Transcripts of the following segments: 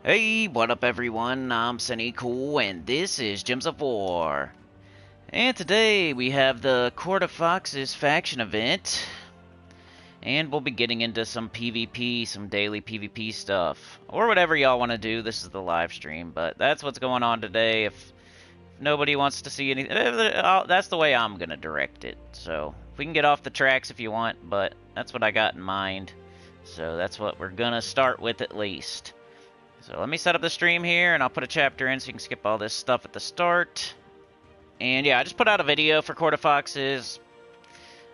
Hey, what up everyone? I'm Sinnycool and this is Gems of War. And today we have the Court of Foxes faction event. And we'll be getting into some PvP, some daily PvP stuff. Or whatever y'all want to do. This is the live stream, but that's what's going on today. If nobody wants to see anything, that's the way I'm going to direct it. So, we can get off the tracks if you want, but that's what I got in mind. So that's what we're going to start with at least. So let me set up the stream here, and I'll put a chapter in so you can skip all this stuff at the start. And yeah, I just put out a video for Court of Foxes.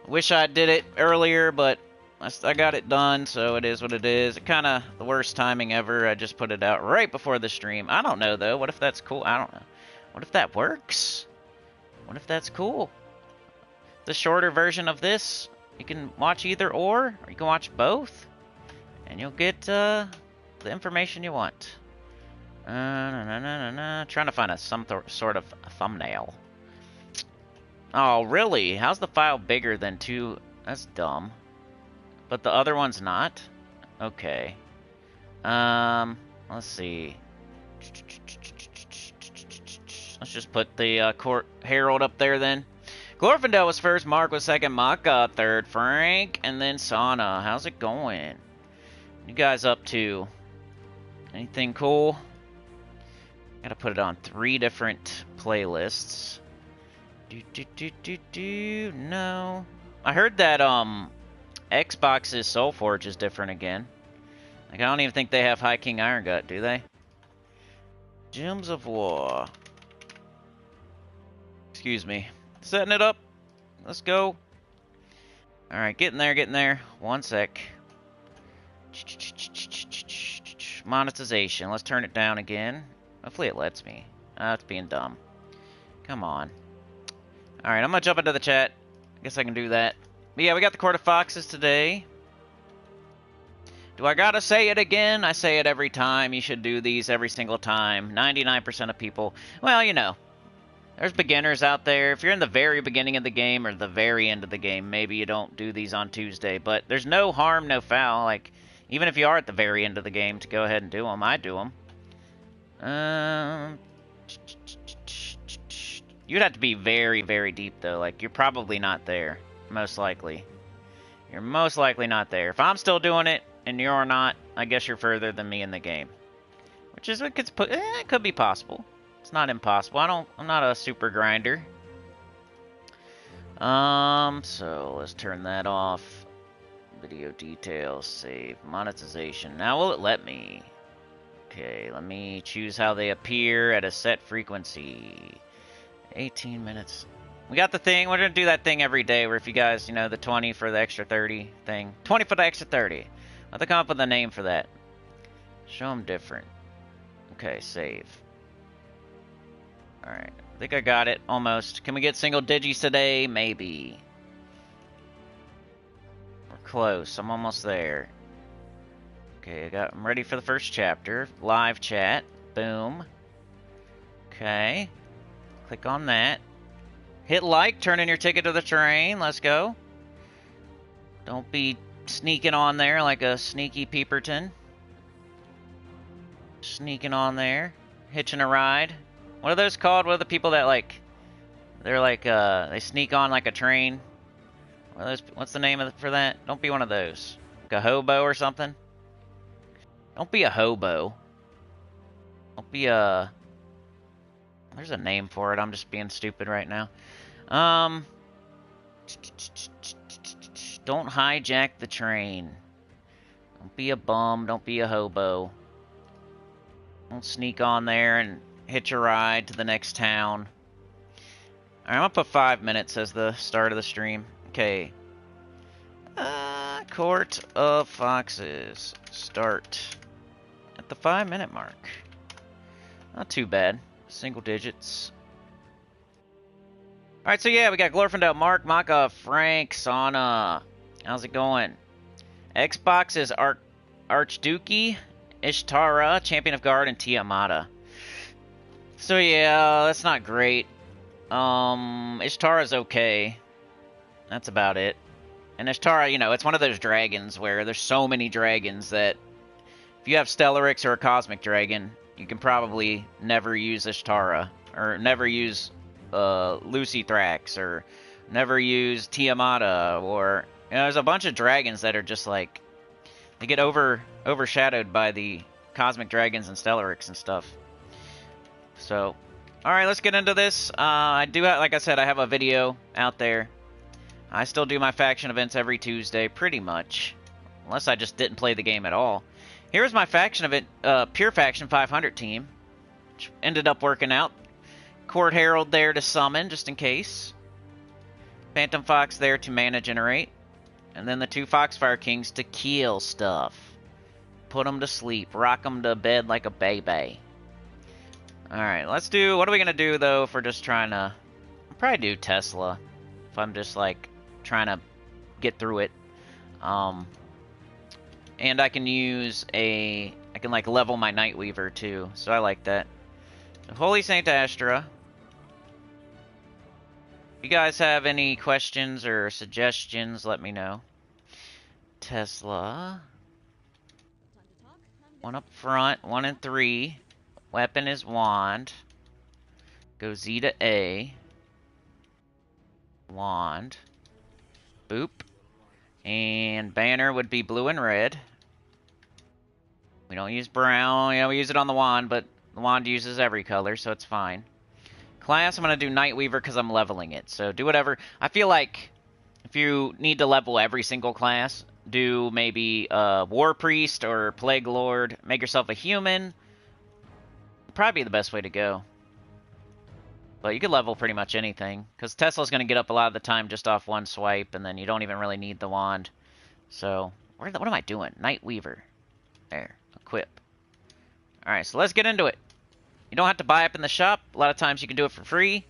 Wish I did it earlier, but I got it done, so it is what it is. Kind of the worst timing ever. I just put it out right before the stream. I don't know, though. What if that's cool? I don't know. What if that works? What if that's cool? The shorter version of this, you can watch either or you can watch both. And you'll get, the information you want. Trying to find some sort of thumbnail. Oh, really? How's the file bigger than 2? That's dumb. But the other one's not? Okay. Let's see. Let's just put the Court Herald up there then. Glorfindel was first, Mark was second, Maka third, Frank, and then Sauna. How's it going? You guys up to? Anything cool? Gotta put it on 3 different playlists. No. I heard that Xbox's Soulforge is different again. Like I don't even think they have High King Iron Gut, do they? Gems of War. Excuse me. Setting it up. Let's go. Alright, getting there, getting there. One sec. Monetization. Let's turn it down again. Hopefully it lets me. It's being dumb. Come on. Alright, I'm gonna jump into the chat. I guess I can do that. But yeah, we got the Court of Foxes today. Do I gotta say it again? I say it every time. You should do these every single time. 99% of people... Well, you know. There's beginners out there. If you're in the very beginning of the game or the very end of the game, maybe you don't do these on Tuesday. But there's no harm, no foul. Like... Even if you are at the very end of the game, to go ahead and do them, I do them. You'd have to be very, very deep, though. Like, you're probably not there, most likely. You're most likely not there. If I'm still doing it, and you're not, I guess you're further than me in the game. Which is, it could be possible. It's not impossible. I'm not a super grinder. So, let's turn that off. Video details, save, monetization. Now will it let me? Okay, let me choose how they appear at a set frequency. 18 minutes. We got the thing. We're going to do that thing every day where if you guys, you know, the 20 for the extra 30 thing. 20 for the extra 30. I'll have to come up with a name for that. Show them different. Okay, save. Alright, I think I got it, almost. Can we get single digits today? Maybe. Close. I'm almost there. Okay, I'm ready for the first chapter. Live chat. Boom. Okay. Click on that. Hit like. Turn in your ticket to the train. Let's go. Don't be sneaking on there like a sneaky peeperton. Sneaking on there. Hitching a ride. What are those called? What are the people that like... They're like, they sneak on like a train? What's the name for that? Don't be one of those. Like a hobo or something? Don't be a hobo. Don't be a... There's a name for it. I'm just being stupid right now. Don't hijack the train. Don't be a bum. Don't be a hobo. Don't sneak on there and hitch a ride to the next town. Alright, I'm gonna put 5 minutes as the start of the stream. Okay. Court of Foxes. Start at the 5-minute mark. Not too bad. Single digits. Alright, so yeah, we got Glorfindel, Mark, Maka, Frank, Sauna. How's it going? Xbox is Archduke, Ishtara, Champion of Guard, and Tiamata. So yeah, that's not great. Ishtara's okay. That's about it. And Ishtara, you know, it's one of those dragons where there's so many dragons that if you have Stellaryx or a Cosmic Dragon, you can probably never use Ishtara, or never use Lucy Thrax, or never use Tiamata, or there's a bunch of dragons that are just like they get overshadowed by the Cosmic Dragons and Stellaryx and stuff. So, all right, let's get into this. I do have, like I said, I have a video out there. I still do my faction events every Tuesday, pretty much, unless I just didn't play the game at all. Here's my faction event, Pure Faction 500 team, which ended up working out. Court Herald there to summon, just in case. Phantom Fox there to mana generate. And then the 2 Foxfire Kings to kill stuff. Put them to sleep. Rock them to bed like a baby. Alright, let's do... What are we going to do, though, if we're just trying to... I'll probably do Tesla. If I'm just, like, trying to get through it. And I can use a... I can, like, level my Nightweaver, too. So I like that. Holy Saint Astra. If you guys have any questions or suggestions, let me know. Tesla. 1 up front, 1 and 3. Weapon is Wand. Go Z to A. Wand. Boop. And banner would be blue and red. We don't use brown. Yeah, we use it on the wand, but the wand uses every color, so it's fine. Class, I'm going to do Nightweaver because I'm leveling it. So do whatever. I feel like if you need to level every single class, do maybe War Priest or Plague Lord. Make yourself a human. Probably the best way to go. But you could level pretty much anything. Because Tesla's going to get up a lot of the time just off one swipe. And then you don't even really need the wand. So, what am I doing? Nightweaver. There. Equip. Alright, so let's get into it. You don't have to buy up in the shop. A lot of times you can do it for free.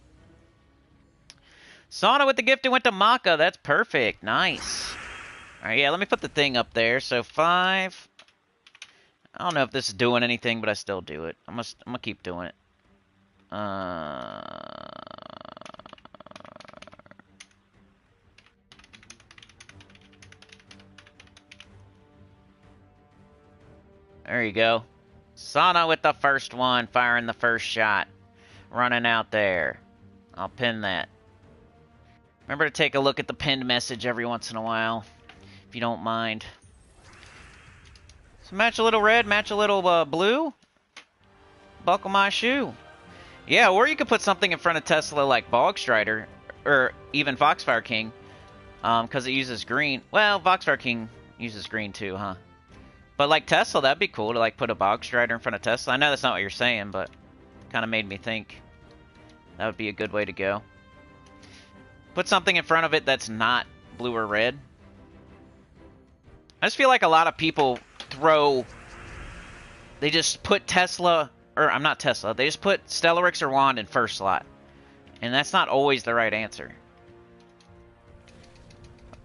Sauna with the gift and went to Maka. That's perfect. Nice. Alright, yeah, let me put the thing up there. So 5. I don't know if this is doing anything, but I still do it. I'm gonna keep doing it. There you go. Sauna with the first one, firing the first shot. Running out there. I'll pin that. Remember to take a look at the pinned message every once in a while, if you don't mind. So match a little red, match a little blue. Buckle my shoe. Yeah, or you could put something in front of Tesla like Bog Strider, or even Foxfire King, because it uses green. Well, Foxfire King uses green too, huh? But like Tesla, that'd be cool to like put a Bog Strider in front of Tesla. I know that's not what you're saying, but kind of made me think that would be a good way to go. Put something in front of it that's not blue or red. I just feel like a lot of people they just put Tesla, or I'm not Tesla, they just put Stellaryx or Wand in first slot. And that's not always the right answer.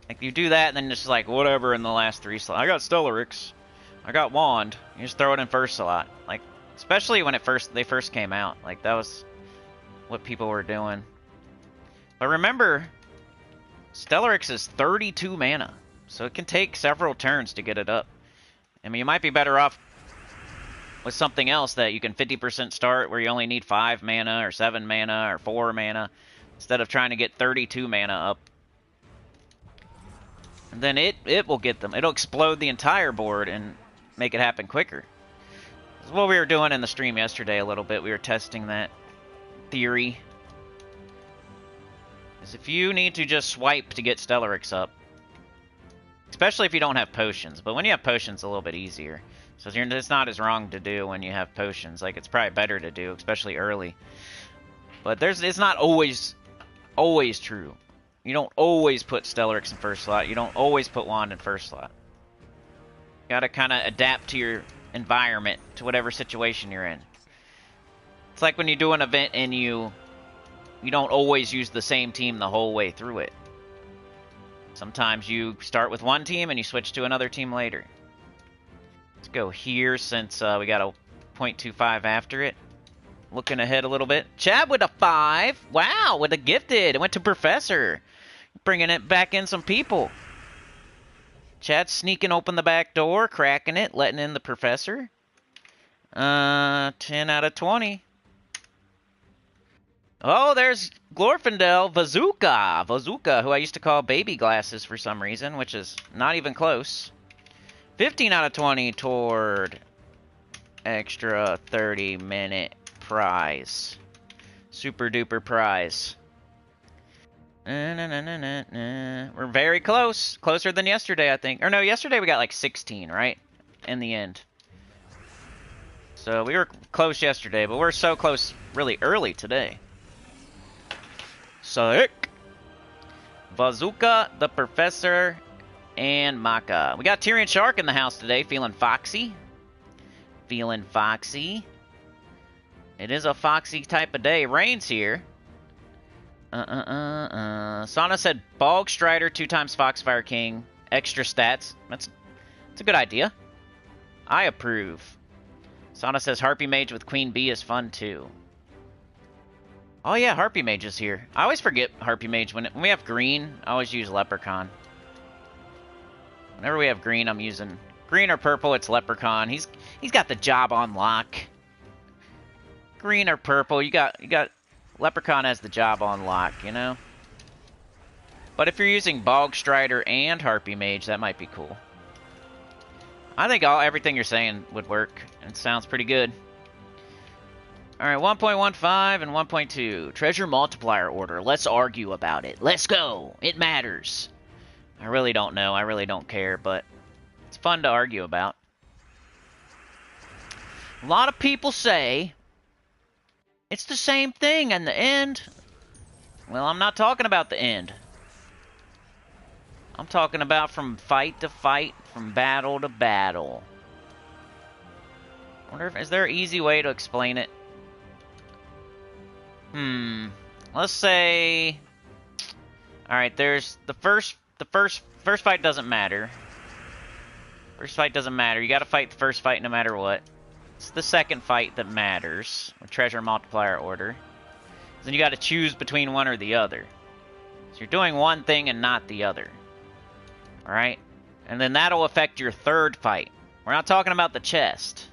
Like, you do that, and then it's just like, whatever in the last 3 slots. I got Stellaryx. I got Wand. You just throw it in first slot. Like, especially when they first came out. Like, that was what people were doing. But remember, Stellaryx is 32 mana. So it can take several turns to get it up. I mean, you might be better off with something else that you can 50% start where you only need 5 mana or 7 mana or 4 mana instead of trying to get 32 mana up. And then it will get them. It'll explode the entire board and make it happen quicker. This is what we were doing in the stream yesterday a little bit. We were testing that theory. Is if you need to just swipe to get Stellaryx up, especially if you don't have potions. But when you have potions, it's a little bit easier. So it's not as wrong to do when you have potions. Like, it's probably better to do, especially early. But it's not always true. You don't always put Stellaryx in first slot. You don't always put Wand in first slot. You gotta kind of adapt to your environment, to whatever situation you're in. It's like when you do an event and you don't always use the same team the whole way through it. Sometimes you start with one team and you switch to another team later. Let's go here since we got a 0.25 after it. Looking ahead a little bit. Chad with a 5. Wow, with a gifted. It went to Professor. Bringing it back in some people. Chat's sneaking open the back door, cracking it, letting in the professor. 10 out of 20. Oh, there's Glorfindel Bazooka, who I used to call Baby Glasses for some reason, which is not even close. 15 out of 20 toward extra 30-minute prize. Super duper prize. We're very close. Closer than yesterday, I think. Or no, yesterday we got like 16, right? In the end. So we were close yesterday, but we're so close really early today. Sick. Bazooka, the Professor, and Maka. We got Tyrion Shark in the house today, feeling foxy. Feeling foxy. It is a foxy type of day. Rain's here. Sana said Bog Strider, 2 times Foxfire King. Extra stats. That's a good idea. I approve. Sana says Harpy Mage with Queen Bee is fun too. Oh yeah, Harpy Mage is here. I always forget Harpy Mage. When we have green, I always use Leprechaun. Whenever we have green, I'm using green or purple, it's Leprechaun. He's got the job on lock. Green or purple, you got Leprechaun has the job on lock, you know? But if you're using Bog Strider and Harpy Mage, that might be cool. I think everything you're saying would work. It sounds pretty good. Alright, 1.15 and 1.2. Treasure multiplier order. Let's argue about it. Let's go. It matters. I really don't know. I really don't care, but it's fun to argue about. A lot of people say it's the same thing in the end. Well, I'm not talking about the end. I'm talking about from fight to fight, from battle to battle. Is there an easy way to explain it? Let's say, all right, there's the first fight doesn't matter. First fight doesn't matter. You got to fight the first fight no matter what. It's the second fight that matters with treasure multiplier order. Then you got to choose between one or the other. So you're doing one thing and not the other. All right, and then that'll affect your third fight. We're not talking about the chest.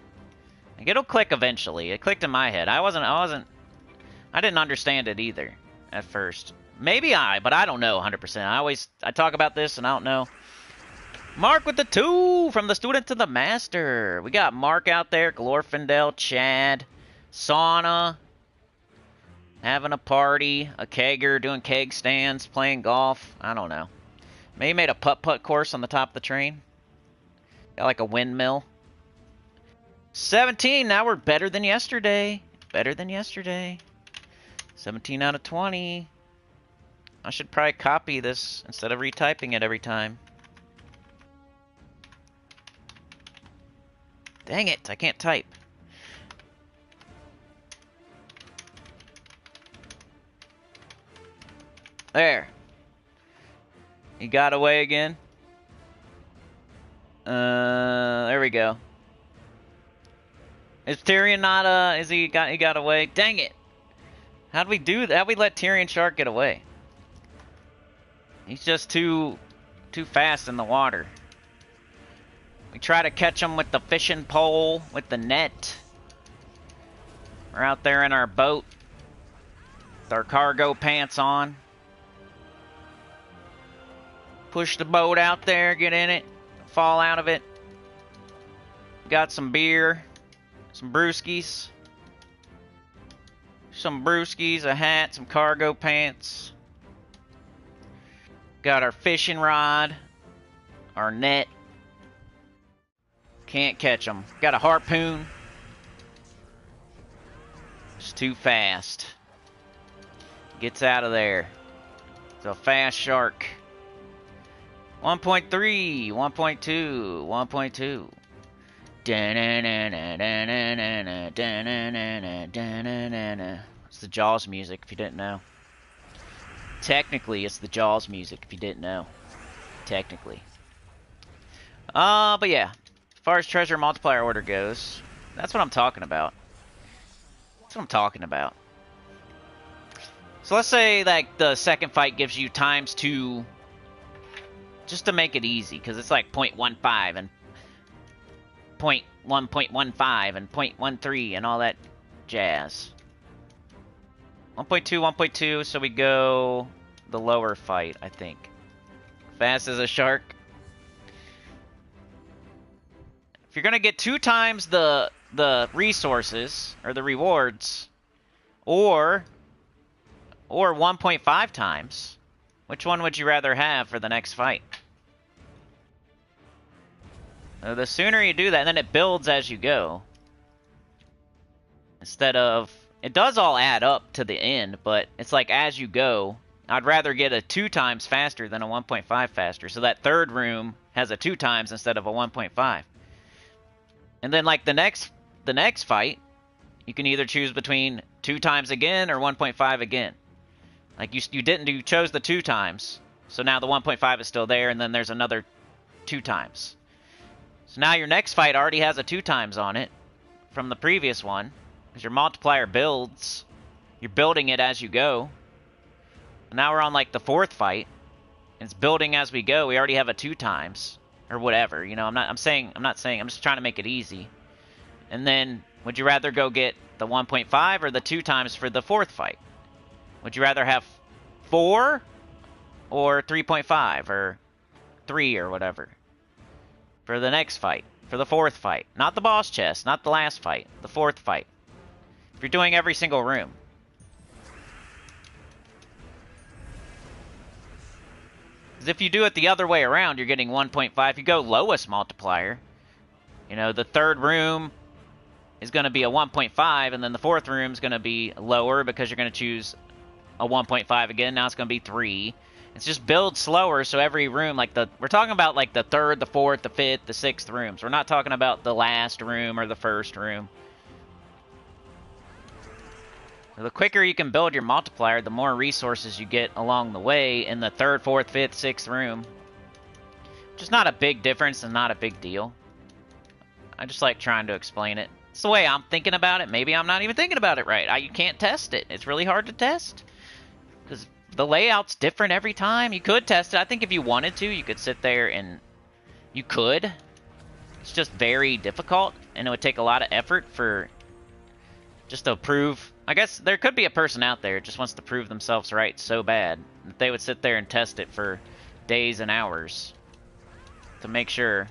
Like, it'll click eventually. It clicked in my head. I didn't understand it either at first. Maybe but I don't know 100%. I talk about this and I don't know. Mark with the 2 from the student to the master. We got Mark out there, Glorfindel, Chad, Sauna, having a party, a kegger, doing keg stands, playing golf. I don't know. Maybe made a putt-putt course on the top of the train. Got like a windmill. 17, now we're better than yesterday. Better than yesterday. 17 out of 20. I should probably copy this instead of retyping it every time. Dang it, I can't type. There. He got away again. There we go. Is Tyrion not, he got away? Dang it. How'd we do that? How'd we let Tyrion Shark get away? He's just too fast in the water. We try to catch him with the fishing pole, with the net. We're out there in our boat with our cargo pants on. Push the boat out there, get in it, fall out of it. Got some beer, some brewskis. Some brewskis, a hat, some cargo pants. Got our fishing rod, our net. Can't catch them. Got a harpoon. It's too fast. Gets out of there. It's a fast shark. 1.3, 1.2, 1.2. It's the Jaws music, if you didn't know. Technically, it's the Jaws music, if you didn't know. Technically. But yeah. As far as treasure multiplier order goes, that's what I'm talking about. That's what I'm talking about. So let's say, like, the second fight gives you ×2 just to make it easy, because it's like 0.15 and 0.1.15 and 0.13 and all that jazz. 1.2, 1.2, so we go the lower fight, I think. Fast as a shark. If you're gonna get 2 times the resources or the rewards, or 1.5 times, which one would you rather have for the next fight? The sooner you do that, and then it builds as you go. Instead of... It does all add up to the end, but it's like as you go. I'd rather get a 2 times faster than a 1.5 faster, so that third room has a 2 times instead of a 1.5. And then like the next fight, you can either choose between 2 times again or 1.5 again. Like you chose the 2 times, so now the 1.5 is still there, and then there's another 2 times. So now your next fight already has a 2 times on it from the previous one, because your multiplier builds. You're building it as you go. Now we're on like the 4th fight. It's building as we go. We already have a 2 times or whatever. You know, I'm not saying. I'm just trying to make it easy. And then, would you rather go get the 1.5 or the 2 times for the 4th fight? Would you rather have 4 or 3.5 or 3 or whatever for the next fight, for the 4th fight? Not the boss chest, not the last fight, the 4th fight. If you're doing every single room. Because if you do it the other way around, you're getting 1.5. If you go lowest multiplier, you know, the 3rd room is going to be a 1.5, and then the 4th room is going to be lower because you're going to choose a 1.5 again. Now it's going to be 3. It's just build slower, so every room, like we're talking about like the 3rd, the 4th, the 5th, the 6th rooms. We're not talking about the last room or the 1st room. So the quicker you can build your multiplier, the more resources you get along the way in the 3rd, 4th, 5th, 6th room. Which is not a big difference and not a big deal. I just like trying to explain it. It's the way I'm thinking about it. Maybe I'm not even thinking about it right. You can't test it. It's really hard to test. Because the layout's different every time. You could test it. I think if you wanted to, you could sit there and... You could. It's just very difficult. And it would take a lot of effort for... Just to prove... I guess there could be a person out there who just wants to prove themselves right so bad that they would sit there and test it for days and hours to make sure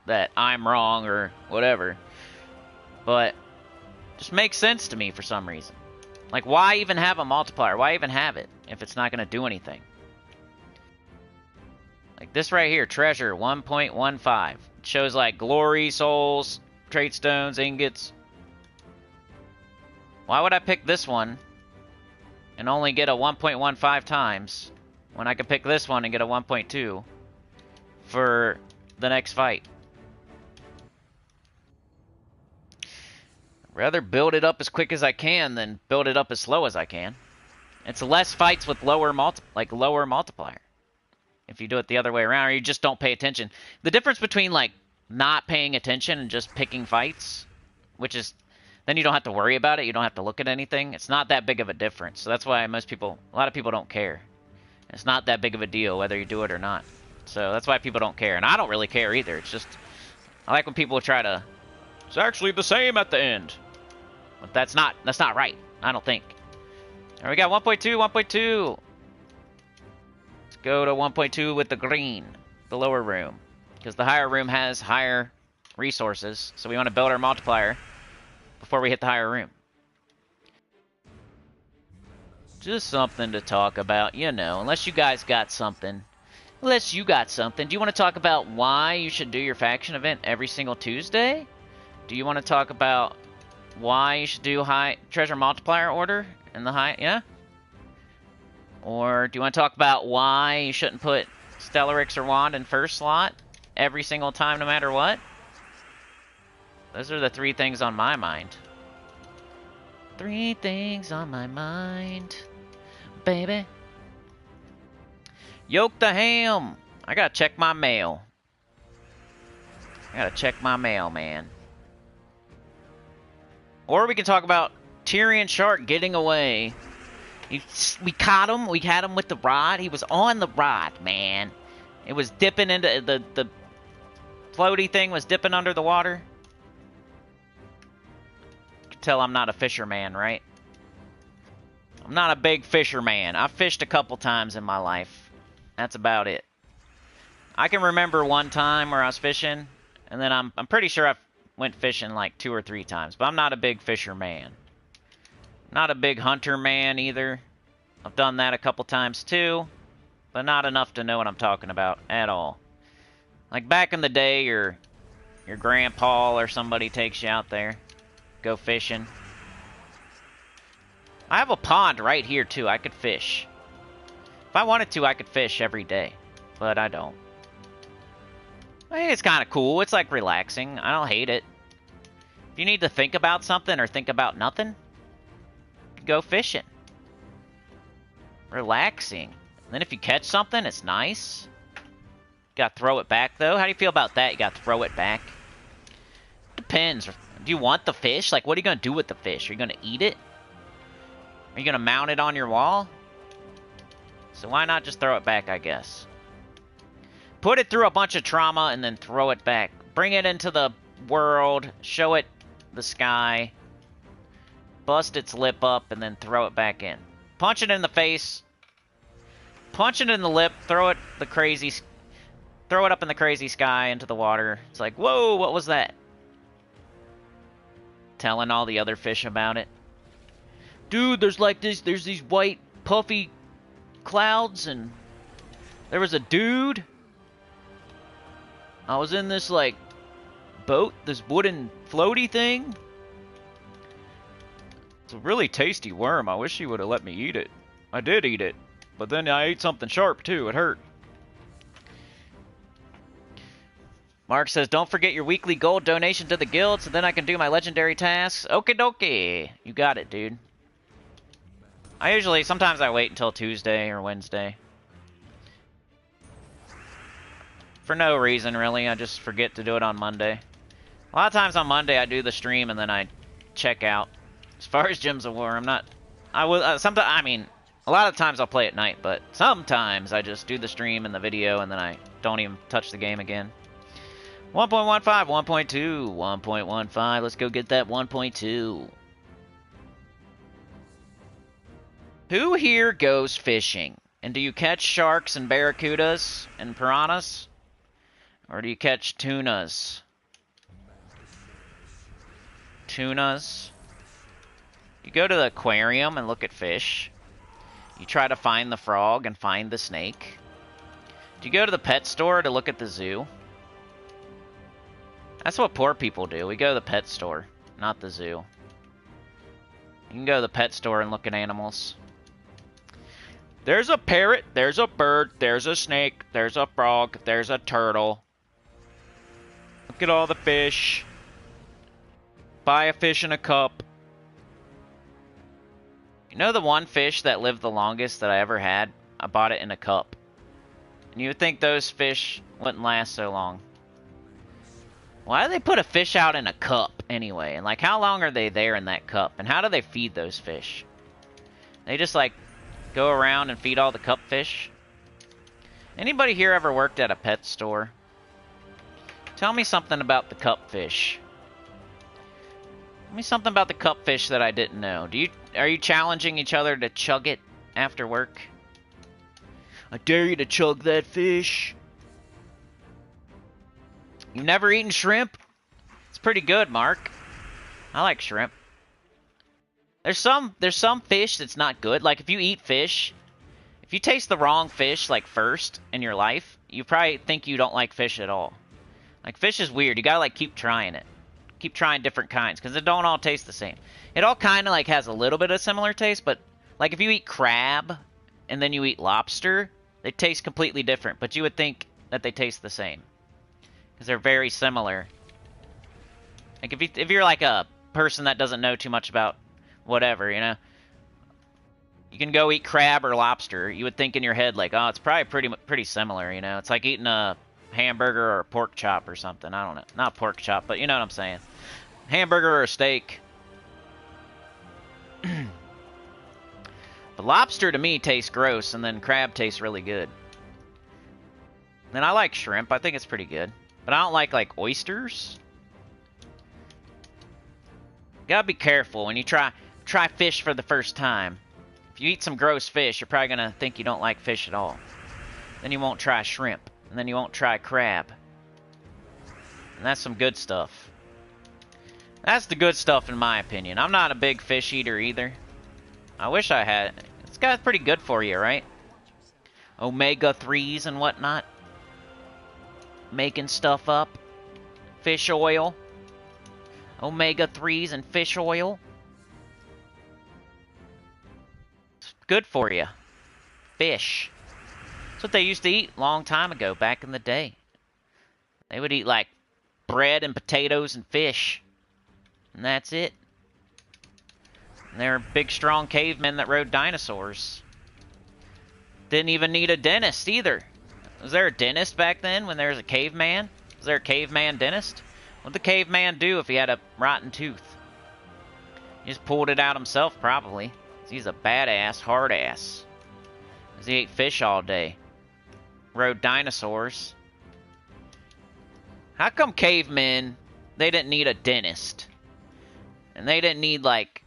that I'm wrong or whatever. But it just makes sense to me for some reason. Like, why even have a multiplier? Why even have it if it's not going to do anything? Like this right here, treasure 1.15. It shows like glory, souls, trait stones, ingots. Why would I pick this one and only get a 1.15 times when I could pick this one and get a 1.2 for the next fight? I'd rather build it up as quick as I can than build it up as slow as I can. It's less fights with lower multiplier. If you do it the other way around, or you just don't pay attention. The difference between like not paying attention and just picking fights, which is... Then you don't have to worry about it. You don't have to look at anything. It's not that big of a difference. So that's why a lot of people don't care. It's not that big of a deal whether you do it or not. So that's why people don't care. And I don't really care either. It's just, I like when people try to, it's actually the same at the end. But that's not right. I don't think. All right, we got 1.2, 1.2. Let's go to 1.2 with the green, the lower room. Because the higher room has higher resources. So we want to build our multiplier before we hit the higher room. Just something to talk about, you know, unless you guys got something. Do you want to talk about why you should do your faction event every single Tuesday? Do you want to talk about why you should do high treasure multiplier order in the high, yeah? Or do you want to talk about why you shouldn't put Stellarix or Wand in first slot every single time no matter what? Those are the 3 things on my mind. 3 things on my mind, baby. Yoke the ham. I gotta check my mail. Man. Or we can talk about Tyrion Shark getting away. We caught him. We had him with the rod. He was on the rod, man. It was dipping into the floaty thing was dipping under the water. You can tell I'm not a fisherman, right? I'm not a big fisherman. I've fished a couple times in my life. That's about it. I can remember one time where I was fishing, and then I'm pretty sure I went fishing like 2 or 3 times, but I'm not a big fisherman. Not a big hunter man either. I've done that a couple times too, but not enough to know what I'm talking about at all. Like back in the day, your grandpa or somebody takes you out there, go fishing. I have a pond right here, too. I could fish. If I wanted to, I could fish every day. But I don't. I think it's kind of cool. It's like relaxing. I don't hate it. If you need to think about something or think about nothing, go fishing. Relaxing. And then if you catch something, it's nice. You gotta throw it back, though. How do you feel about that? You gotta throw it back. Depends. Do you want the fish? Like, what are you gonna do with the fish? Are you gonna eat it? Are you going to mount it on your wall? So why not just throw it back, I guess? Put it through a bunch of trauma and then throw it back. Bring it into the world. Show it the sky. Bust its lip up and then throw it back in. Punch it in the face. Punch it in the lip. Throw it up in the crazy sky into the water. It's like, whoa, what was that? Telling all the other fish about it. Dude, there's these white puffy clouds, and there was a dude. I was in this, like, boat, this wooden floaty thing. It's a really tasty worm. I wish he would have let me eat it. I did eat it, but then I ate something sharp, too. It hurt. Mark says, don't forget your weekly gold donation to the guild, so then I can do my legendary tasks. Okie dokie. You got it, dude. Sometimes I wait until Tuesday or Wednesday. For no reason, really. I just forget to do it on Monday. A lot of times on Monday I do the stream and then I check out. As far as Gems of War, I'm not... sometimes, I mean, a lot of times I'll play at night, but sometimes I just do the stream and the video and then I don't even touch the game again. 1.15, 1.2, 1.15. Let's go get that 1.2. Who here goes fishing? And do you catch sharks and barracudas and piranhas? Or do you catch tunas? Tunas. You go to the aquarium and look at fish. You try to find the frog and find the snake. Do you go to the pet store to look at the zoo? That's what poor people do. We go to the pet store, not the zoo. You can go to the pet store and look at animals. There's a parrot, there's a bird, there's a snake, there's a frog, there's a turtle. Look at all the fish. Buy a fish in a cup. You know the one fish that lived the longest that I ever had? I bought it in a cup. And you would think those fish wouldn't last so long. Why do they put a fish out in a cup anyway? And like, how long are they there in that cup? And how do they feed those fish? They just like go around and feed all the cup fish? Anybody here ever worked at a pet store? Tell me something about the cup fish. Tell me something about the cup fish that I didn't know. Are you challenging each other to chug it after work? I dare you to chug that fish. You've never eaten shrimp? It's pretty good, Mark. I like shrimp. There's some fish that's not good. Like, if you eat fish, if you taste the wrong fish, like, first in your life, you probably think you don't like fish at all. Like, fish is weird. You gotta, like, keep trying it. Keep trying different kinds, because it don't all taste the same. It all kind of, like, has a little bit of similar taste, but, like, if you eat crab and then you eat lobster, they taste completely different, but you would think that they taste the same. Because they're very similar. Like, if you're, like, a person that doesn't know too much about whatever, you know? You can go eat crab or lobster. You would think in your head, like, oh, it's probably pretty similar, you know? It's like eating a hamburger or a pork chop or something. I don't know. Not pork chop, but you know what I'm saying. Hamburger or a steak. But lobster, to me, tastes gross, and then crab tastes really good. And I like shrimp. I think it's pretty good. But I don't like oysters. Gotta be careful when you try fish for the first time. If you eat some gross fish, you're probably gonna think you don't like fish at all. Then you won't try shrimp. And then you won't try crab. And that's some good stuff. That's the good stuff in my opinion. I'm not a big fish eater either. I wish I had. It's got pretty good for you, right? Omega-3s and whatnot. Making stuff up. Fish oil. Omega-3s and fish oil. It's good for you. Fish. That's what they used to eat a long time ago, back in the day. They would eat like bread and potatoes and fish. And that's it. And they're big, strong cavemen that rode dinosaurs. Didn't even need a dentist either. Was there a dentist back then when there was a caveman? Was there a caveman dentist? What'd the caveman do if he had a rotten tooth? He just pulled it out himself, probably. He's a badass, hard ass. Because he ate fish all day. Rode dinosaurs. How come cavemen, they didn't need a dentist? And they didn't need, like,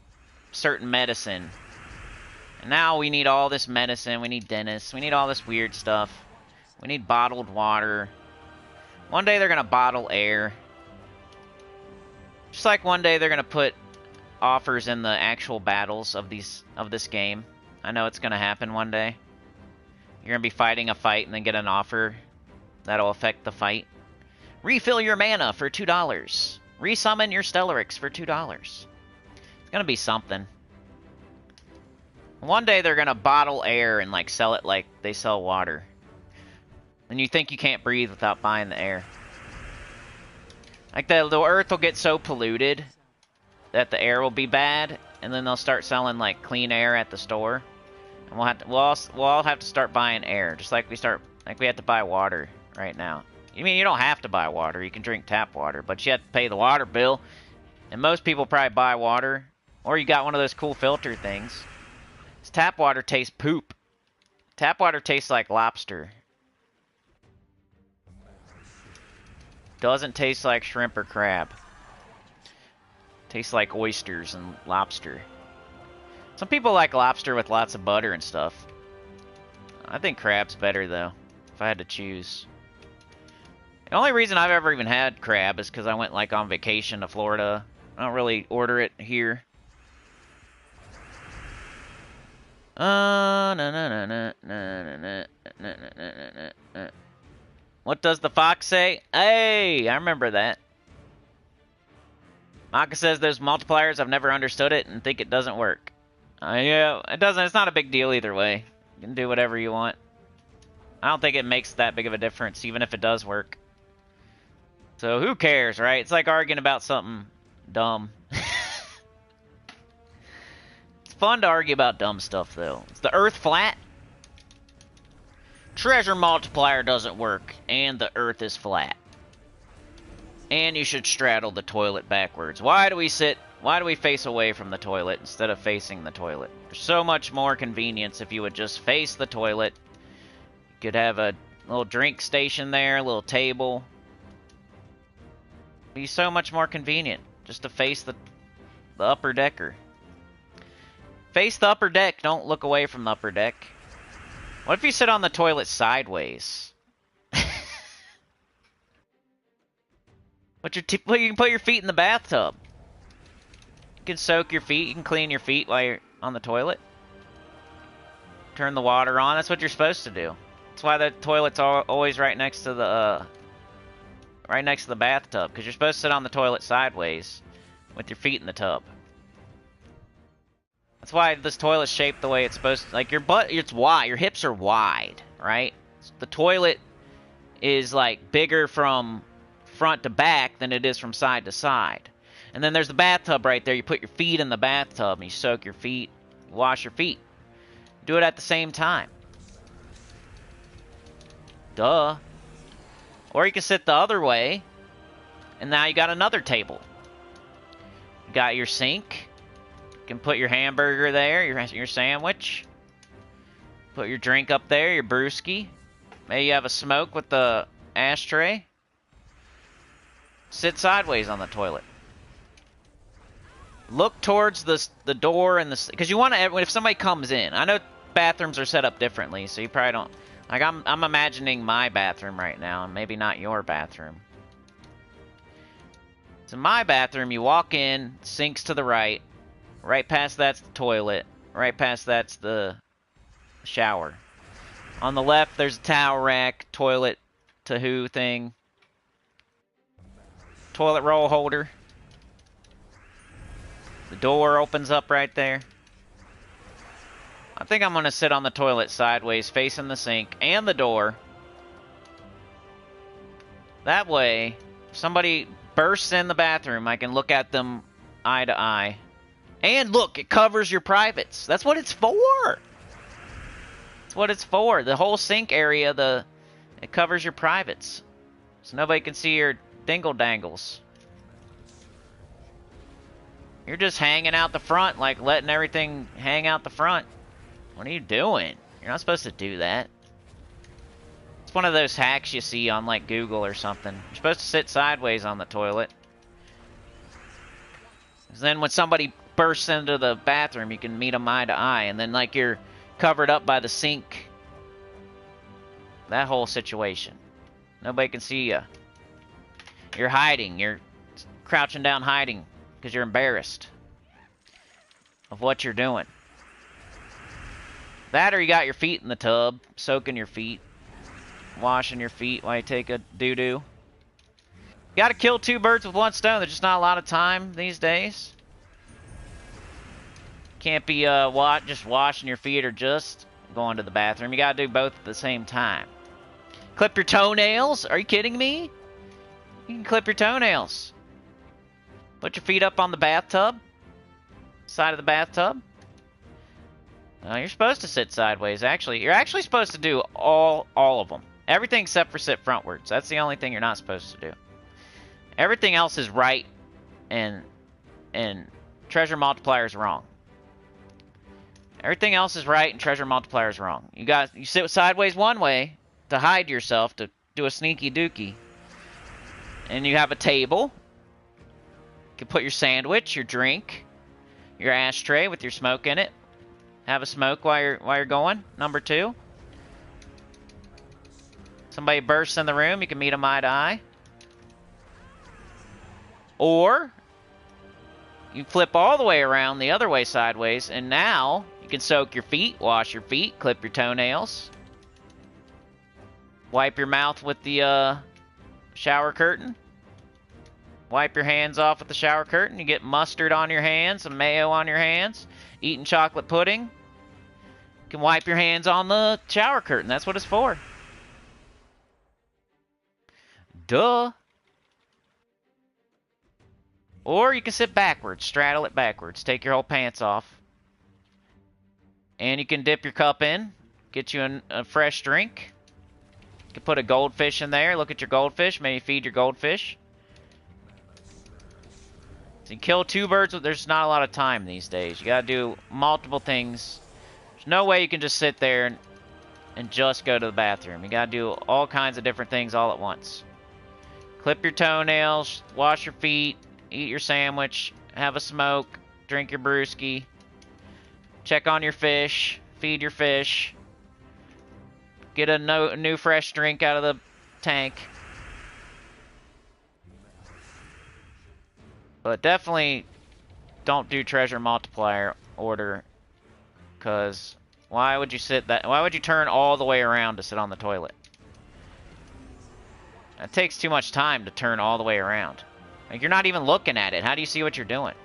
certain medicine. And now we need all this medicine. We need dentists. We need all this weird stuff. We need bottled water. One day they're going to bottle air. Just like one day they're going to put offers in the actual battles of this game. I know it's going to happen one day. You're going to be fighting a fight and then get an offer that'll affect the fight. Refill your mana for $2. Resummon your Stellarix for $2. It's going to be something. One day they're going to bottle air and like sell it like they sell water. And you think you can't breathe without buying the air. Like the earth will get so polluted that the air will be bad, and then they'll start selling like clean air at the store. And we'll all have to start buying air, just like we have to buy water right now. You mean you don't have to buy water, you can drink tap water, but you have to pay the water bill. And most people probably buy water, or you got one of those cool filter things. This tap water tastes poop. Tap water tastes like lobster. Doesn't taste like shrimp or crab. Tastes like oysters and lobster. Some people like lobster with lots of butter and stuff. I think crab's better though, if I had to choose. The only reason I've ever even had crab is because I went like on vacation to Florida. I don't really order it here. What does the fox say? Hey, I remember that. Maka says there's multipliers. I've never understood it and think it doesn't work. Yeah, it doesn't. It's not a big deal either way. You can do whatever you want. I don't think it makes that big of a difference, even if it does work. So who cares, right? It's like arguing about something dumb. It's fun to argue about dumb stuff, though. Is the Earth flat? Treasure multiplier doesn't work, and the Earth is flat. And you should straddle the toilet backwards. Why do we face away from the toilet instead of facing the toilet? There's so much more convenience if you would just face the toilet. You could have a little drink station there, a little table. It'd be so much more convenient just to face the upper decker. Face the upper deck, don't look away from the upper deck. What if you sit on the toilet sideways? You can put your feet in the bathtub. You can soak your feet, you can clean your feet while you're on the toilet. Turn the water on, that's what you're supposed to do. That's why the toilet's always right next to the bathtub, because you're supposed to sit on the toilet sideways with your feet in the tub. That's why this toilet's shaped the way it's supposed to. Like, your butt, it's wide. Your hips are wide, right? The toilet is, like, bigger from front to back than it is from side to side. And then there's the bathtub right there. You put your feet in the bathtub and you soak your feet, wash your feet. Do it at the same time. Duh. Or you can sit the other way, and now you got another table. You got your sink. You can put your hamburger there, your sandwich. Put your drink up there, your brewski. Maybe you have a smoke with the ashtray. Sit sideways on the toilet. Look towards the door and the... Because you want to... If somebody comes in... I know bathrooms are set up differently, so you probably don't... Like, I'm imagining my bathroom right now, and maybe not your bathroom. So in my bathroom, you walk in, sink's to the right. Right past that's the toilet. Right past that's the shower. On the left, there's a towel rack, toilet to who thing. Toilet roll holder. The door opens up right there. I think I'm going to sit on the toilet sideways, facing the sink and the door. That way, if somebody bursts in the bathroom, I can look at them eye to eye. And look, it covers your privates. That's what it's for. That's what it's for. The whole sink area, it covers your privates. So nobody can see your dingle dangles. You're just hanging out the front, like letting everything hang out the front. What are you doing? You're not supposed to do that. It's one of those hacks you see on like Google or something. You're supposed to sit sideways on the toilet. Because then when somebody bursts into the bathroom, you can meet them eye to eye. And then like you're covered up by the sink. That whole situation. Nobody can see you. You're hiding. You're crouching down hiding. Because you're embarrassed of what you're doing. That or you got your feet in the tub, soaking your feet, washing your feet while you take a doo-doo. You gotta kill two birds with one stone. There's just not a lot of time these days. Can't be just washing your feet or just going to the bathroom. You gotta do both at the same time. Clip your toenails? Are you kidding me? You can clip your toenails. Put your feet up on the bathtub. Side of the bathtub. You're supposed to sit sideways, actually. You're actually supposed to do all of them. Everything except for sit frontwards. That's the only thing you're not supposed to do. Everything else is right, and treasure multiplier is wrong. Everything else is right, and treasure multiplier is wrong. You sit sideways one way to hide yourself, to do a sneaky dookie. And you have a table. You can put your sandwich, your drink, your ashtray with your smoke in it. Have a smoke while you're going. Number 2. Somebody bursts in the room, you can meet them eye to eye. Or you flip all the way around the other way sideways, and now you can soak your feet, wash your feet, clip your toenails, wipe your mouth with the shower curtain. Wipe your hands off with the shower curtain. You get mustard on your hands, some mayo on your hands. Eating chocolate pudding. You can wipe your hands on the shower curtain. That's what it's for. Duh. Or you can sit backwards, straddle it backwards. Take your whole pants off. And you can dip your cup in. Get you a fresh drink. You can put a goldfish in there. Look at your goldfish. Maybe feed your goldfish. So you kill two birds with... There's not a lot of time these days. You gotta do multiple things. There's no way you can just sit there and just go to the bathroom. You gotta do all kinds of different things all at once. Clip your toenails, wash your feet, eat your sandwich, have a smoke, drink your brewski, check on your fish, feed your fish, get a new fresh drink out of the tank. But definitely don't do treasure multiplier order, because why would you why would you turn all the way around to sit on the toilet? That takes too much time to turn all the way around. Like, you're not even looking at it. How do you see what you're doing?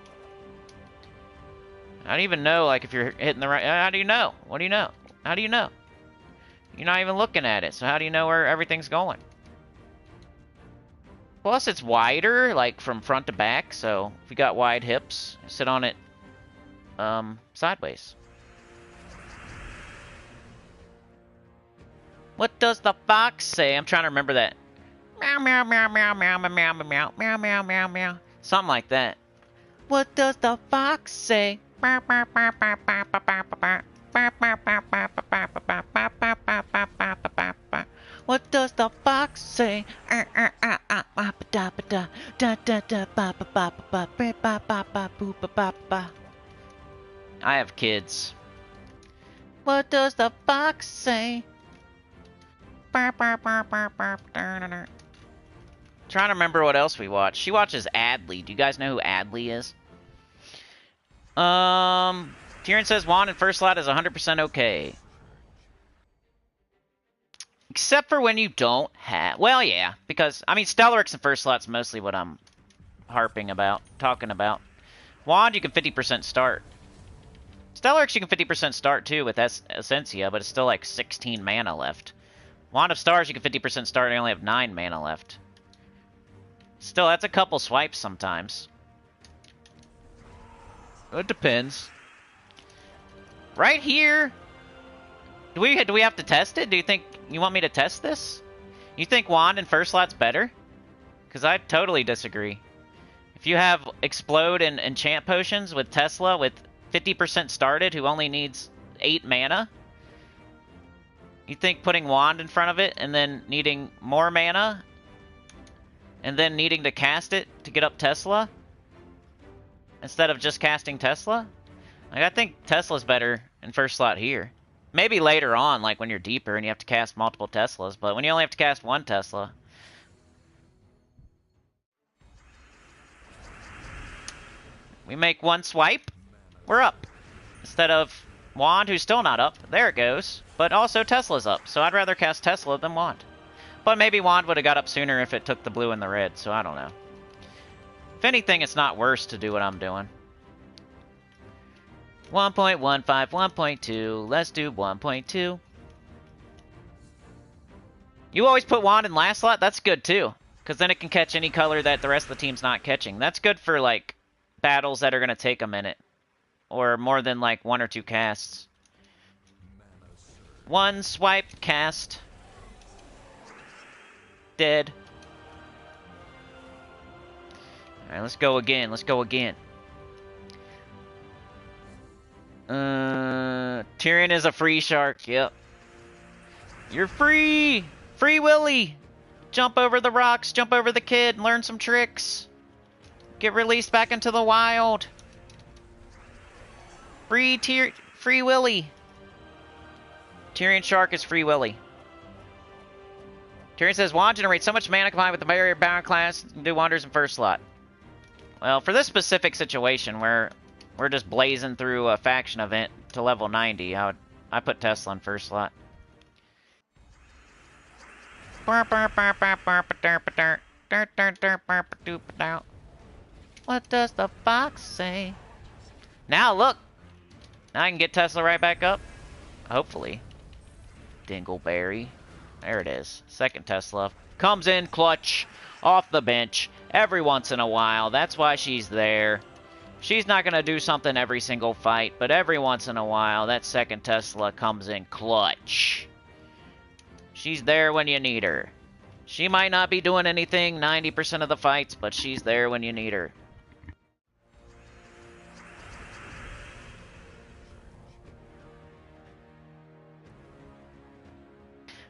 How do you even know, like, if you're hitting the right... How do you know? What do you know? How do you know? You're not even looking at it, so how do you know where everything's going? Plus, it's wider, like, from front to back, so if you got wide hips, sit on it sideways. What does the fox say? I'm trying to remember that. Meow, meow, meow, meow, meow, meow, meow, meow, meow, meow, meow, meow. Something like that. What does the fox say? does the fox say? I have kids. What does the fox say? Trying to remember what else we watched. She watches Adley. Do you guys know who Adley is? Tyrion says Wand in first slot is 100% okay. Except for when you don't have... Well, yeah. Because, I mean, Stellaryx in first slot's mostly what I'm talking about. Wand, you can 50% start. Stellaryx, you can 50% start, too, with Essentia, but it's still like 16 mana left. Wand of Stars, you can 50% start and you only have 9 mana left. Still, that's a couple swipes sometimes. It depends. Right here... Do we have to test it? Do you think you want me to test this? You think Wand in first slot's better? Because I totally disagree. If you have Explode and Enchant Potions with Tesla with 50% started who only needs 8 mana, you think putting Wand in front of it and then needing more mana and then needing to cast it to get up Tesla instead of just casting Tesla? Like, I think Tesla's better in first slot here. Maybe later on, like when you're deeper and you have to cast multiple Teslas, but when you only have to cast one Tesla. We make one swipe, we're up. Instead of Wand, who's still not up. There it goes. But also Tesla's up, so I'd rather cast Tesla than Wand. But maybe Wand would have got up sooner if it took the blue and the red, so I don't know. If anything, it's not worse to do what I'm doing. 1.15, 1.2. Let's do 1.2. You always put Wand in last slot? That's good, too. Because then it can catch any color that the rest of the team's not catching. That's good for, like, battles that are going to take a minute. Or more than, like, 1 or 2 casts. One swipe, cast. Dead. Alright, let's go again. Let's go again. Tyrion is a free shark. Yep. You're free! Free Willy! Jump over the rocks, jump over the kid, learn some tricks. Get released back into the wild. Free Willy. Tyrion Shark is Free Willy. Tyrion says, Wand generates so much mana combined with the barrier bound class and do wonders in first slot. Well, for this specific situation where we're just blazing through a faction event to level 90, I put Tesla in first slot. What does the fox say? Now look! Now I can get Tesla right back up. Hopefully. Dingleberry. There it is. Second Tesla. Comes in clutch. Off the bench. Every once in a while. That's why she's there. She's not going to do something every single fight, but every once in a while, that second Tesla comes in clutch. She's there when you need her. She might not be doing anything 90% of the fights, but she's there when you need her.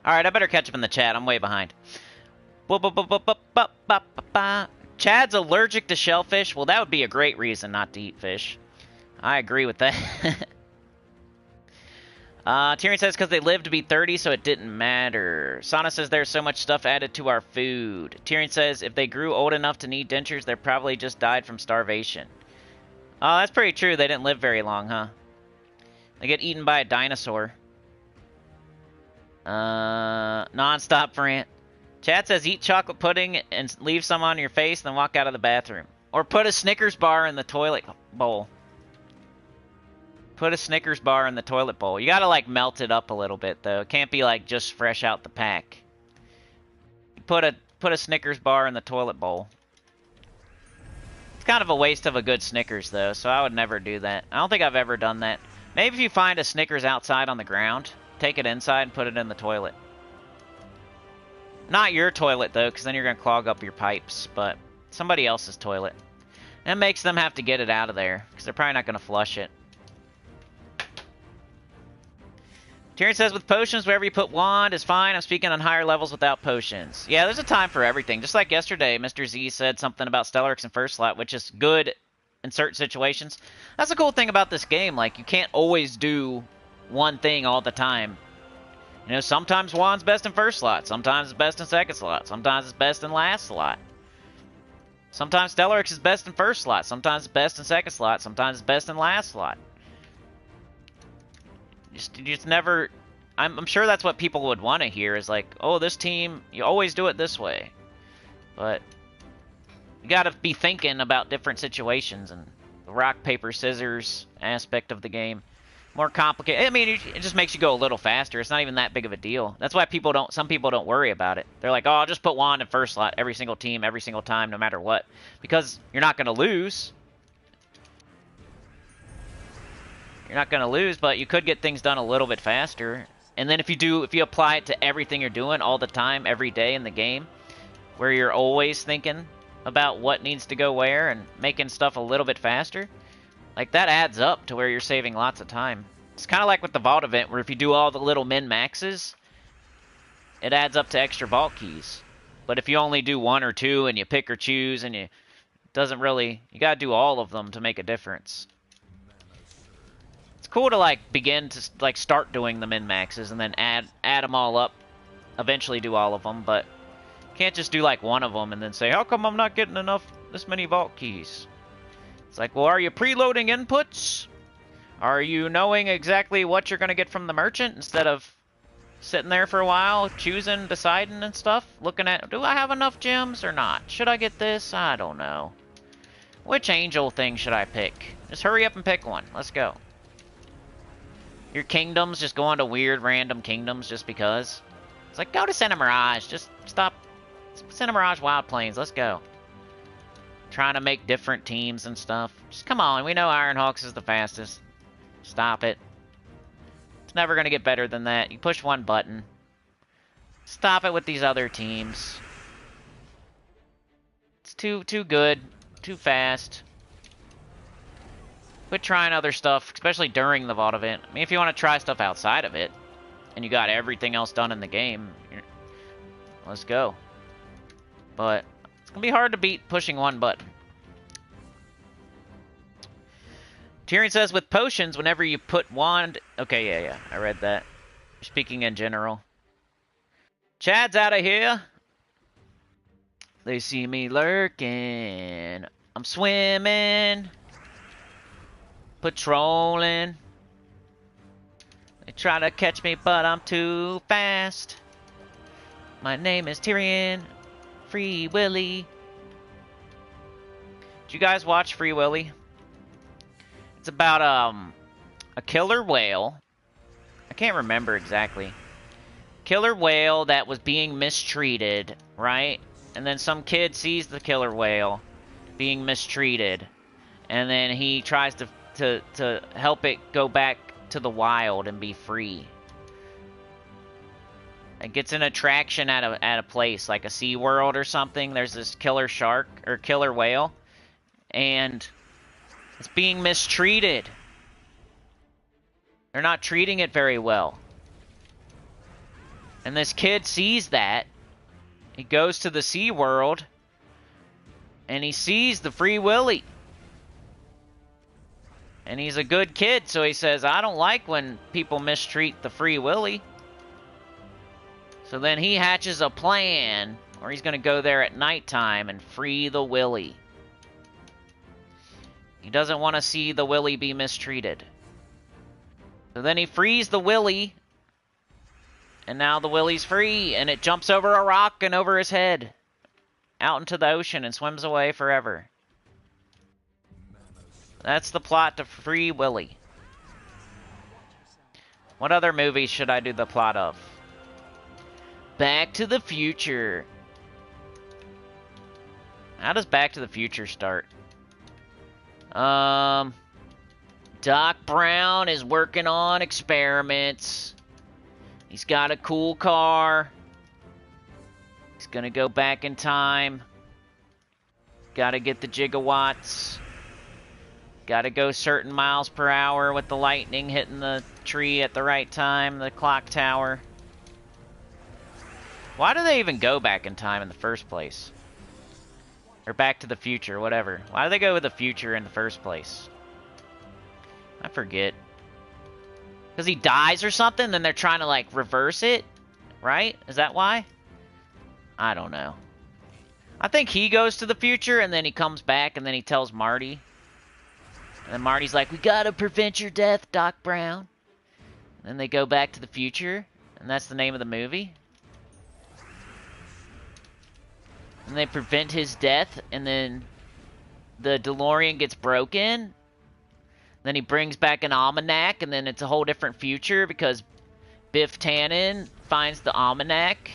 Alright, I better catch up in the chat. I'm way behind. Chad's allergic to shellfish? Well, that would be a great reason not to eat fish. I agree with that. Tyrion says because they lived to be 30, so it didn't matter. Sana says there's so much stuff added to our food. Tyrion says if they grew old enough to need dentures, they probably just died from starvation. Oh, that's pretty true. They didn't live very long, huh? They get eaten by a dinosaur. Non-stop rant. Chad says eat chocolate pudding and leave some on your face, then walk out of the bathroom. Or put a Snickers bar in the toilet bowl. Put a Snickers bar in the toilet bowl. You gotta, like, melt it up a little bit, though. It can't be, like, just fresh out the pack. Put a Snickers bar in the toilet bowl. It's kind of a waste of a good Snickers, though, so I would never do that. I don't think I've ever done that. Maybe if you find a Snickers outside on the ground, take it inside and put it in the toilet. Not your toilet, though, because then you're going to clog up your pipes, but somebody else's toilet. That makes them have to get it out of there, because they're probably not going to flush it. Tyrion says, with potions, wherever you put wand is fine. I'm speaking on higher levels without potions. Yeah, there's a time for everything. Just like yesterday, Mr. Z said something about Stellarex in first slot, which is good in certain situations. That's the cool thing about this game. Like, you can't always do one thing all the time. You know, sometimes wand's best in first slot. Sometimes it's best in second slot. Sometimes it's best in last slot. Sometimes Stellarex is best in first slot. Sometimes it's best in second slot. Sometimes it's best in last slot. You just never... I'm sure that's what people would want to hear, is like, oh, this team, you always do it this way. But you got to be thinking about different situations, and the rock, paper, scissors aspect of the game. More complicated. I mean, it just makes you go a little faster. It's not even that big of a deal. That's why some people don't worry about it. They're like, oh, I'll just put wand in first slot every single team, every single time, no matter what. Because you're not going to lose. You're not going to lose, but you could get things done a little bit faster. And then if you apply it to everything you're doing all the time, every day in the game, where you're always thinking about what needs to go where and making stuff a little bit faster, like that adds up to where you're saving lots of time. It's kind of like with the vault event, where if you do all the little min-maxes, it adds up to extra vault keys. But if you only do one or two and you pick or choose and you gotta do all of them to make a difference. It's cool to like begin to like start doing the min-maxes and then add them all up, eventually do all of them, but you can't just do like one of them and then say, how come I'm not getting this many vault keys? It's like, well, are you preloading inputs? Are you knowing exactly what you're going to get from the merchant instead of sitting there for a while, choosing, deciding and stuff? Looking at, do I have enough gems or not? Should I get this? I don't know. Which angel thing should I pick? Just hurry up and pick one. Let's go. Your kingdoms, just go on to weird random kingdoms just because. It's like, go to Sinner Mirage. Just stop. Sinner Mirage Wild Plains. Let's go. Trying to make different teams and stuff. Just come on. We know Ironhawks is the fastest. Stop it. It's never going to get better than that. You push one button. Stop it with these other teams. It's too good. Too fast. Quit trying other stuff, especially during the vault event. I mean, if you want to try stuff outside of it, and you got everything else done in the game, let's go. But it's going to be hard to beat pushing one button. Tyrion says, with potions, whenever you put wand... Okay, yeah, I read that. Speaking in general. Chad's out of here. They see me lurking. I'm swimming. Patrolling. They try to catch me, but I'm too fast. My name is Tyrion. Free Willy. Did you guys watch Free Willy? It's about a killer whale. I can't remember exactly. Killer whale that was being mistreated, right? And then some kid sees the killer whale being mistreated, and then he tries to help it go back to the wild and be free. It gets an attraction at a place like a SeaWorld or something. There's this killer shark or killer whale, and it's being mistreated. They're not treating it very well. And this kid sees that. He goes to the SeaWorld, and he sees the Free Willy. And he's a good kid, so he says, I don't like when people mistreat the Free Willy. So then he hatches a plan where he's going to go there at nighttime and free the Willy. He doesn't want to see the Willy be mistreated. So then he frees the Willy, and now the Willy's free, and it jumps over a rock and over his head, out into the ocean and swims away forever. That's the plot to Free Willy. What other movies should I do the plot of? Back to the Future. How does Back to the Future start? Doc Brown is working on experiments. He's got a cool car. He's gonna go back in time. Gotta get the gigawatts. Gotta go certain miles per hour with the lightning hitting the tree at the right time, the clock tower. Why do they even go back in time in the first place? Or Back to the Future, whatever. Why do they go with the future in the first place? I forget. Because he dies or something, then they're trying to, like, reverse it? Right? Is that why? I don't know. I think he goes to the future, and then he comes back, and then he tells Marty. And then Marty's like, we gotta prevent your death, Doc Brown. And then they go back to the future, and that's the name of the movie. And they prevent his death, and then the DeLorean gets broken. Then he brings back an almanac, and then it's a whole different future because Biff Tannen finds the almanac.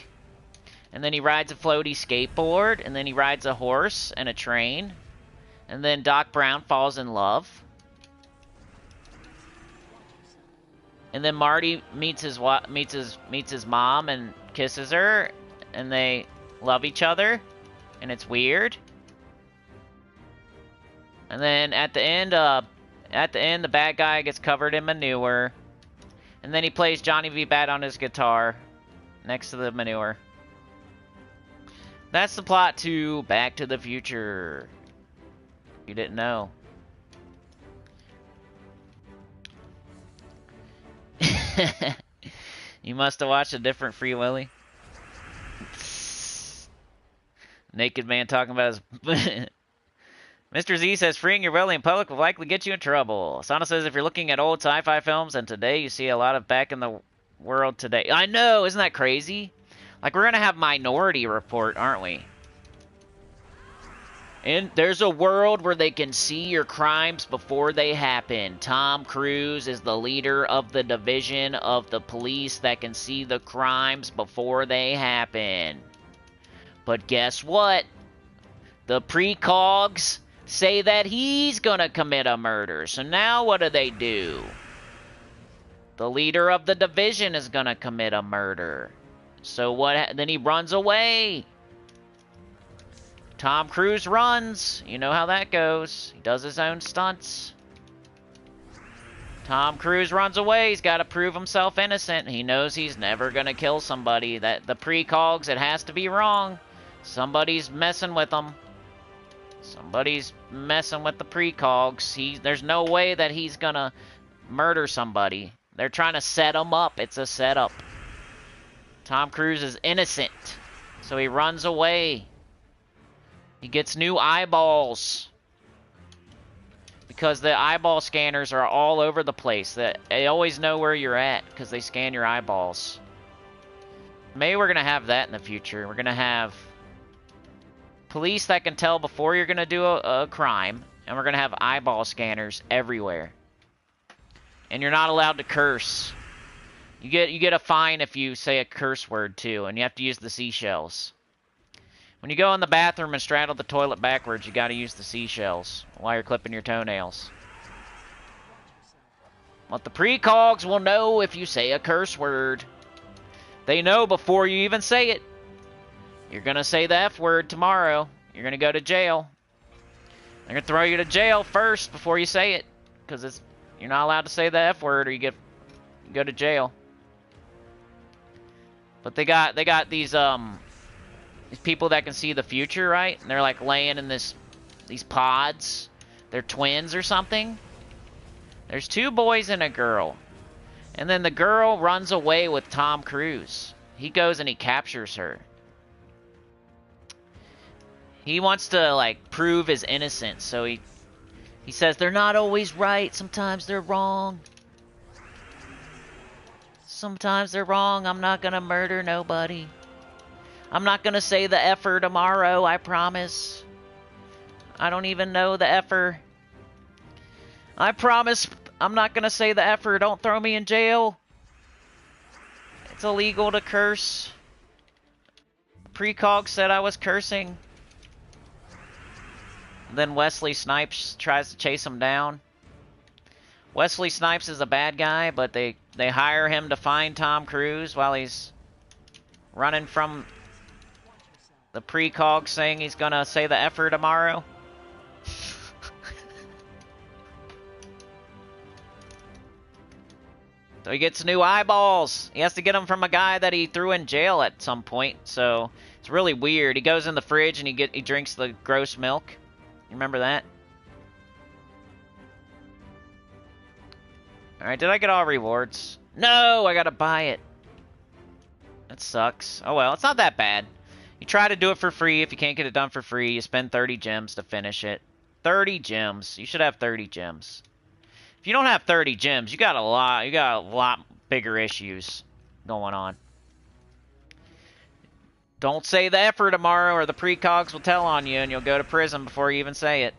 And then he rides a floaty skateboard, and then he rides a horse and a train. And then Doc Brown falls in love. And then Marty meets his mom and kisses her, and they love each other, and it's weird. And then at the end, the bad guy gets covered in manure, and then he plays Johnny V. Bad on his guitar next to the manure. That's the plot to Back to the Future. You didn't know. You must have watched a different Free Willy. Naked man talking about his... Mr. Z says, freeing your willy in public will likely get you in trouble. Sana says, if you're looking at old sci-fi films and today, you see a lot of back in the world today. I know, isn't that crazy? Like, we're going to have Minority Report, aren't we? And there's a world where they can see your crimes before they happen. Tom Cruise is the leader of the division of the police that can see the crimes before they happen. But guess what? The precogs say that he's gonna commit a murder. So now what do? The leader of the division is gonna commit a murder. So what? Then he runs away. Tom Cruise runs. You know how that goes. He does his own stunts. Tom Cruise runs away. He's got to prove himself innocent. He knows he's never going to kill somebody. That the precogs, it has to be wrong. Somebody's messing with them. Somebody's messing with the precogs. There's no way that he's going to murder somebody. They're trying to set him up. It's a setup. Tom Cruise is innocent. So he runs away. He gets new eyeballs. Because the eyeball scanners are all over the place. They always know where you're at because they scan your eyeballs. Maybe we're going to have that in the future. We're going to have police that can tell before you're going to do a crime. And we're going to have eyeball scanners everywhere. And you're not allowed to curse. You get a fine if you say a curse word too. And you have to use the seashells. When you go in the bathroom and straddle the toilet backwards, you gotta use the seashells while you're clipping your toenails. But the precogs will know if you say a curse word. They know before you even say it. You're gonna say the F word tomorrow. You're gonna go to jail. They're gonna throw you to jail first before you say it. Because you're not allowed to say the F word or you go to jail. But they got these people that can see the future, right? And they're like laying in these pods. They're twins or something. There's two boys and a girl. And then the girl runs away with Tom Cruise. He goes and he captures her. He wants to like prove his innocence, so he says they're not always right, sometimes they're wrong. Sometimes they're wrong. I'm not gonna murder nobody. I'm not gonna say the F-er tomorrow, I promise. I don't even know the F-er. I promise I'm not gonna say the F-er. Don't throw me in jail. It's illegal to curse. Precog said I was cursing. Then Wesley Snipes tries to chase him down. Wesley Snipes is a bad guy, but they hire him to find Tom Cruise while he's running from the precog saying he's gonna say the F-er tomorrow. So he gets new eyeballs. He has to get them from a guy that he threw in jail at some point. So it's really weird. He goes in the fridge and he drinks the gross milk. You remember that? Alright, did I get all rewards? No, I gotta buy it. That sucks. Oh well, it's not that bad. You try to do it for free. If you can't get it done for free, you spend 30 gems to finish it. 30 gems. You should have 30 gems. If you don't have 30 gems, you got a lot bigger issues going on. Don't say the effort tomorrow or the precogs will tell on you and you'll go to prison before you even say it.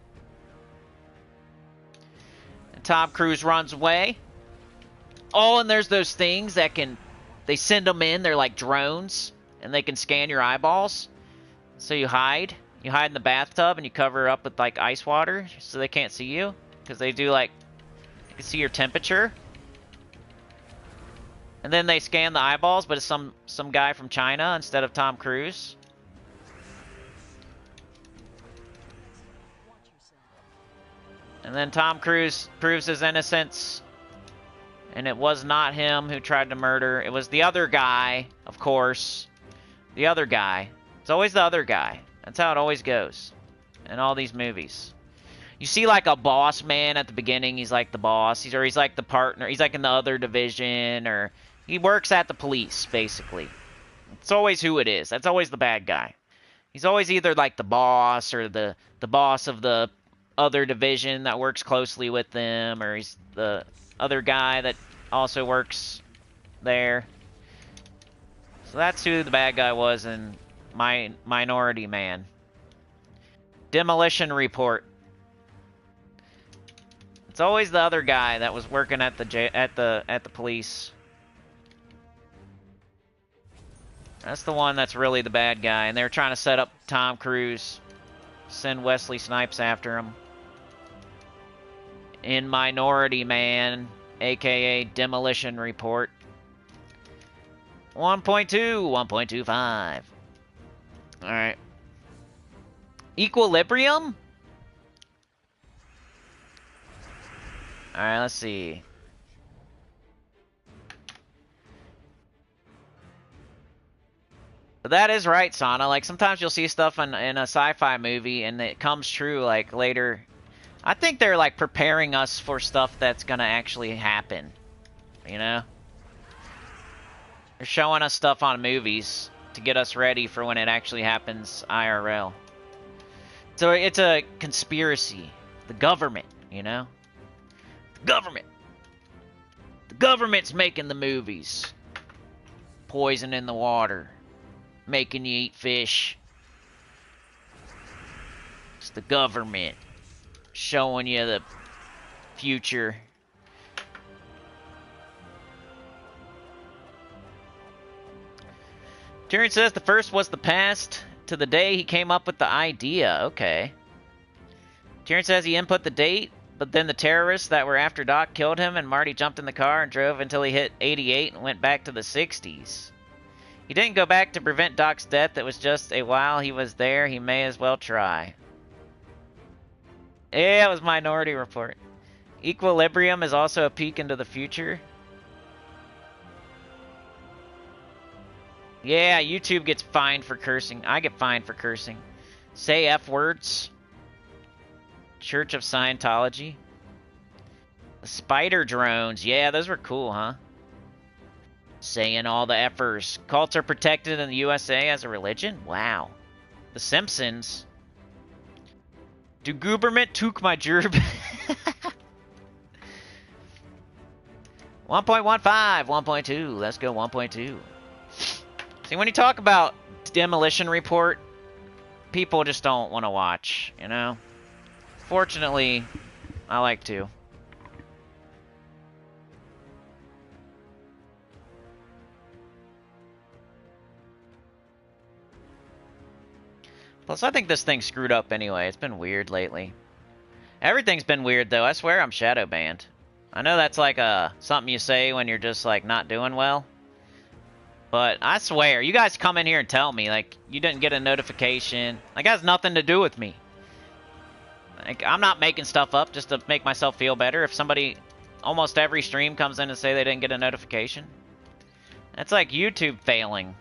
And Tom Cruise runs away. Oh, and there's those things that they send them in, they're like drones, and they can scan your eyeballs. So you hide. You hide in the bathtub and you cover up with like ice water so they can't see you. Because they do like, you can see your temperature. And then they scan the eyeballs, but it's some guy from China instead of Tom Cruise. And then Tom Cruise proves his innocence. And it was not him who tried to murder. It was the other guy, of course. The other guy. It's always the other guy. That's how it always goes in all these movies. You see like a boss man at the beginning. He's like the boss. He's like the partner. He's like in the other division. Or he works at the police, basically. It's always who it is. That's always the bad guy. He's always either like the boss or the boss of the other division that works closely with them. Or he's the other guy that also works there. So that's who the bad guy was in Minority Man. Demolition Report. It's always the other guy that was working at the police. That's the one that's really the bad guy, and they were trying to set up Tom Cruise, send Wesley Snipes after him. In Minority Man, aka Demolition Report. 1.2, 1.25. Alright. Equilibrium? Alright, let's see. But that is right, Sana. Like, sometimes you'll see stuff in a sci-fi movie, and it comes true, like, later. I think they're, like, preparing us for stuff that's gonna actually happen. You know? They're showing us stuff on movies to get us ready for when it actually happens IRL. So it's a conspiracy. The government, you know? The government. The government's making the movies. Poison in the water. Making you eat fish. It's the government showing you the future. Tyrion says the first was the past to the day he came up with the idea. Okay. Tyrion says he input the date, but then the terrorists that were after Doc killed him, and Marty jumped in the car and drove until he hit 88 and went back to the 60s. He didn't go back to prevent Doc's death. It was just a while he was there, he may as well try. Yeah, it was Minority Report. Equilibrium is also a peek into the future. Yeah, YouTube gets fined for cursing. I get fined for cursing. Say F words. Church of Scientology. The spider drones. Yeah, those were cool, huh? Saying all the F'ers. Cults are protected in the USA as a religion? Wow. The Simpsons. Do Gooberment took my gerb? 1.15, 1.2. Let's go 1.2. See, when you talk about Demolition Report, people just don't want to watch, you know? Fortunately, I like to. Plus, I think this thing's screwed up anyway. It's been weird lately. Everything's been weird, though. I swear I'm shadow banned. I know that's like something you say when you're just, like, not doing well. But I swear, you guys come in here and tell me, like, you didn't get a notification. Like, that has nothing to do with me. Like, I'm not making stuff up just to make myself feel better. If somebody almost every stream comes in and say they didn't get a notification. That's like YouTube failing.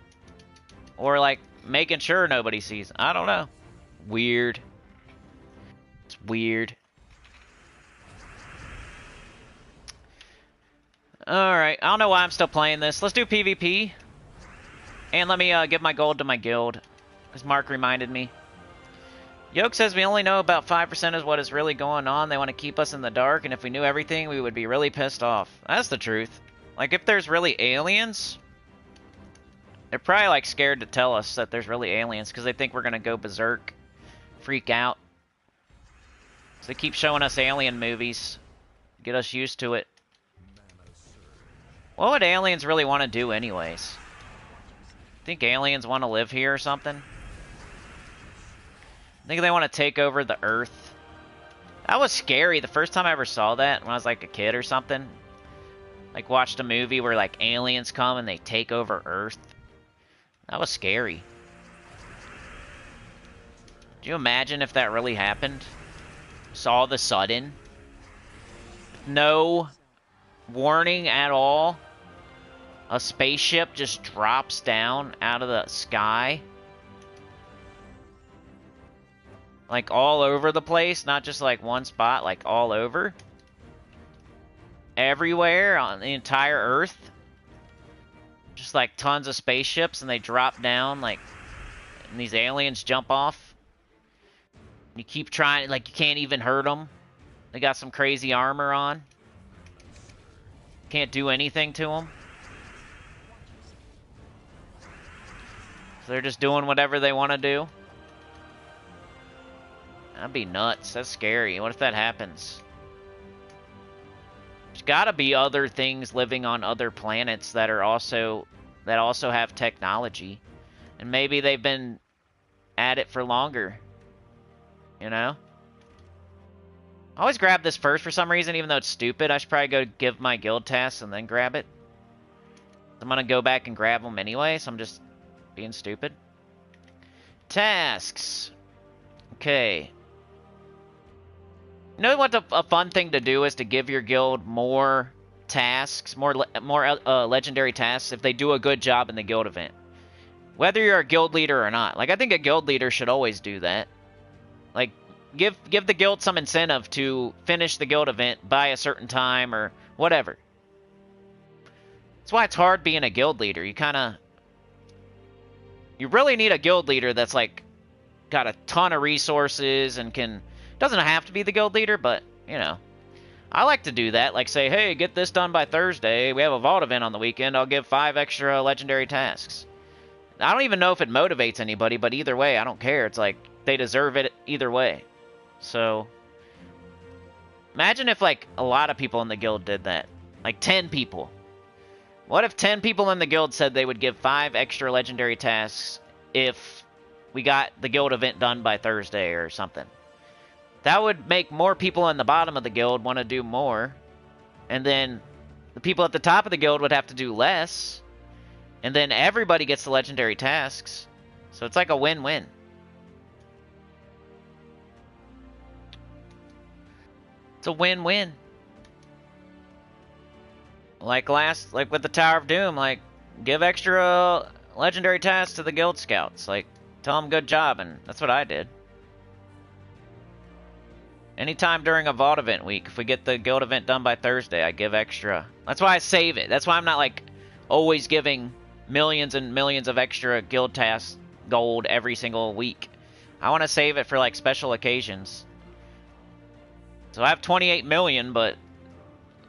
Or like making sure nobody sees. I don't know. Weird. It's weird. Alright, I don't know why I'm still playing this. Let's do PvP. And let me give my gold to my guild. Because Mark reminded me. Yoke says we only know about 5% is what is really going on. They want to keep us in the dark, and if we knew everything, we would be really pissed off. That's the truth. Like, if there's really aliens, they're probably, like, scared to tell us that there's really aliens, because they think we're going to go berserk, freak out. So they keep showing us alien movies, get us used to it. What would aliens really want to do anyways? Think aliens want to live here or something? I think they want to take over the Earth. That was scary. The first time I ever saw that, when I was like a kid or something. Like watched a movie where like aliens come and they take over Earth. That was scary. Do you imagine if that really happened? Just all of a sudden. No warning at all. A spaceship just drops down out of the sky. Like, all over the place, not just, like, one spot, like, all over. Everywhere on the entire Earth. Just, like, tons of spaceships, and they drop down, like, and these aliens jump off. You keep trying, like, you can't even hurt them. They got some crazy armor on. Can't do anything to them. So they're just doing whatever they want to do. That'd be nuts. That's scary. What if that happens? There's gotta be other things living on other planets that are also have technology. And maybe they've been at it for longer. You know? I always grab this first for some reason, even though it's stupid. I should probably go give my guild tasks and then grab it. I'm gonna go back and grab them anyway, so I'm just being stupid. Tasks. Okay. You know what a fun thing to do is to give your guild more tasks, more legendary tasks if they do a good job in the guild event. Whether you're a guild leader or not. Like, I think a guild leader should always do that. Like, give the guild some incentive to finish the guild event by a certain time or whatever. That's why it's hard being a guild leader. You really need a guild leader that's, like, got a ton of resources and can... Doesn't have to be the guild leader, but, you know. I like to do that. Like, say, hey, get this done by Thursday. We have a vault event on the weekend. I'll give 5 extra legendary tasks. I don't even know if it motivates anybody, but either way, I don't care. It's like, they deserve it either way. So, imagine if, like, a lot of people in the guild did that. Like, 10 people. What if 10 people in the guild said they would give 5 extra legendary tasks if we got the guild event done by Thursday or something? That would make more people in the bottom of the guild want to do more. And then the people at the top of the guild would have to do less. And then everybody gets the legendary tasks. So it's like a win-win. It's a win-win. Like with the Tower of Doom, like, give extra legendary tasks to the guild scouts. Like, tell them good job, and that's what I did. Anytime during a vault event week, if we get the guild event done by Thursday, I give extra. That's why I save it. That's why I'm not, like, always giving millions and millions of extra guild tasks gold every single week. I want to save it for, like, special occasions. So I have 28 million, but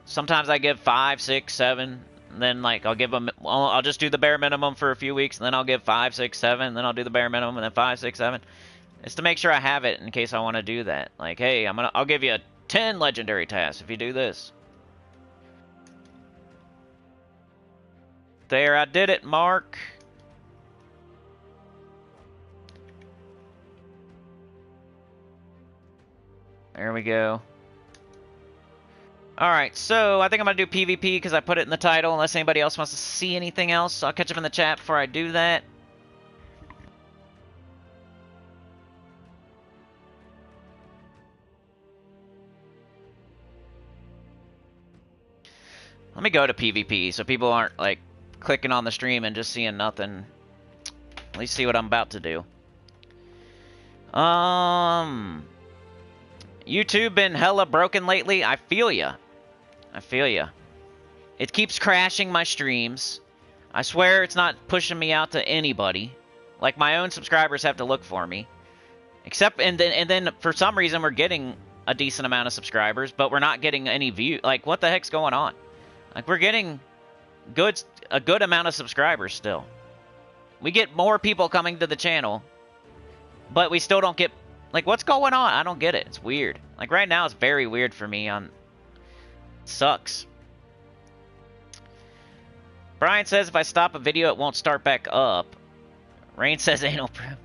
sometimes I give 5, 6, 7, and then, like, I'll just do the bare minimum for a few weeks, and then I'll give 5, 6, 7, and then I'll do the bare minimum, and then 5, 6, 7. It's to make sure I have it in case I want to do that. Like, hey, I'll give you 10 legendary tasks if you do this. There, I did it, Mark. There we go. Alright, so I think I'm going to do PvP because I put it in the title, unless anybody else wants to see anything else. I'll catch up in the chat before I do that. Let me go to PvP so people aren't, like, clicking on the stream and just seeing nothing. At least see what I'm about to do. YouTube been hella broken lately. I feel ya. I feel ya. It keeps crashing my streams. I swear it's not pushing me out to anybody. Like, my own subscribers have to look for me. Except, and then for some reason we're getting a decent amount of subscribers, but we're not getting any view. Like, what the heck's going on? Like, we're getting a good amount of subscribers still. We get more people coming to the channel, but we still don't get... Like, what's going on? I don't get it. It's weird. Like, right now it's very weird for me on... It sucks. Brian says if I stop a video, it won't start back up. Rain says anal prep.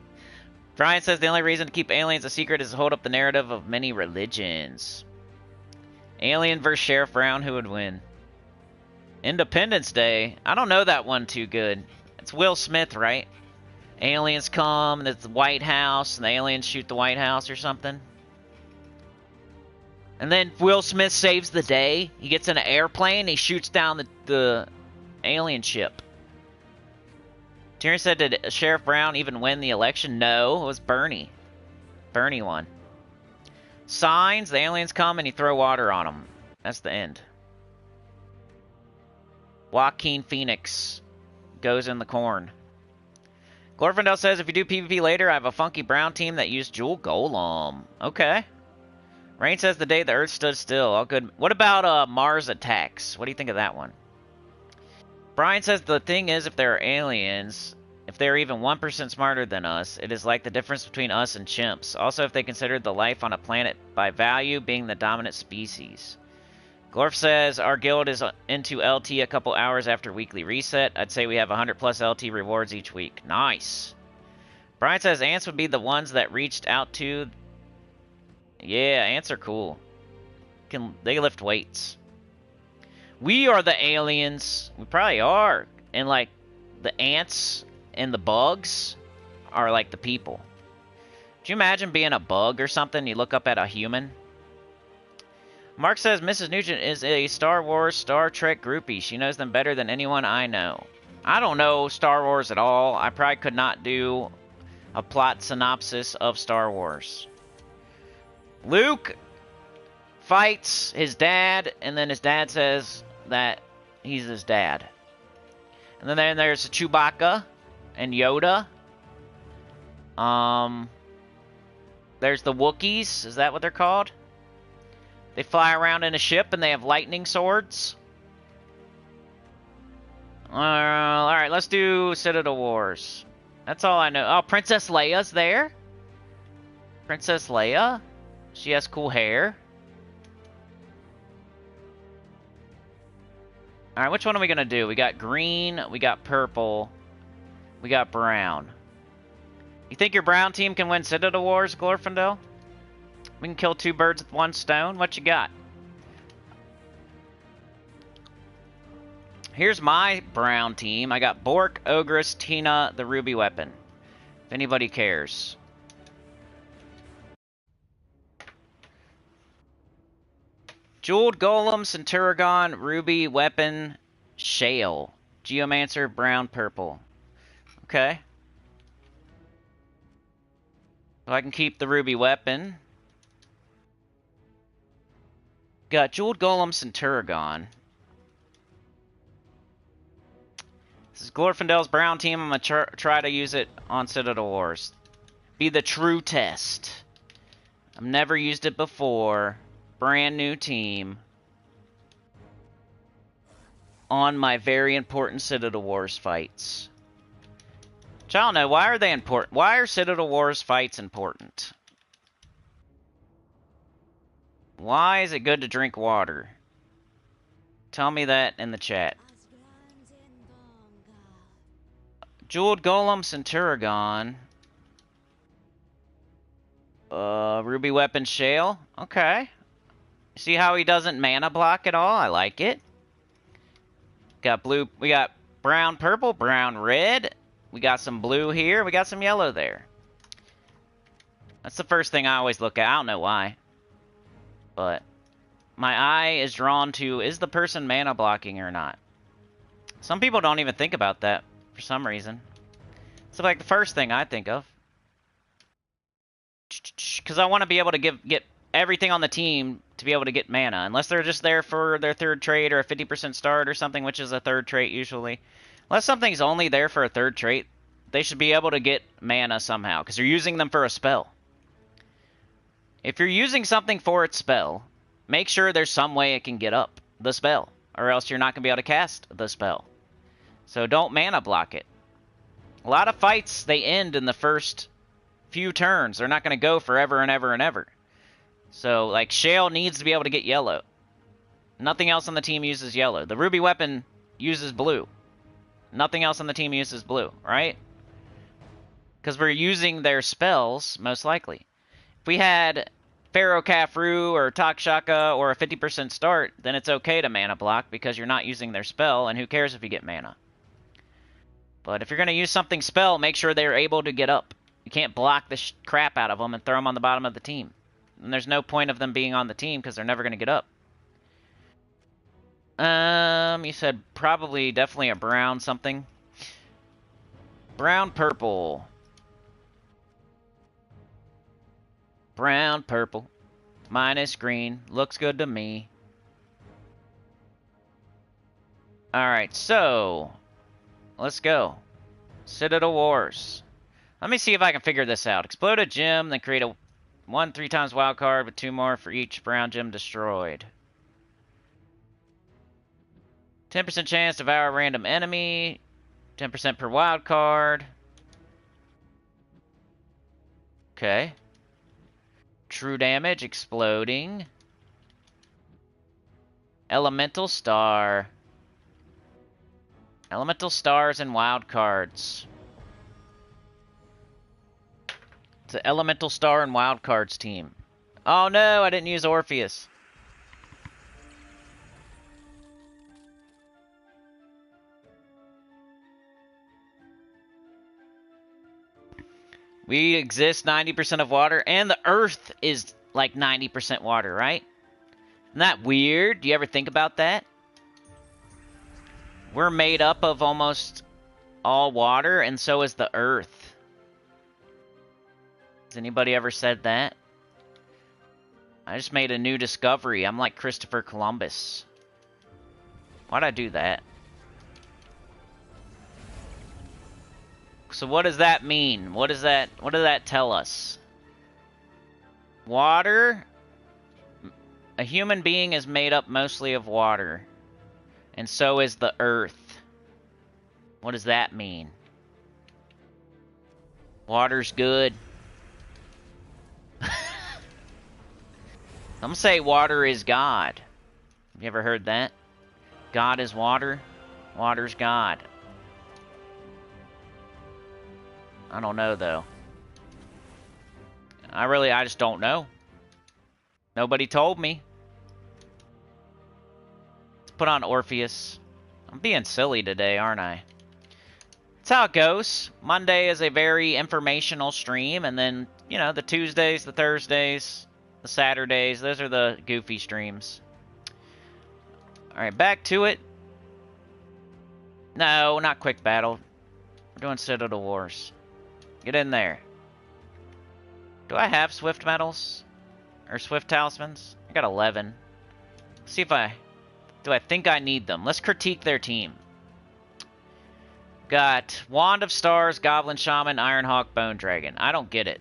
Brian says the only reason to keep aliens a secret is to hold up the narrative of many religions. Alien versus Sheriff Brown, who would win? Independence Day? I don't know that one too good. It's Will Smith, right? Aliens come, and it's the White House, and the aliens shoot the White House or something. And then Will Smith saves the day. He gets in an airplane, he shoots down the alien ship. Tyrion said, did Sheriff Brown even win the election? No, it was Bernie. Bernie won. Signs, the aliens come and you throw water on them. That's the end. Joaquin Phoenix goes in the corn. Glorfindel says, if you do PvP later, I have a funky brown team that used Jewel Golem. Okay. Rain says, the day the Earth stood still. All good. What about Mars Attacks? What do you think of that one? Brian says, the thing is, if there are aliens, if they're even 1% smarter than us, it is like the difference between us and chimps. Also, if they considered the life on a planet by value being the dominant species. Glorf says, our guild is into LT a couple hours after weekly reset. I'd say we have 100 plus LT rewards each week. Nice. Brian says, ants would be the ones that reached out to... Yeah, ants are cool. They lift weights. We are the aliens. We probably are. And, like, the ants and the bugs are, like, the people. Could you imagine being a bug or something? You look up at a human. Mark says, Mrs. Nugent is a Star Wars, Star Trek groupie. She knows them better than anyone I know. I don't know Star Wars at all. I probably could not do a plot synopsis of Star Wars. Luke fights his dad, and then his dad says that he's his dad. And then there's Chewbacca and Yoda. There's the Wookiees. Is that what they're called? They fly around in a ship and they have lightning swords. Alright, let's do Citadel Wars. That's all I know. Oh, Princess Leia's there? Princess Leia? She has cool hair. Alright, which one are we going to do? We got green, we got purple, we got brown. You think your brown team can win Citadel Wars, Glorfindel? We can kill two birds with one stone. What you got? Here's my brown team. I got Bork, Ogress, Tina, the Ruby Weapon. If anybody cares. Jeweled Golem, Centurigon, Ruby Weapon, Shale. Geomancer, brown, purple. Okay. So I can keep the Ruby Weapon. Got Jeweled Golem, Centurigon. This is Glorfindel's brown team. I'm going to try to use it on Citadel Wars. Be the true test. I've never used it before. Brand new team. On my very important Citadel Wars fights. Which I don't know. Why are they important? Why are Citadel Wars fights important? Why is it good to drink water? Tell me that in the chat. Jeweled Golem, Centurigon. Ruby Weapon, Shale. Okay. See how he doesn't mana block at all? I like it. Got blue. We got brown, purple, brown, red. We got some blue here. We got some yellow there. That's the first thing I always look at. I don't know why. But my eye is drawn to, is the person mana blocking or not? Some people don't even think about that for some reason. It's like the first thing I think of. Because I want to be able to get everything on the team to be able to get mana. Unless they're just there for their third trait or a 50% start or something, which is a third trait usually. Unless something's only there for a third trait, they should be able to get mana somehow, because you're using them for a spell. If you're using something for its spell, make sure there's some way it can get up the spell, or else you're not going to be able to cast the spell. So don't mana block it. A lot of fights, they end in the first few turns. They're not going to go forever and ever and ever. So, like, Shale needs to be able to get yellow. Nothing else on the team uses yellow. The Ruby weapon uses blue. Nothing else on the team uses blue, right? Because we're using their spells, most likely. If we had Pharaoh Kafru or Takshaka or a 50% start, then it's okay to mana block because you're not using their spell, and who cares if you get mana. But if you're going to use something spell, make sure they're able to get up. You can't block the crap out of them and throw them on the bottom of the team. And there's no point of them being on the team because they're never going to get up. You said probably, definitely a brown something. Brown purple. Brown purple. Minus green. Looks good to me. Alright, so let's go. Citadel Wars. Let me see if I can figure this out. Explode a gem, then create a 1 3x wild card with 2 more for each brown gem destroyed. 10% chance to devour a random enemy. 10% per wild card. Okay. True damage, exploding. Elemental star. Elemental stars and wild cards. It's an elemental star and wild cards team. Oh no, I didn't use Orpheus. We exist 90% of water, and the Earth is like 90% water, right? Isn't that weird? Do you ever think about that? We're made up of almost all water, and so is the Earth. Has anybody ever said that? I just made a new discovery. I'm like Christopher Columbus. Why'd I do that? So what does that mean? What does that tell us? Water? A human being is made up mostly of water. And so is the Earth. What does that mean? Water's good. I'm gonna say water is God. Have you ever heard that? God is water. Water's God. I don't know, though. I just don't know. Nobody told me. Let's put on Orpheus. I'm being silly today, aren't I? That's how it goes. Monday is a very informational stream, and then, you know, the Tuesdays, the Thursdays, the Saturdays, those are the goofy streams. Alright, back to it. No, not quick battle. We're doing Citadel Wars. Get in there. Do I have Swift medals? Or Swift talismans? I got 11. Let's see if do I think I need them? Let's critique their team. Got Wand of Stars, Goblin Shaman, Ironhawk, Bone Dragon. I don't get it.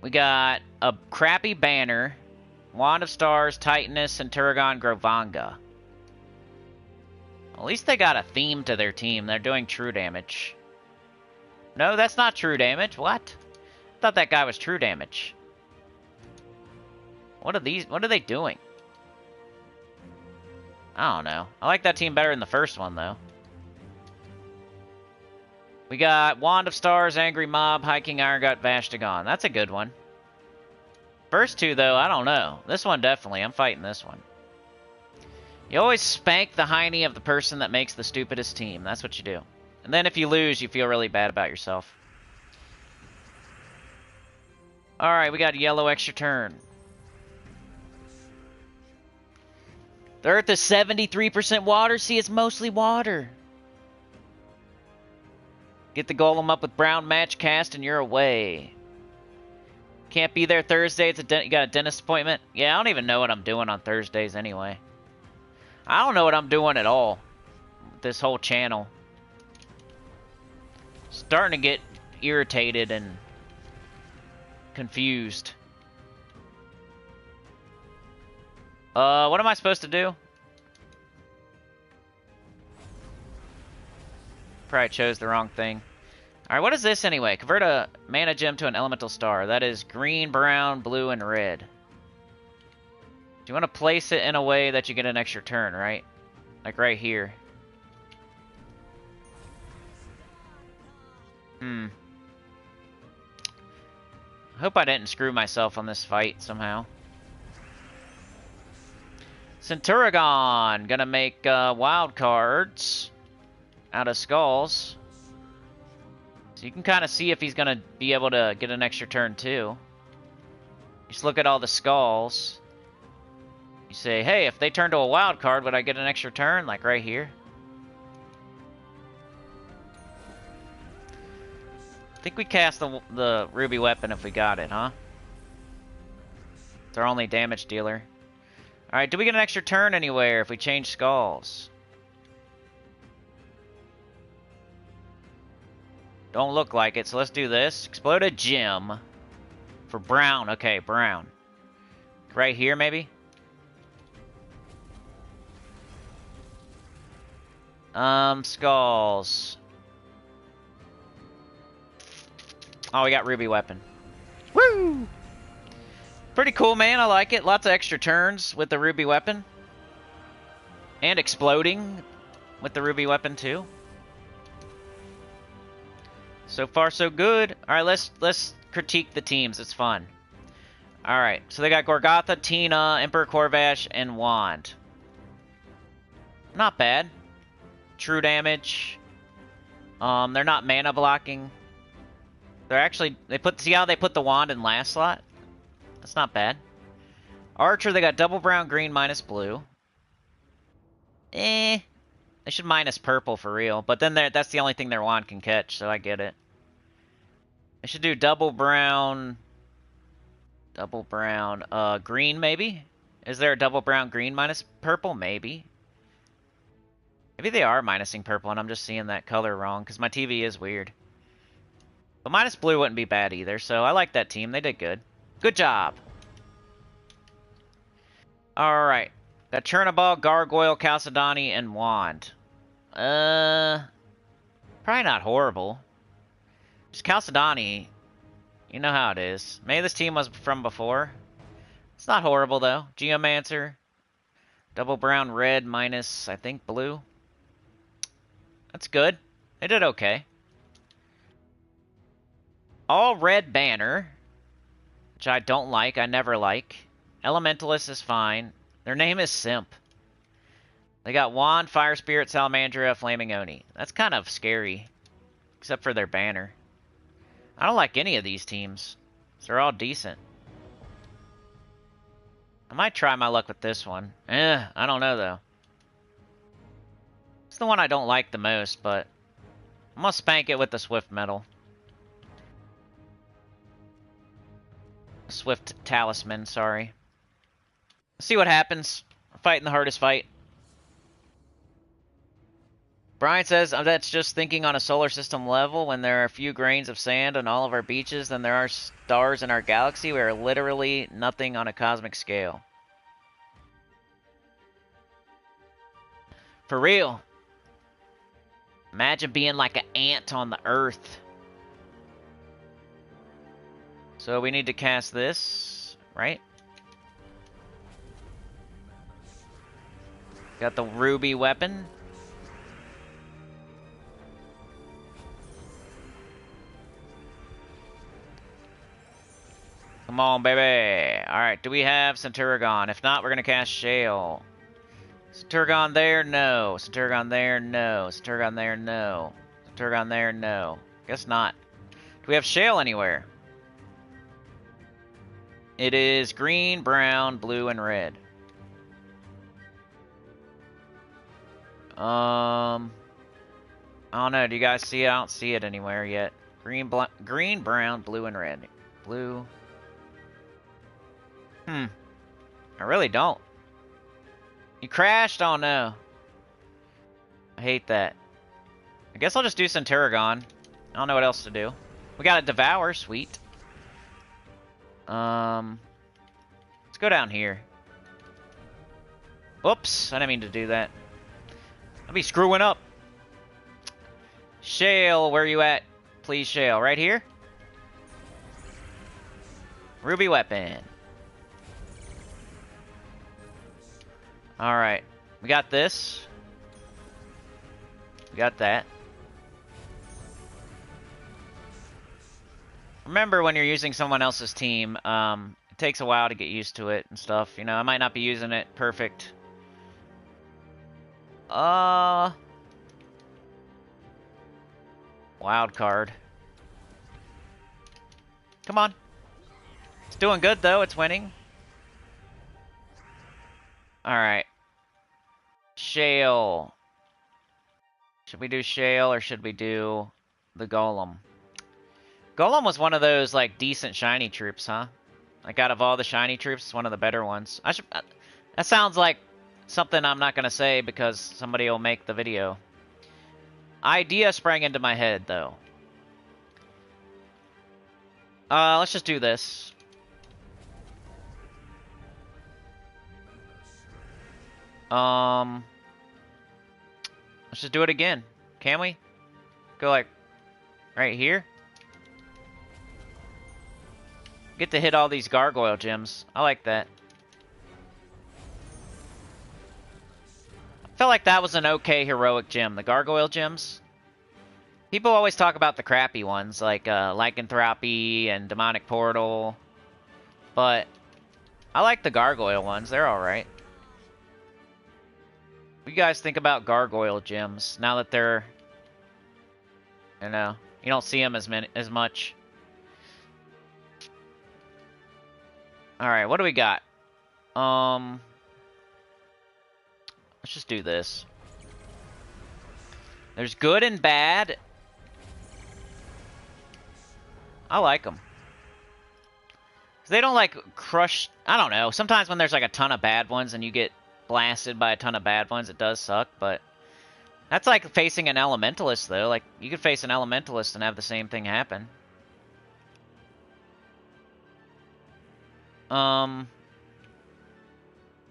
We got a crappy banner. Wand of Stars, Titanus, Centurion, Grovanga. At least they got a theme to their team. They're doing true damage. No, that's not true damage. What? I thought that guy was true damage. What are they doing? I don't know. I like that team better than the first one, though. We got Wand of Stars, Angry Mob, Hiking Iron Gut, Vashtagon. That's a good one. First two, though, I don't know. This one, definitely. I'm fighting this one. You always spank the hiney of the person that makes the stupidest team. That's what you do. And then if you lose, you feel really bad about yourself. Alright, we got a yellow extra turn. The Earth is 73% water. See, it's mostly water. Get the golem up with brown match cast and you're away. Can't be there Thursday. You got a dentist appointment? Yeah, I don't even know what I'm doing on Thursdays anyway. I don't know what I'm doing at all. This whole channel. Starting to get irritated and confused. What am I supposed to do? Probably chose the wrong thing. Alright, what is this anyway? Convert a mana gem to an elemental star. That is green, brown, blue, and red. Do you want to place it in a way that you get an extra turn, right? Like right here. I hope I didn't screw myself on this fight somehow. Centurigon! Gonna make wild cards out of skulls. So you can kind of see if he's going to be able to get an extra turn too. Just look at all the skulls. You say, hey, if they turn to a wild card, would I get an extra turn? Like right here. I think we cast the ruby weapon if we got it, huh? It's our only damage dealer. Alright, do we get an extra turn anywhere if we change skulls? Don't look like it, so let's do this. Explode a gem. For brown. Okay, brown. Right here, maybe? Skulls. Oh, we got ruby weapon. Woo! Pretty cool, man. I like it. Lots of extra turns with the ruby weapon. And exploding with the ruby weapon, too. So far, so good. Alright, let's critique the teams. It's fun. Alright, so they got Gorgotha, Tina, Emperor Corvash, and Wand. Not bad. True damage. They're not mana blocking. They're actually... See how they put the Wand in last slot? That's not bad. Archer, they got double brown, green, minus blue. They should minus purple for real. But then that's the only thing their Wand can catch, so I get it. They should do double brown, green maybe? Is there a double brown green minus purple? Maybe. Maybe they are minusing purple and I'm just seeing that color wrong because my TV is weird. But minus blue wouldn't be bad either, so I like that team. They did good. Good job. Alright. Got Chernabog, Gargoyle, Chalcedony, and Wand. Probably not horrible. Just Chalcedony, you know how it is. Maybe this team was from before. It's not horrible, though. Geomancer. Double brown, red, minus, I think, blue. That's good. They did okay. All red banner, which I don't like. I never like. Elementalist is fine. Their name is Simp. They got Wand, Fire Spirit, Salamandra, Flaming Oni. That's kind of scary. Except for their banner. I don't like any of these teams. They're all decent. I might try my luck with this one. I don't know, though. It's the one I don't like the most, but I'm gonna spank it with the Swift Metal. Swift Talisman, sorry. Let's see what happens. Fighting the hardest fight. Brian says, that's just thinking on a solar system level. When there are a few grains of sand on all of our beaches, then there are stars in our galaxy. We are literally nothing on a cosmic scale. For real. Imagine being like an ant on the Earth. So we need to cast this, right? Got the ruby weapon. Come on, baby. Alright, do we have Centurigon? If not, we're going to cast Shale. Centurigon there? No. Centurigon there? No. Centurigon there? No. Centurigon there? No. Guess not. Do we have Shale anywhere? It is green, brown, blue, and red. I don't know. Do you guys see it? I don't see it anywhere yet. Green, brown, blue, and red. Blue. I really don't. You crashed? Oh no. I hate that. I guess I'll just do Centurigon. I don't know what else to do. We got a Devour, sweet. Let's go down here. Whoops, I didn't mean to do that. I'll be screwing up. Shale, where you at? Please, Shale. Right here? Ruby weapon. Alright. We got this. We got that. Remember, when you're using someone else's team, it takes a while to get used to it and stuff. You know, I might not be using it perfect. Wild card. Come on. It's doing good, though. It's winning. Alright. Shale. Should we do Shale, or should we do the Golem? Golem was one of those, like, decent shiny troops, huh? Like, out of all the shiny troops, it's one of the better ones. That sounds like something I'm not gonna say because somebody will make the video. Idea sprang into my head, though. Let's just do this. Let's just do it again. Can we? Go, like, right here? Get to hit all these gargoyle gems. I like that. I felt like that was an okay heroic gem. The gargoyle gems. People always talk about the crappy ones, like Lycanthropy and Demonic Portal. But I like the gargoyle ones. They're alright. What do you guys think about gargoyle gems now that they're, you know, you don't see them as much? Alright, what do we got? Let's just do this. There's good and bad. I like them. They don't, like, crush... I don't know. Sometimes when there's, like, a ton of bad ones and you get blasted by a ton of bad ones, it does suck, but... That's like facing an Elementalist, though. Like, you could face an Elementalist and have the same thing happen. I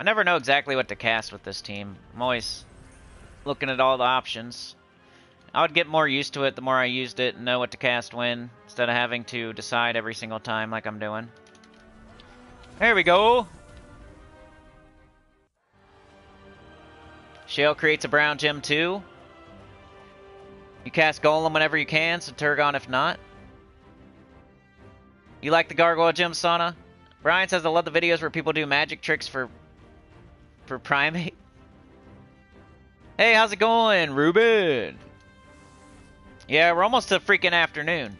never know exactly what to cast with this team. I'm always looking at all the options. I would get more used to it the more I used it and know what to cast when, instead of having to decide every single time like I'm doing. There we go! Shale creates a brown gem too. You cast Golem whenever you can, so Turgon if not. You like the gargoyle gem, Sauna? Brian says, I love the videos where people do magic tricks for Primate. Hey, how's it going, Ruben? Yeah, we're almost to freaking afternoon.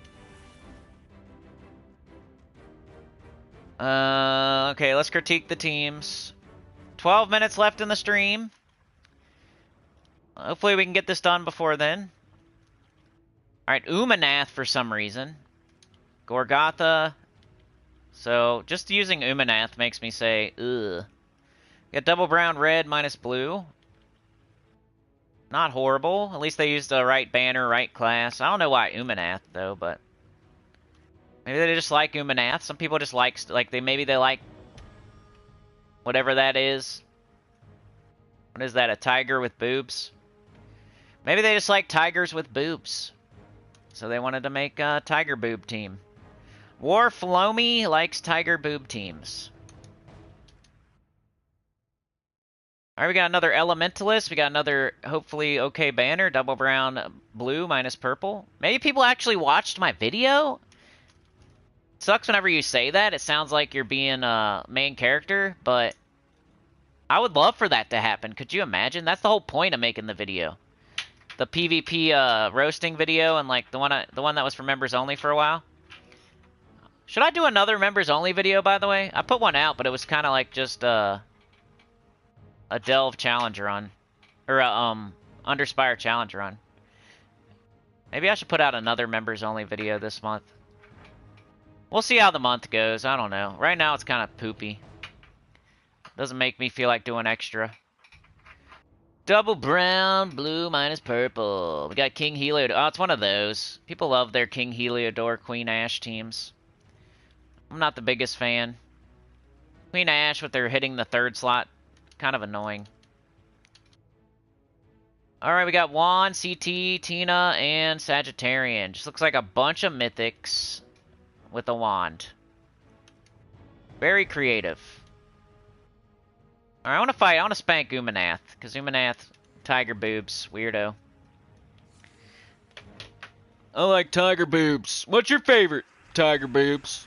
Okay, let's critique the teams. 12 minutes left in the stream. Hopefully we can get this done before then. Alright, Umanath for some reason. Gorgotha. So, just using Umanath makes me say, ugh. Got double brown, red, minus blue. Not horrible. At least they used the right banner, right class. I don't know why Umanath, though, but... Maybe they just like Umanath. Some people just like maybe they like... whatever that is. What is that, a tiger with boobs? Maybe they just like tigers with boobs. So they wanted to make a tiger boob team. War Flomi likes tiger boob teams. Alright, we got another Elementalist. We got another, hopefully, okay banner. Double brown, blue, minus purple. Maybe people actually watched my video? It sucks whenever you say that. It sounds like you're being a main character, but... I would love for that to happen. Could you imagine? That's the whole point of making the video. The PvP roasting video and like the one that was for members only for a while. Should I do another members only video, by the way? I put one out, but it was kind of like just a Delve Challenger on, or a Underspire Challenge run. Maybe I should put out another members-only video this month. We'll see how the month goes. I don't know. Right now, it's kind of poopy. Doesn't make me feel like doing extra. Double brown, blue minus purple. We got King Heliodor. Oh, it's one of those. People love their King Heliodor, Queen Ash teams. I'm not the biggest fan. Queen Ash with their hitting the third slot. Kind of annoying. Alright, we got Juan, CT, Tina, and Sagittarian. Just looks like a bunch of mythics with a wand. Very creative. Alright, I want to fight. I want to spank Umanath. Because Umanath, tiger boobs, weirdo. I like tiger boobs. What's your favorite? Tiger boobs.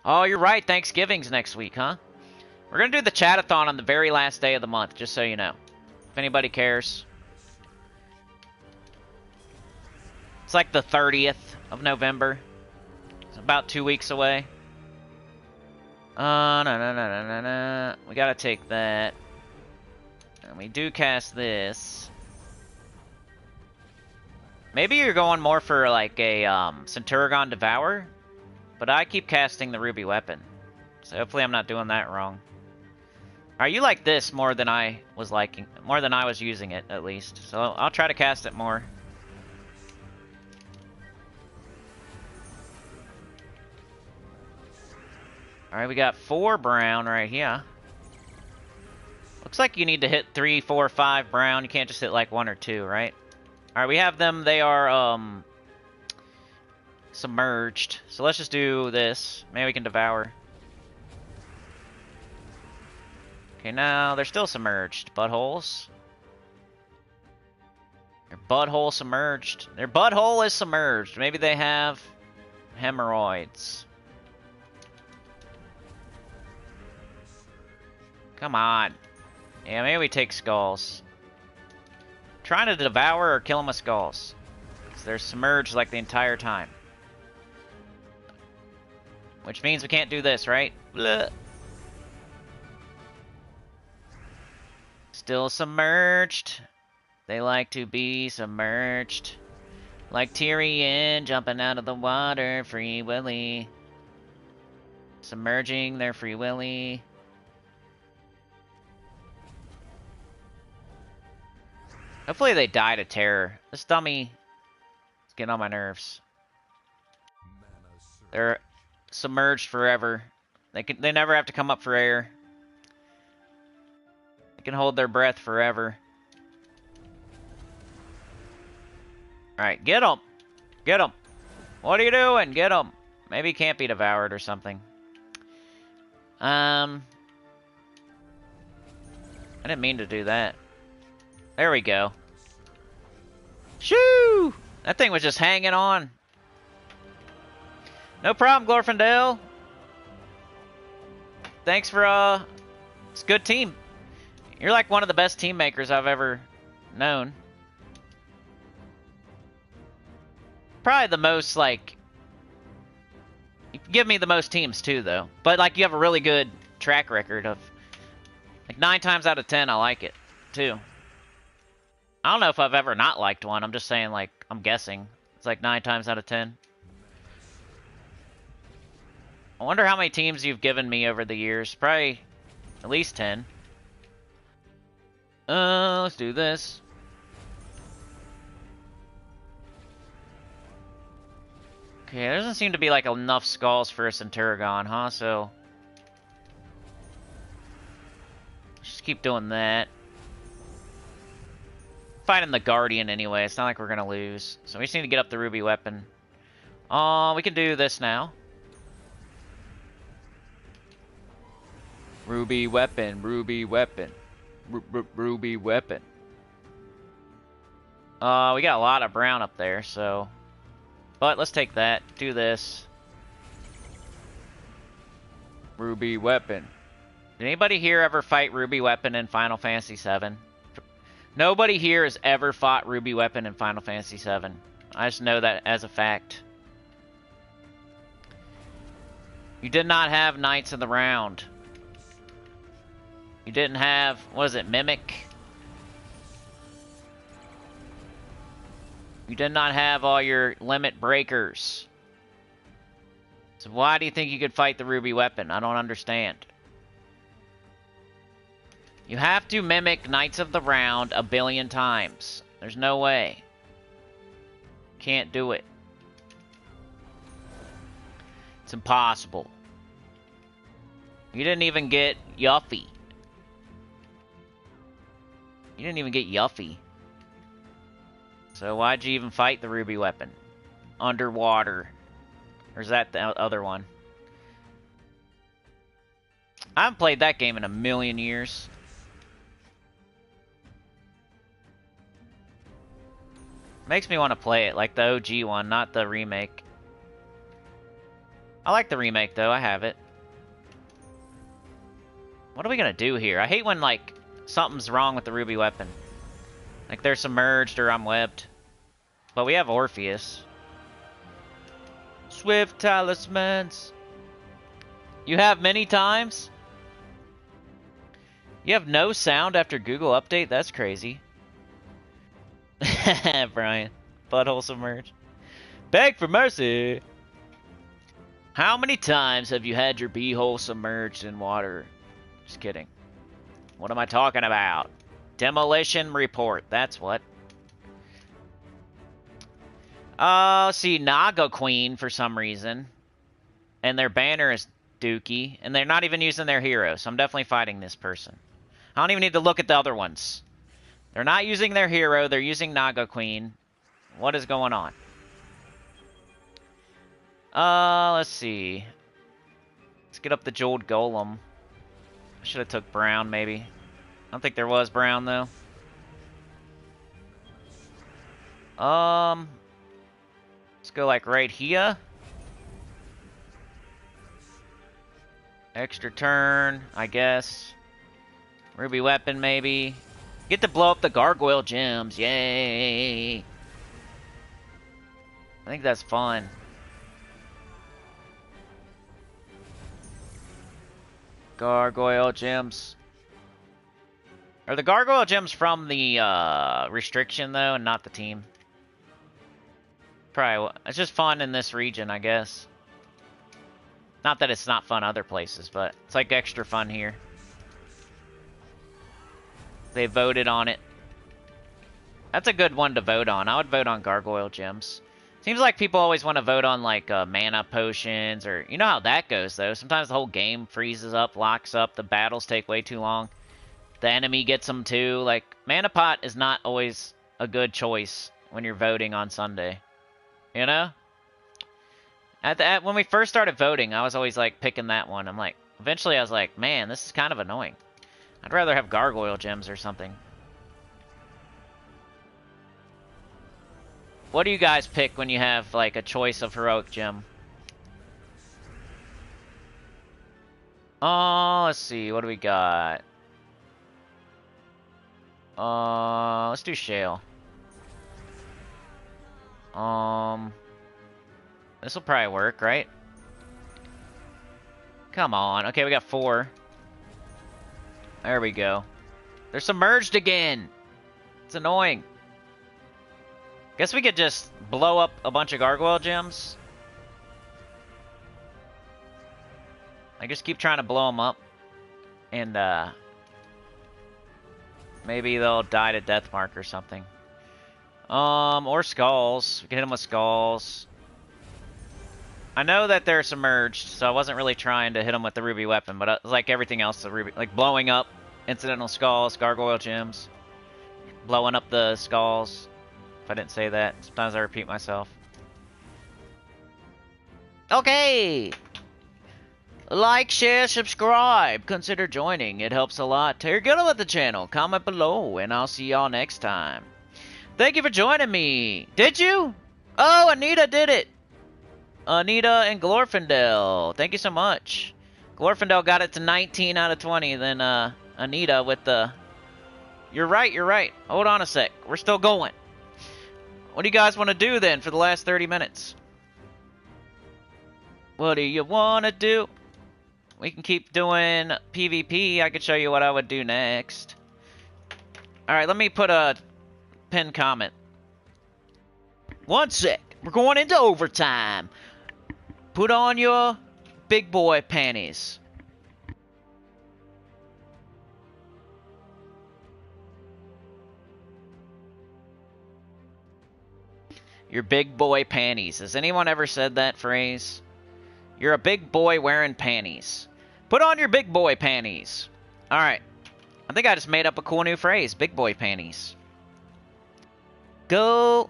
Oh, you're right. Thanksgiving's next week, huh? We're going to do the chat-a-thon on the very last day of the month, just so you know. If anybody cares. It's like the 30th of November. It's about 2 weeks away. No. We got to take that. And we do cast this. Maybe you're going more for like a Centurion Devour. But I keep casting the Ruby Weapon. So hopefully I'm not doing that wrong. Alright, you like this more than I was liking. More than I was using it, at least. So I'll try to cast it more. Alright, we got 4 brown right here. Looks like you need to hit 3, 4, 5 brown. You can't just hit like 1 or 2, right? Alright, we have them. They are, submerged. So let's just do this. Maybe we can devour. Okay, now they're still submerged. Buttholes. Their butthole submerged. Their butthole is submerged. Maybe they have hemorrhoids. Come on. Yeah, maybe we take skulls. Trying to devour or kill them with skulls. So they're submerged like the entire time. Which means we can't do this, right? Blah. Still submerged. They like to be submerged. Like Tyrion jumping out of the water, Free Willy. Submerging their Free Willy. Hopefully they die to terror. This dummy is getting on my nerves. They're submerged forever. They never have to come up for air. They can hold their breath forever. Alright, get them! Get them! What are you doing? Get them! Maybe he can't be devoured or something. I didn't mean to do that. There we go. Shoo! That thing was just hanging on. No problem, Glorfindel. Thanks for, it's a good team. You're like one of the best team makers I've ever known. Probably the most, like... You give me the most teams, too, though. But, like, you have a really good track record of... Like, 9 times out of 10, I like it, too. I don't know if I've ever not liked one. I'm just saying, like, I'm guessing. It's like 9 times out of 10. I wonder how many teams you've given me over the years. Probably at least 10. Let's do this. Okay, there doesn't seem to be like enough skulls for a Centurion, huh? So let's just keep doing that. Fighting the Guardian anyway. It's not like we're gonna lose. So we just need to get up the Ruby Weapon. We can do this now. Ruby Weapon, Ruby Weapon, Ruby Weapon. We got a lot of brown up there, so... But let's take that. Do this. Ruby Weapon. Did anybody here ever fight Ruby Weapon in Final Fantasy VII? Nobody here has ever fought Ruby Weapon in Final Fantasy VII. I just know that as a fact. You did not have Knights of the Round. You didn't have, what is it, Mimic? You did not have all your limit breakers. So why do you think you could fight the Ruby Weapon? I don't understand. You have to mimic Knights of the Round a billion times. There's no way. Can't do it. It's impossible. You didn't even get Yuffie. You didn't even get Yuffie. So why'd you even fight the Ruby Weapon? Underwater. Or is that the other one? I haven't played that game in a million years. Makes me want to play it, like the OG one, not the remake. I like the remake, though. I have it. What are we gonna do here? I hate when, like, something's wrong with the Ruby Weapon. Like, they're submerged or I'm webbed. But we have Orpheus. Swift talismans. You have many times? You have no sound after Google Update? That's crazy. Brian. Butthole submerged. Beg for mercy. How many times have you had your beehole submerged in water? Just kidding. What am I talking about? Demolition report. That's what. See, Naga Queen for some reason. And their banner is Dookie. And they're not even using their hero, so I'm definitely fighting this person. I don't even need to look at the other ones. They're not using their hero, they're using Naga Queen. What is going on? Let's see. Let's get up the Jeweled Golem. I should have took Brown, maybe. I don't think there was Brown, though. Let's go, like, right here. Extra turn, I guess. Ruby Weapon, maybe. Get to blow up the Gargoyle Gems. Yay! I think that's fun. Gargoyle Gems. Are the Gargoyle Gems from the restriction, though, and not the team? Probably. It's just fun in this region, I guess. Not that it's not fun other places, but it's like extra fun here. They voted on it. That's a good one to vote on. I would vote on Gargoyle Gems. Seems like people always want to vote on, like, mana potions, or... You know how that goes, though. Sometimes the whole game freezes up, locks up, the battles take way too long. The enemy gets them, too. Like, mana pot is not always a good choice when you're voting on Sunday. You know? When we first started voting, I was always, like, picking that one. I'm like... Eventually, I was like, man, this is kind of annoying. I'd rather have Gargoyle Gems or something. What do you guys pick when you have, like, a choice of Heroic Gem? Oh, let's see. What do we got? Let's do Shale. This will probably work, right? Come on. Okay, we got 4. There we go. They're submerged again. It's annoying. Guess we could just blow up a bunch of Gargoyle Gems. I just keep trying to blow them up. And, maybe they'll die to Deathmark or something. Or Skulls. We can hit them with Skulls. I know that they're submerged, so I wasn't really trying to hit them with the Ruby Weapon, but like everything else, the Ruby, like blowing up Incidental Skulls, Gargoyle Gems, blowing up the Skulls. If I didn't say that, sometimes I repeat myself. Okay! Like, share, subscribe, consider joining, it helps a lot. Take good with the channel, comment below, and I'll see y'all next time. Thank you for joining me! Did you? Oh, Anita did it! Anita and Glorfindel, thank you so much. Glorfindel got it to 19 out of 20, then Anita with the... You're right, you're right. Hold on a sec, we're still going. What do you guys want to do then for the last 30 minutes? What do you want to do? We can keep doing PvP. I could show you what I would do next. Alright, let me put a pinned comment. 1 sec. We're going into overtime. Put on your big boy panties. Your big boy panties. Has anyone ever said that phrase? You're a big boy wearing panties. Put on your big boy panties. Alright. I think I just made up a cool new phrase. Big boy panties. Go,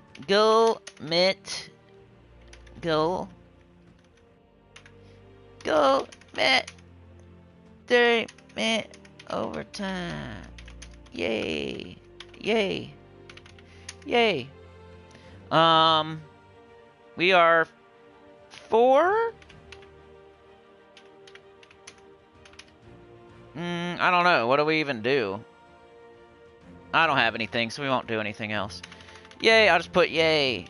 Mitt. Go. Go, Mitt. 3-minute overtime. Yay. Yay. Yay. We are 4? I don't know. What do we even do? I don't have anything, so we won't do anything else. Yay, I'll just put yay.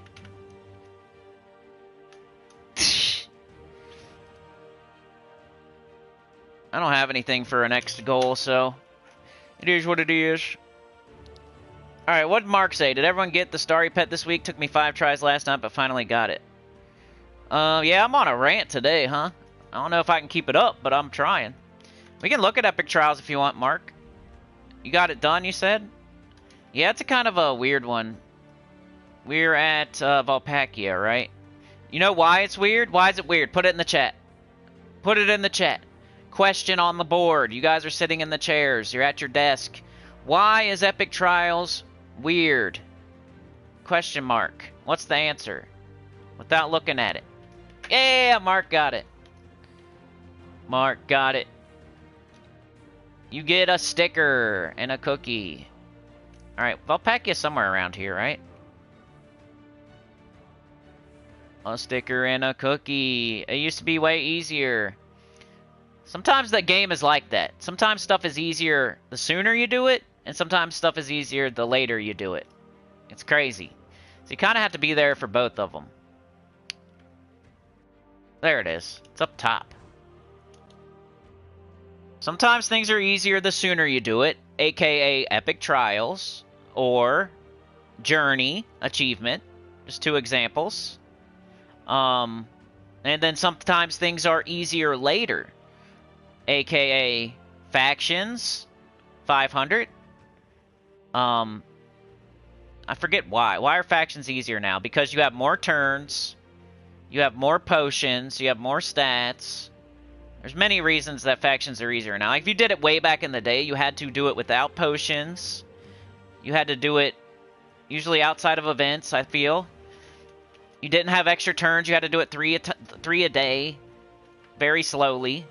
I don't have anything for a next goal, so it is what it is. Alright, what did Mark say? Did everyone get the starry pet this week? Took me 5 tries last night, but finally got it. Yeah, I'm on a rant today, huh? I don't know if I can keep it up, but I'm trying. We can look at Epic Trials if you want, Mark. You got it done, you said? Yeah, it's a kind of a weird one. We're at Valpakia, right? You know why it's weird? Why is it weird? Put it in the chat. Put it in the chat. Question on the board. You guys are sitting in the chairs. You're at your desk. Why is Epic Trials weird? Question mark. What's the answer? Without looking at it. Yeah, Mark got it. Mark got it. You get a sticker and a cookie. Alright, Valpakia's somewhere around here, right? A sticker and a cookie. It used to be way easier. Sometimes the game is like that. Sometimes stuff is easier the sooner you do it, and sometimes stuff is easier the later you do it. It's crazy. So you kind of have to be there for both of them. There it is. It's up top. Sometimes things are easier the sooner you do it, aka Epic Trials, or Journey Achievement. Just 2 examples. And then sometimes things are easier later, aka Factions 500. I forget why. Why are Factions easier now? Because you have more turns, you have more potions, you have more stats. There's many reasons that Factions are easier now. Like if you did it way back in the day, you had to do it without potions. You had to do it usually outside of events, I feel. You didn't have extra turns. You had to do it 3 a day, very slowly.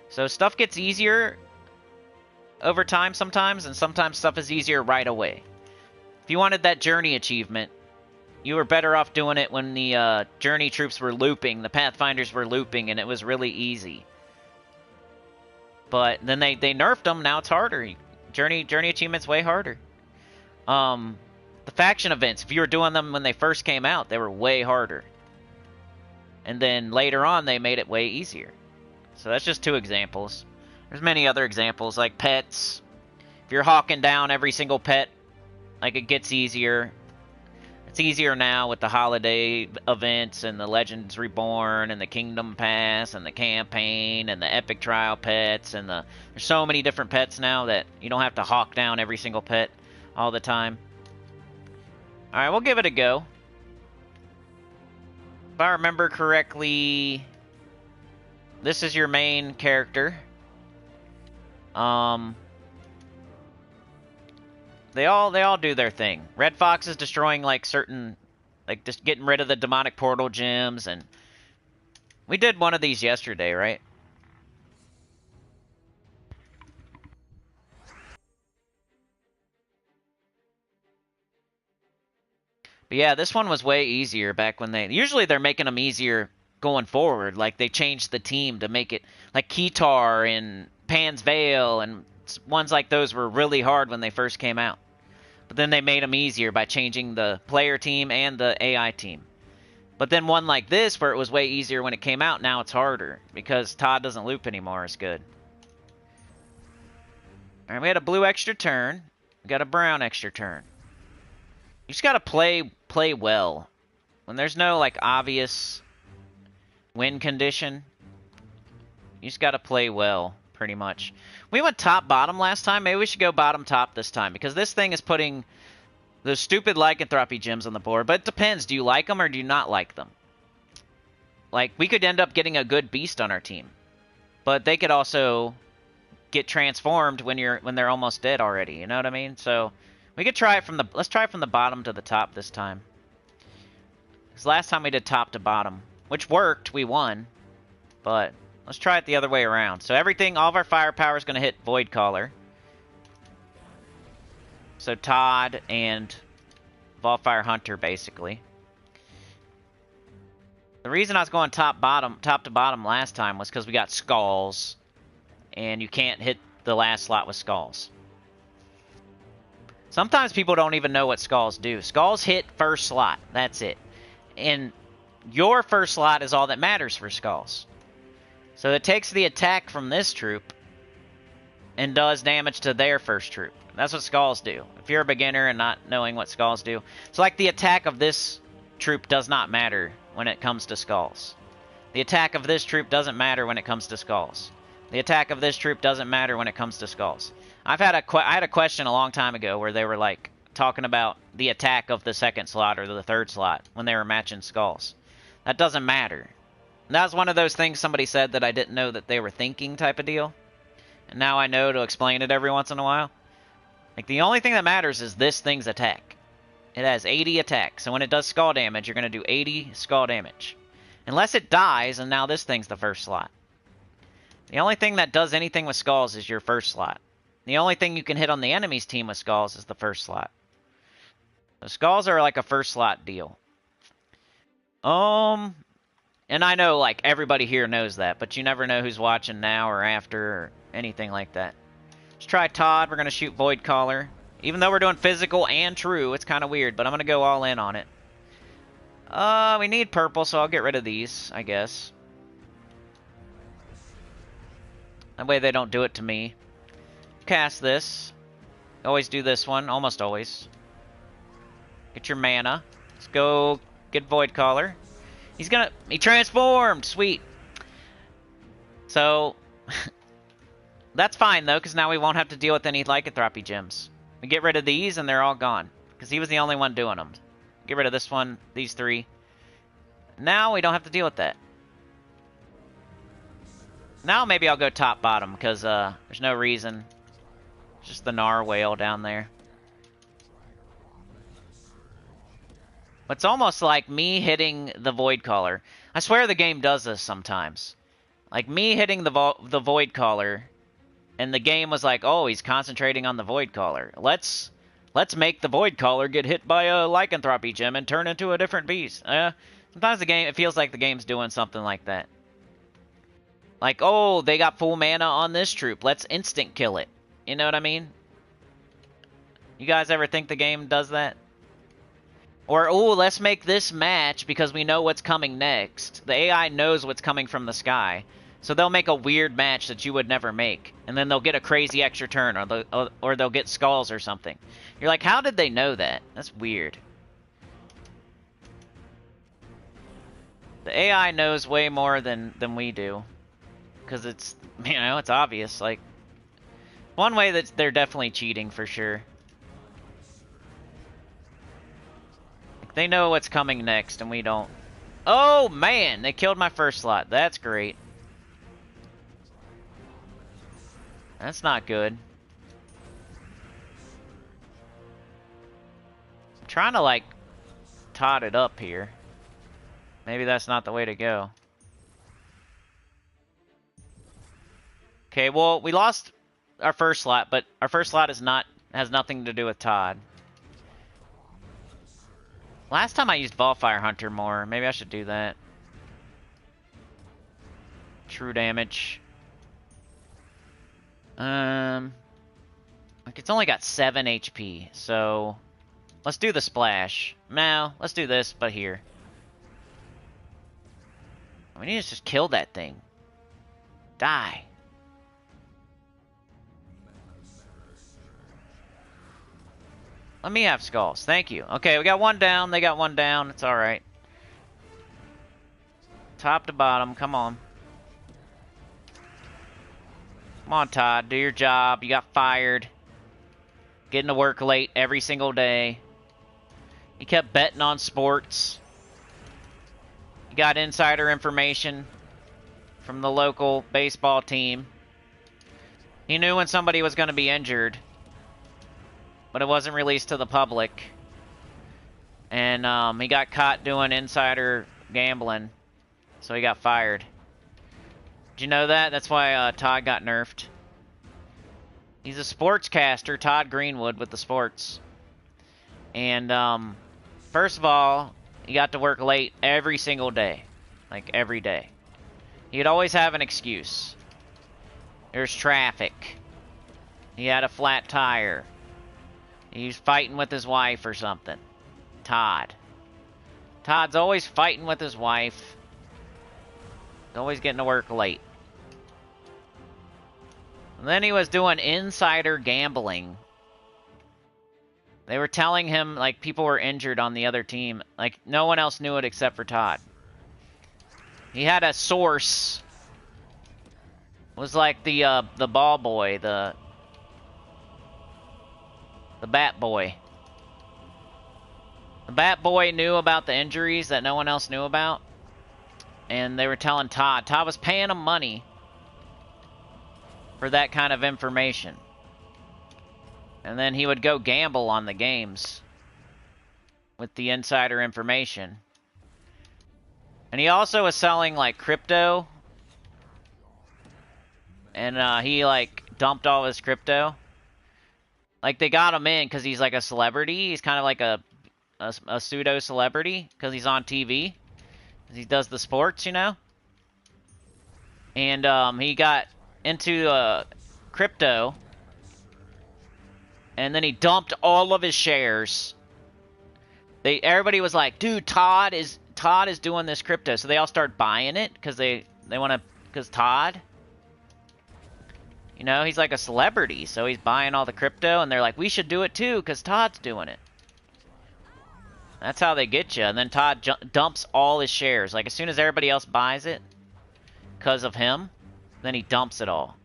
So stuff gets easier over time sometimes, and sometimes stuff is easier right away. If you wanted that Journey achievement, you were better off doing it when the Journey troops were looping, the Pathfinders were looping, and it was really easy. But then they nerfed them. Now it's harder. Journey achievement's way harder. The faction events, if you were doing them when they first came out, they were way harder. And then later on, they made it way easier. So that's just 2 examples. There's many other examples, like pets. If you're hawking down every single pet, like it gets easier. It's easier now with the holiday events and the Legends Reborn and the Kingdom Pass and the campaign and the Epic Trial pets and there's so many different pets now that you don't have to hawk down every single pet all the time. Alright, we'll give it a go. If I remember correctly, this is your main character. They all do their thing. Red Fox is destroying like certain, like just getting rid of the demonic portal gems, and we did one of these yesterday, right? But yeah, this one was way easier back when usually they're making them easier going forward. Like they changed the team to make it like Kitar and Pan's Veil and ones like those were really hard when they first came out. But then they made them easier by changing the player team and the AI team. But then one like this, where it was way easier when it came out, now it's harder. Because Todd doesn't loop anymore as good. Alright, we had a blue extra turn. We got a brown extra turn. You just gotta play well. When there's no, like, obvious win condition, you just gotta play well, pretty much. We went top-bottom last time. Maybe we should go bottom-top this time. Because this thing is putting those stupid lycanthropy gems on the board. But it depends. Do you like them or do you not like them? Like, we could end up getting a good beast on our team. But they could also get transformed when they're almost dead already. You know what I mean? So we could try it from the... Let's try it from the bottom to the top this time. Because last time we did top to bottom. Which worked. We won. But let's try it the other way around. So everything... All of our firepower is going to hit Void Caller. So Todd and Vaultfire Hunter, basically. The reason I was going top to bottom last time was because we got Skulls, and you can't hit the last slot with Skulls. Sometimes people don't even know what Skulls do. Skulls hit first slot. That's it. And your first slot is all that matters for Skulls. So it takes the attack from this troop and does damage to their first troop. That's what Skulls do. If you're a beginner and not knowing what Skulls do. It's like the attack of this troop does not matter when it comes to Skulls. The attack of this troop doesn't matter when it comes to Skulls. The attack of this troop doesn't matter when it comes to Skulls. I had a question a long time ago where they were like talking about the attack of the second slot or the third slot when they were matching Skulls. That doesn't matter. And that was one of those things somebody said that I didn't know that they were thinking type of deal. And now I know to explain it every once in a while. Like, the only thing that matters is this thing's attack. It has 80 attack, so when it does skull damage, you're going to do 80 skull damage. Unless it dies, and now this thing's the first slot. The only thing that does anything with skulls is your first slot. The only thing you can hit on the enemy's team with skulls is the first slot. The skulls are like a first slot deal. And I know, like, everybody here knows that, but you never know who's watching now or after or anything like that. Let's try Todd. We're going to shoot Void Caller. Even though we're doing physical and true, it's kind of weird, but I'm going to go all in on it. We need purple, so I'll get rid of these, I guess. That way they don't do it to me. Cast this. Always do this one, almost always. Get your mana. Let's go get Void Caller. He transformed! Sweet. So, that's fine, though, because now we won't have to deal with any lycanthropy gems. We get rid of these, and they're all gone. Because he was the only one doing them. Get rid of this one, these three. Now we don't have to deal with that. Now maybe I'll go top-bottom, because there's no reason. It's just the narwhale down there. It's almost like me hitting the Void Caller. I swear the game does this sometimes. Like, me hitting the Void Caller, and the game was like, oh, he's concentrating on the Void Caller. Let's make the Void Caller get hit by a lycanthropy gem and turn into a different beast. Sometimes it feels like the game's doing something like that. Like, oh, they got full mana on this troop. Let's instant kill it. You know what I mean? You guys ever think the game does that? Or, oh, let's make this match because we know what's coming next. The AI knows what's coming from the sky. So they'll make a weird match that you would never make. And then they'll get a crazy extra turn, or they'll get skulls or something. You're like, how did they know that? That's weird. The AI knows way more than we do. Because it's, you know, it's obvious. Like, one way that they're definitely cheating for sure. They know what's coming next, and we don't. Oh, man! They killed my first slot. That's great. That's not good. I'm trying to, like, tot it up here. Maybe that's not the way to go. Okay, well, we lost our first slot, but our first slot has nothing to do with Todd. Last time I used Vaultfire Hunter more. Maybe I should do that. True damage. Like, it's only got 7 HP, so let's do the splash. No, let's do this, but here. We need to just kill that thing. Die. Let me have skulls. Thank you. Okay, we got one down. They got one down. It's alright. Top to bottom. Come on. Come on, Todd. Do your job. You got fired. Getting to work late every single day. He kept betting on sports. He got insider information from the local baseball team. He knew when somebody was going to be injured, but it wasn't released to the public. And he got caught doing insider gambling, so he got fired. Did you know that? That's why Todd got nerfed. He's a sportscaster, Todd Greenwood, with the sports. And first of all, he got to work late every single day. Like, every day. He'd always have an excuse. There's traffic. He had a flat tire. He was fighting with his wife or something. Todd. Todd's always fighting with his wife. He's always getting to work late. And then he was doing insider gambling. They were telling him, like, people were injured on the other team. Like, no one else knew it except for Todd. He had a source. It was like the ball boy, the bat boy. The bat boy knew about the injuries that no one else knew about. And they were telling Todd. Todd was paying him money for that kind of information. And then he would go gamble on the games with the insider information. And he also was selling, like, crypto. And he, like, dumped all his crypto. Like, they got him in because he's, like, a celebrity. He's kind of like a pseudo-celebrity because he's on TV. He does the sports, you know? And he got into crypto. And then he dumped all of his shares. Everybody was like, dude, Todd is doing this crypto. So they all start buying it because they want to, because Todd, you know, he's like a celebrity. So he's buying all the crypto and they're like, we should do it too because Todd's doing it. That's how they get you. And then Todd dumps all his shares. Like, as soon as everybody else buys it because of him, then he dumps it all.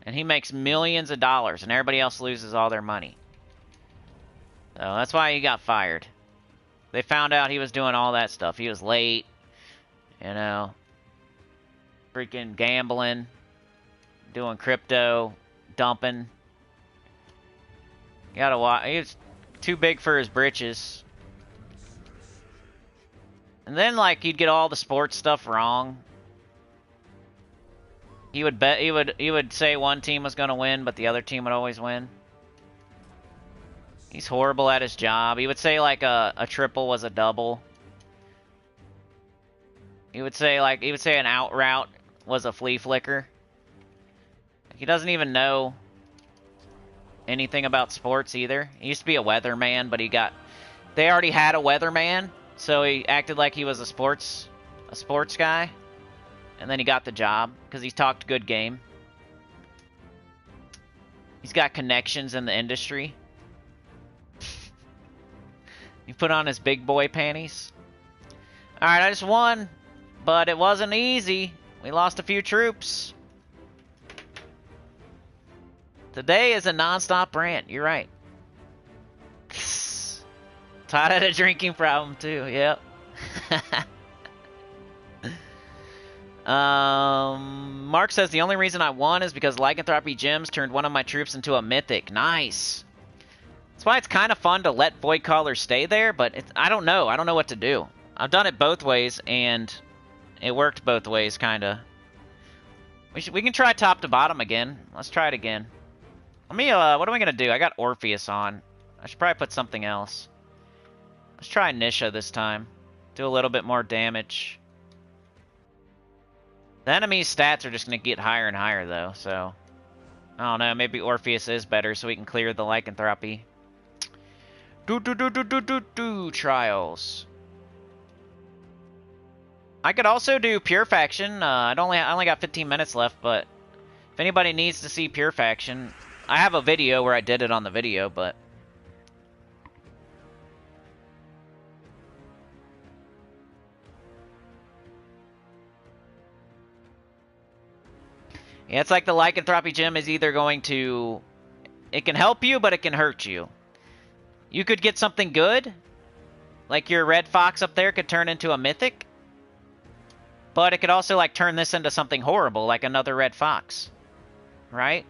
And he makes millions of dollars, and everybody else loses all their money. So that's why he got fired. They found out he was doing all that stuff. He was late, you know, freaking gambling, doing crypto, dumping. You gotta watch. He was too big for his britches. And then, like, he'd get all the sports stuff wrong. He would bet. He would say one team was going to win, but the other team would always win. He's horrible at his job. He would say, like, a triple was a double. He would say an out route was a flea flicker. He doesn't even know anything about sports either. He used to be a weatherman, but they already had a weatherman, so he acted like he was a sports guy. And then he got the job because he talked good game. He's got connections in the industry. He put on his big boy panties. Alright, I just won. But it wasn't easy. We lost a few troops. Today is a non-stop rant. You're right. Todd had a drinking problem too. Yep. Mark says the only reason I won is because Lycanthropy Gems turned one of my troops into a mythic. Nice. That's why it's kind of fun to let Voidcaller stay there, but I don't know. I don't know what to do. I've done it both ways, and it worked both ways, kind of. We can try top to bottom again. Let's try it again. Let me, what am I going to do? I got Orpheus on. I should probably put something else. Let's try Nisha this time. Do a little bit more damage. The enemy's stats are just going to get higher and higher, though, so... I don't know, maybe Orpheus is better so we can clear the Lycanthropy. Trials. I could also do Pure Faction. I only got 15 minutes left, but if anybody needs to see Pure Faction, I have a video where I did it on the video, but... Yeah, it's like the Lycanthropy Gem is either going to... It can help you, but it can hurt you. You could get something good, like your red fox up there could turn into a mythic, but it could also like turn this into something horrible, like another red fox, right?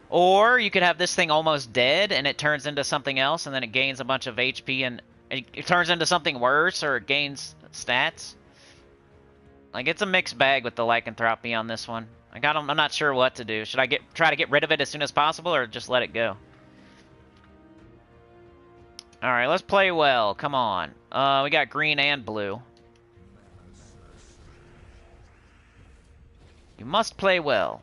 Or you could have this thing almost dead, and it turns into something else, and then it gains a bunch of HP, and it turns into something worse, or it gains stats. Like, it's a mixed bag with the Lycanthropy on this one. I'm not sure what to do. Should I try to get rid of it as soon as possible, or just let it go? Alright, let's play well. Come on. We got green and blue. You must play well.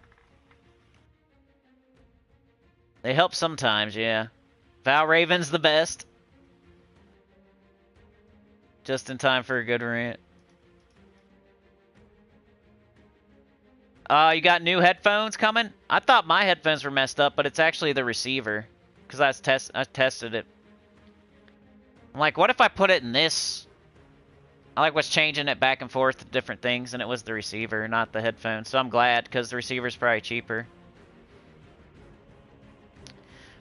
They help sometimes, yeah. Val Raven's the best. Just in time for a good rant. You got new headphones coming? I thought my headphones were messed up, but it's actually the receiver. Because I tested it. I'm like, what if I put it in this? I like was changing it back and forth to different things, and it was the receiver, not the headphones. So I'm glad, because the receiver's probably cheaper.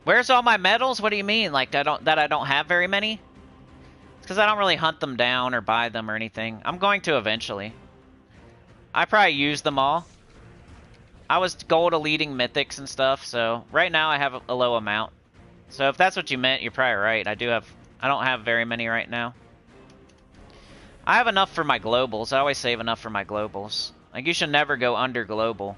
Where's all my medals? What do you mean? Like, that I don't have very many? It's because I don't really hunt them down or buy them or anything. I'm going to eventually. I probably use them all. I was gold eliteing mythics and stuff, so right now I have a low amount. So if that's what you meant, you're probably right. I don't have very many right now. I have enough for my globals. I always save enough for my globals. Like, you should never go under global.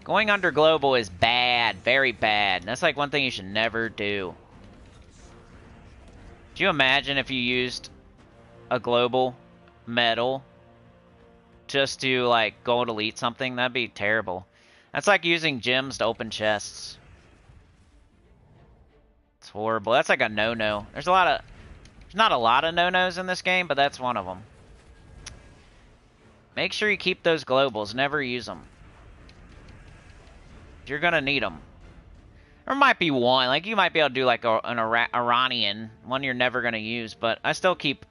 Going under global is bad, very bad. That's like one thing you should never do. Do you imagine if you used a global medal just to, like, gold elite something? That'd be terrible. That's like using gems to open chests. It's horrible. That's like a no-no. There's not a lot of no-nos in this game, but that's one of them. Make sure you keep those globals. Never use them. You're gonna need them. There might be one. Like, you might be able to do, like, an Iranian. One you're never gonna use, but I still keep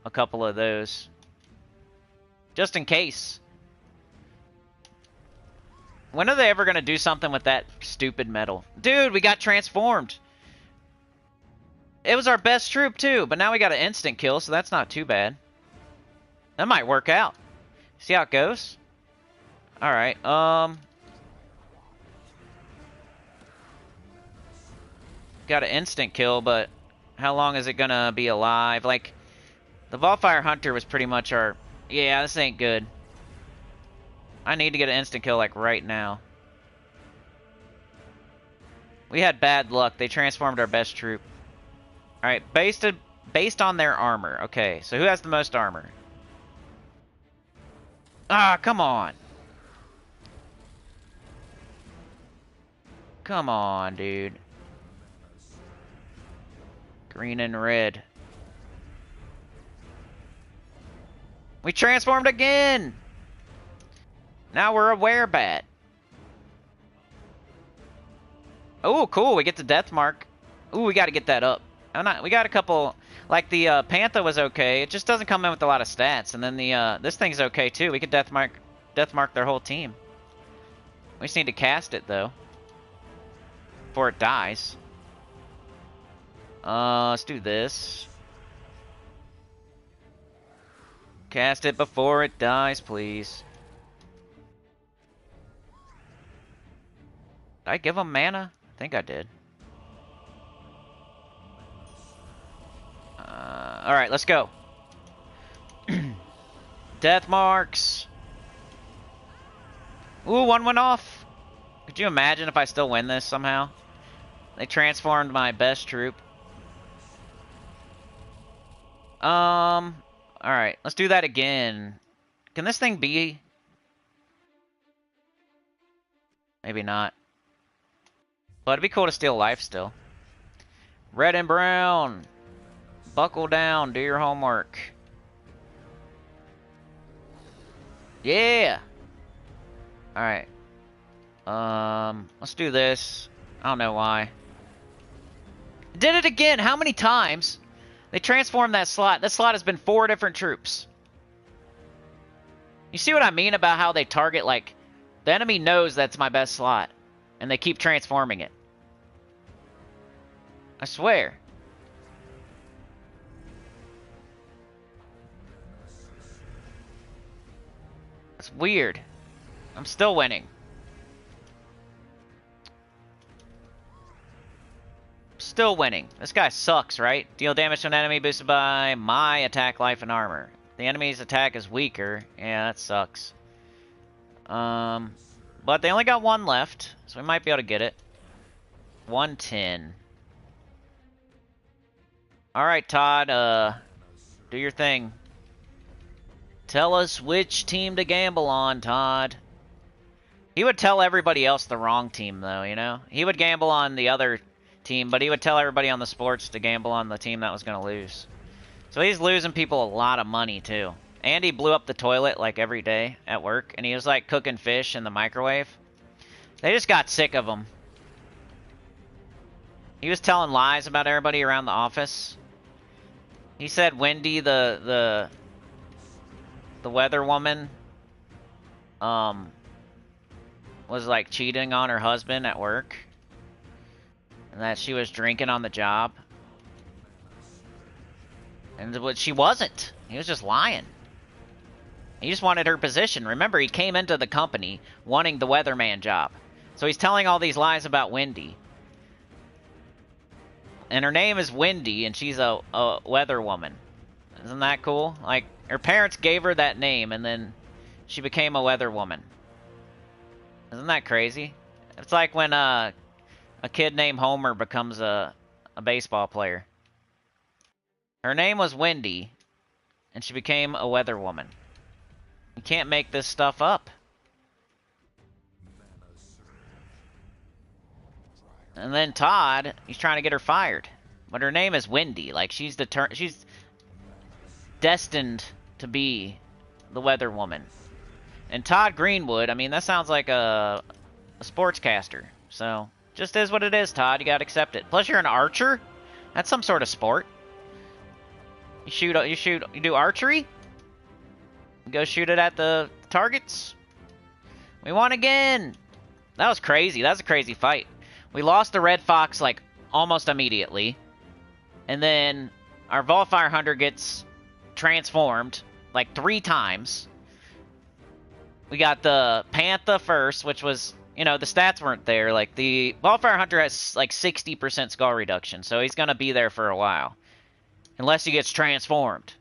a couple of those. Just in case. When are they ever gonna do something with that stupid metal? Dude, we got transformed. It was our best troop, too, but now we got an instant kill, so that's not too bad. That might work out. See how it goes? Alright, got an instant kill, but how long is it gonna be alive? Like, the Volfire Hunter was pretty much our... Yeah, this ain't good. I need to get an instant kill, like, right now. We had bad luck. They transformed our best troop. Alright, based on their armor. Okay, so who has the most armor? Ah, come on. Come on, dude. Green and red. We transformed again! Now we're a werebat. Oh, cool. We get the death mark. Ooh, we got to get that up. We got a couple... Like, the Pantha was okay. It just doesn't come in with a lot of stats. And then the this thing's okay, too. We could death mark their whole team. We just need to cast it, though. Before it dies. Let's do this. Cast it before it dies, please. Did I give him mana? I think I did. Alright, let's go. Death marks. Ooh, one went off. Could you imagine if I still win this somehow? They transformed my best troop. Alright, let's do that again. Can this thing be... Maybe not. But it'd be cool to steal life still. Red and brown. Buckle down, do your homework. Yeah! Alright. Let's do this. I don't know why. Did it again! How many times? They transformed that slot. That slot has been 4 different troops. You see what I mean about how they target, like, the enemy knows that's my best slot, and they keep transforming it. I swear. It's weird. I'm still winning. Still winning. This guy sucks, right? Deal damage to an enemy boosted by my attack, life, and armor. The enemy's attack is weaker. Yeah, that sucks. But they only got 1 left, so we might be able to get it. 110. Alright, Todd, do your thing. Tell us which team to gamble on, Todd. He would tell everybody else the wrong team, though, you know? He would gamble on the other team, but he would tell everybody on the sports to gamble on the team that was going to lose. So he's losing people a lot of money, too. And he blew up the toilet, like, every day at work, and he was, like, cooking fish in the microwave. They just got sick of him. He was telling lies about everybody around the office. He said Wendy, the weather woman, was, like, cheating on her husband at work. And that she was drinking on the job. And she wasn't. He was just lying. He just wanted her position. Remember, he came into the company wanting the weatherman job. So he's telling all these lies about Wendy. And her name is Wendy, and she's a weather woman. Isn't that cool? Like, her parents gave her that name, and then she became a weather woman. Isn't that crazy? It's like when a kid named Homer becomes a baseball player. Her name was Wendy, and she became a weather woman. You can't make this stuff up. And then Todd, he's trying to get her fired. But her name is Wendy. Like, she's destined to be the weather woman. And Todd Greenwood, I mean, that sounds like a sportscaster. So, just is what it is, Todd. You gotta accept it. Plus, you're an archer? That's some sort of sport. You do archery? You go shoot it at the targets? We won again! That was crazy. That was a crazy fight. We lost the Red Fox, like, almost immediately. And then our Volfire Hunter gets transformed, like, 3 times. We got the Panther first, which was, you know, the stats weren't there. Like, the Volfire Hunter has, like, 60% skull reduction, so he's gonna be there for a while. Unless he gets transformed.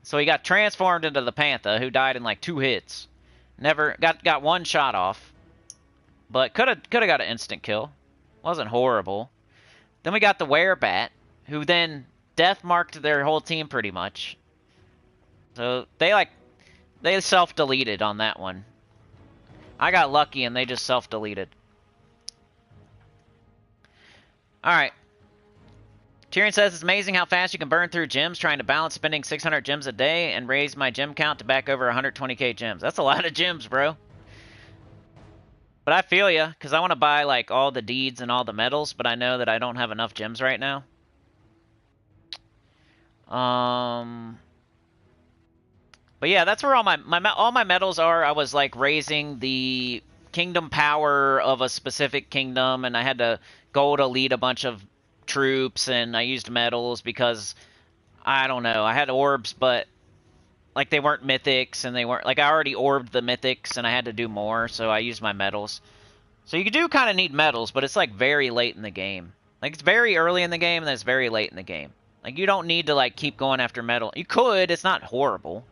So he got transformed into the Panther, who died in, like, 2 hits. Never, got 1 shot off. But could have got an instant kill. Wasn't horrible. Then we got the Werebat, who then death marked their whole team pretty much. So they self-deleted on that one. I got lucky and they just self-deleted. Alright. Tyrion says it's amazing how fast you can burn through gems trying to balance spending 600 gems a day and raise my gem count to back over 120k gems. That's a lot of gems, bro. But I feel ya, because I want to buy, like, all the deeds and all the medals, but I know that I don't have enough gems right now. But yeah, that's where all my medals are. I was, like, raising the kingdom power of a specific kingdom, and I had to go to lead a bunch of troops, and I used medals because, I don't know, I had orbs, but like, they weren't mythics, and they weren't, like, I already orbed the mythics, and I had to do more, so I used my medals. So you do kind of need medals, but it's, like, very late in the game. Like, it's very early in the game, and then it's very late in the game. Like, you don't need to, like, keep going after medal. You could, it's not horrible.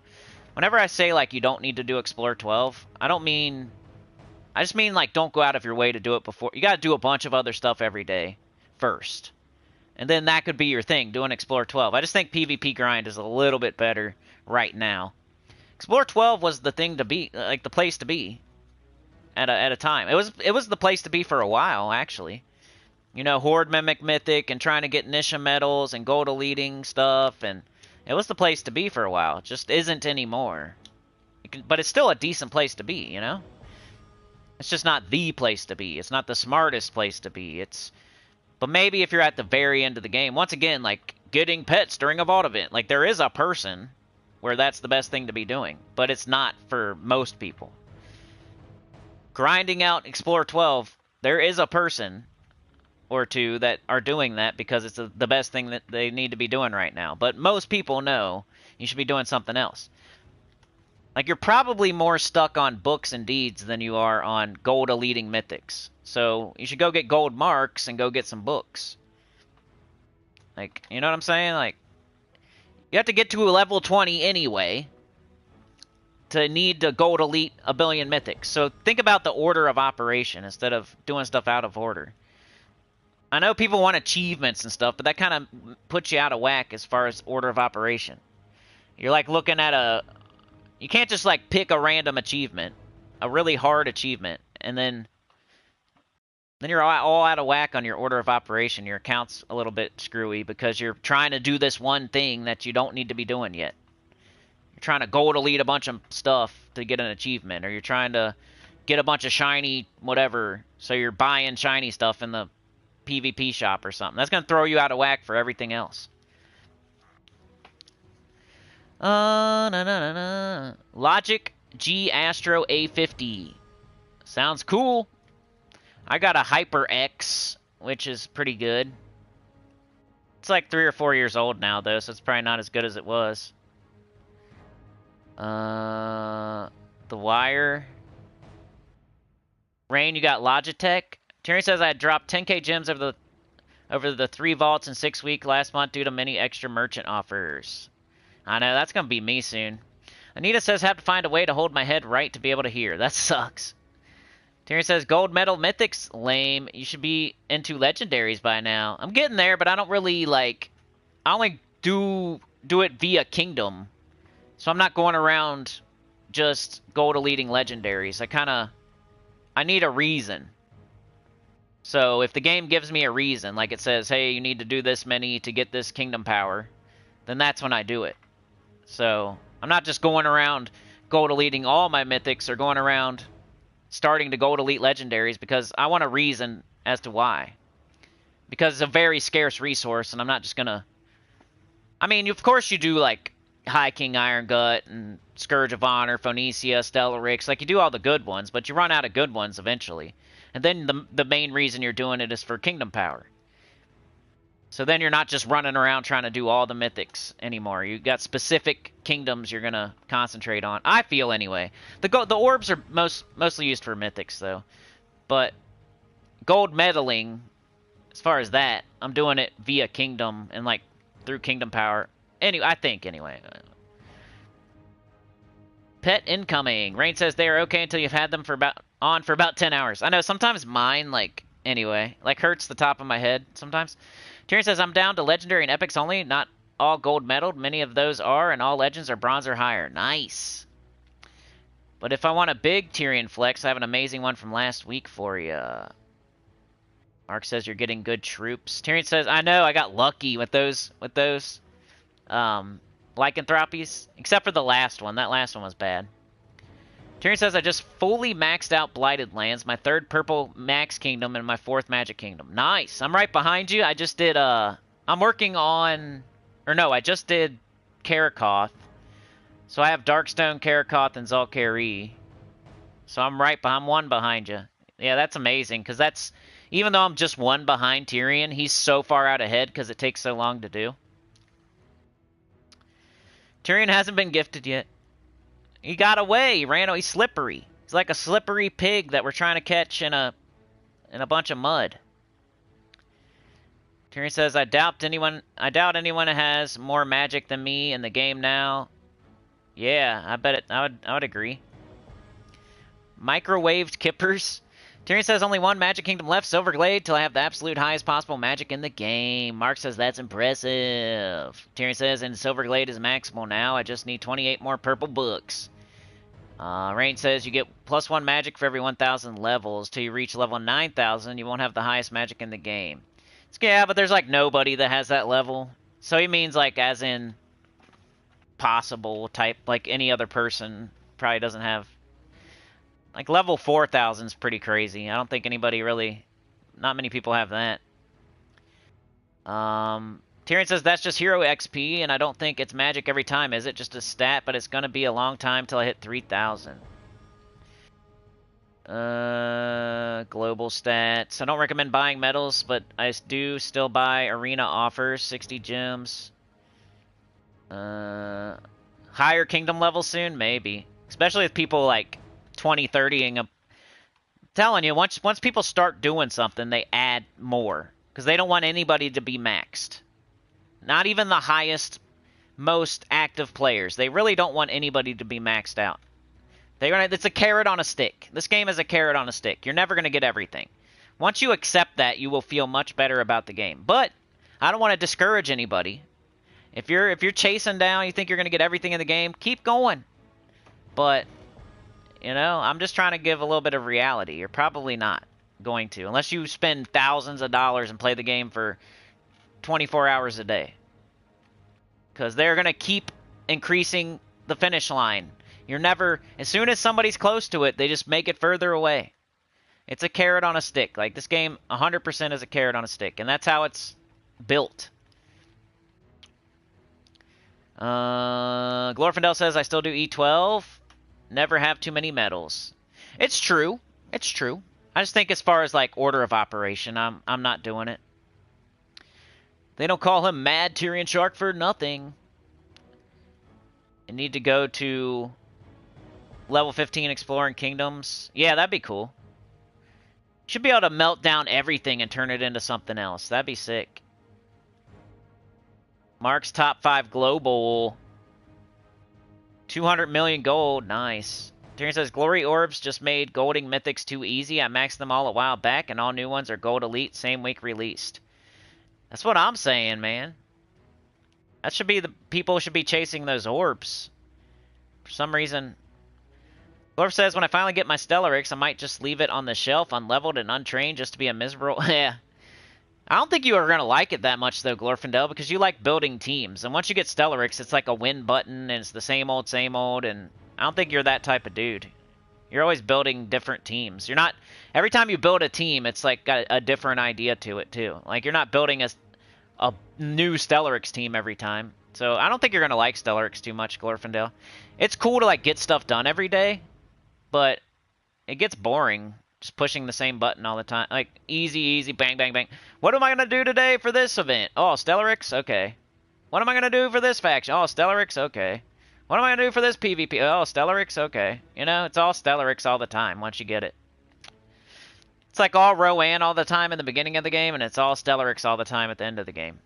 Whenever I say, like, you don't need to do Explore 12, I don't mean, I just mean, like, don't go out of your way to do it before. You gotta do a bunch of other stuff every day first. And then that could be your thing, doing Explore 12. I just think PvP grind is a little bit better right now. Explore 12 was the thing to be, like, the place to be at a time. It was the place to be for a while, actually. You know, Horde Mimic Mythic and trying to get Nisha medals and gold leading stuff, and it was the place to be for a while. It just isn't anymore. But it's still a decent place to be, you know? It's just not the place to be. It's not the smartest place to be. But maybe if you're at the very end of the game, once again, like, getting pets during a vault event. Like, there is a person where that's the best thing to be doing. But it's not for most people. Grinding out Explorer 12, there is a person or two that are doing that because it's the best thing that they need to be doing right now. But most people know you should be doing something else. Like, you're probably more stuck on books and deeds than you are on gold eliteing mythics. So, you should go get gold marks and go get some books. Like, you know what I'm saying? Like, you have to get to a level 20 anyway to need to gold elite a billion mythics. So, think about the order of operation instead of doing stuff out of order. I know people want achievements and stuff, but that kind of puts you out of whack as far as order of operation. You're like looking at a... You can't just, like, pick a random achievement, a really hard achievement, and then you're all out of whack on your order of operation. Your account's a little bit screwy because you're trying to do this one thing that you don't need to be doing yet. You're trying to gold elite a bunch of stuff to get an achievement, or you're trying to get a bunch of shiny whatever, so you're buying shiny stuff in the PvP shop or something. That's going to throw you out of whack for everything else. Logic G Astro A50. Sounds cool. I got a Hyper X, which is pretty good. It's like 3 or 4 years old now, though, so it's probably not as good as it was. The Wire. Rain, you got Logitech. Terry says I dropped 10k gems over the 3 vaults in 6 weeks last month due to many extra merchant offers. I know, that's going to be me soon. Anita says, have to find a way to hold my head right to be able to hear. That sucks. Terry says, gold medal mythics? Lame. You should be into legendaries by now. I'm getting there, but I don't really, like... I only do it via kingdom. So I'm not going around just gold eliteing legendaries. I need a reason. So if the game gives me a reason, like it says, hey, you need to do this many to get this kingdom power, then that's when I do it. So, I'm not just going around gold eliteing all my mythics or going around starting to gold elite legendaries because I want a reason as to why. Because it's a very scarce resource and I'm not just gonna... I mean, of course you do like High King Iron Gut and Scourge of Honor, Phoenicia, Stellarix, like you do all the good ones, but you run out of good ones eventually. And then the main reason you're doing it is for kingdom power. So then you're not just running around trying to do all the mythics anymore. You got specific kingdoms you're gonna concentrate on. I feel anyway. The orbs are mostly used for mythics though, but gold medaling, as far as that, I'm doing it via kingdom and like through kingdom power. Anyway, I think anyway. Pet incoming. Rain says they are okay until you've had them for about 10 hours. I know sometimes mine anyway hurts the top of my head sometimes. Tyrion says, I'm down to legendary and epics only, not all gold medaled. Many of those are, and all legends are bronze or higher. Nice. But if I want a big Tyrion flex, I have an amazing one from last week for you. Mark says you're getting good troops. Tyrion says, I know, I got lucky with those lycanthropies. Except for the last one. That last one was bad. Tyrion says, I just fully maxed out Blighted Lands, my 3rd purple max kingdom, and my 4th magic kingdom. Nice! I'm right behind you. I just did, I'm working on... Or no, I just did Karakoth. So I have Darkstone, Karakoth, and Zal'Kari. So I'm 1 behind you. Yeah, that's amazing, because that's... Even though I'm just 1 behind Tyrion, he's so far out ahead because it takes so long to do. Tyrion hasn't been gifted yet. He got away. He ran away. He's slippery. He's like a slippery pig that we're trying to catch in a bunch of mud. Tyrion says, I doubt anyone has more magic than me in the game now. Yeah, I bet it. I would agree. Microwaved kippers. Tyrion says only 1 magic kingdom left, Silverglade, till I have the absolute highest possible magic in the game. Mark says that's impressive. Tyrion says, and Silverglade is maximal now. I just need 28 more purple books. Rain says you get +1 magic for every 1,000 levels. Till you reach level 9,000, you won't have the highest magic in the game. Yeah, but there's like nobody that has that level. So he means like as in possible type, like any other person probably doesn't have... Like, level 4,000 is pretty crazy. I don't think anybody really... Not many people have that. Tyrion says, that's just hero XP, and I don't think it's magic every time, is it? Just a stat, but it's going to be a long time till I hit 3,000. Global stats. I don't recommend buying medals, but I do still buy arena offers, 60 gems. Higher kingdom level soon? Maybe. Especially with people like 20, 30ing up. Telling you, once people start doing something, they add more. Because they don't want anybody to be maxed. Not even the highest, most active players. They really don't want anybody to be maxed out. It's a carrot on a stick. This game is a carrot on a stick. You're never going to get everything. Once you accept that, you will feel much better about the game. But I don't want to discourage anybody. If you're chasing down, you think you're going to get everything in the game, keep going. But, you know, I'm just trying to give a little bit of reality. You're probably not going to, unless you spend thousands of dollars and play the game for 24 hours a day. Because they're going to keep increasing the finish line. You're never... As soon as somebody's close to it, they just make it further away. It's a carrot on a stick. Like, this game 100% is a carrot on a stick. And that's how it's built. Glorfindel says, I still do E12. Never have too many medals. It's true. It's true. I just think as far as, like, order of operation, I'm not doing it. They don't call him Mad Tyrion Shark for nothing. You need to go to level 15 Exploring Kingdoms. Yeah, that'd be cool. Should be able to melt down everything and turn it into something else. That'd be sick. Mark's top 5 global. 200 million gold. Nice. Tyrion says, Glory Orbs just made golding mythics too easy. I maxed them all a while back, and all new ones are gold elite, same week released. That's what I'm saying, man. That should be the... People should be chasing those orbs. For some reason... Glorf says, when I finally get my Stellarix, I might just leave it on the shelf, unleveled and untrained, just to be a miserable... Yeah. I don't think you are going to like it that much, though, Glorfindel, because you like building teams. And once you get Stellarix, it's like a win button, and it's the same old, and I don't think you're that type of dude. You're always building different teams. You're not... Every time you build a team, it's like got a different idea to it, too. Like, you're not building a new Stellarix team every time. So, I don't think you're going to like Stellarix too much, Glorfindel. It's cool to, like, get stuff done every day, but it gets boring just pushing the same button all the time. Like, easy, easy, bang, bang, bang. What am I going to do today for this event? Oh, Stellarix? Okay. What am I going to do for this faction? Oh, Stellarix? Okay. What am I going to do for this PvP? Oh, Stellarix? Okay. You know, it's all Stellarix all the time once you get it. It's like all Rowan all the time in the beginning of the game, and it's all Stellarix all the time at the end of the game.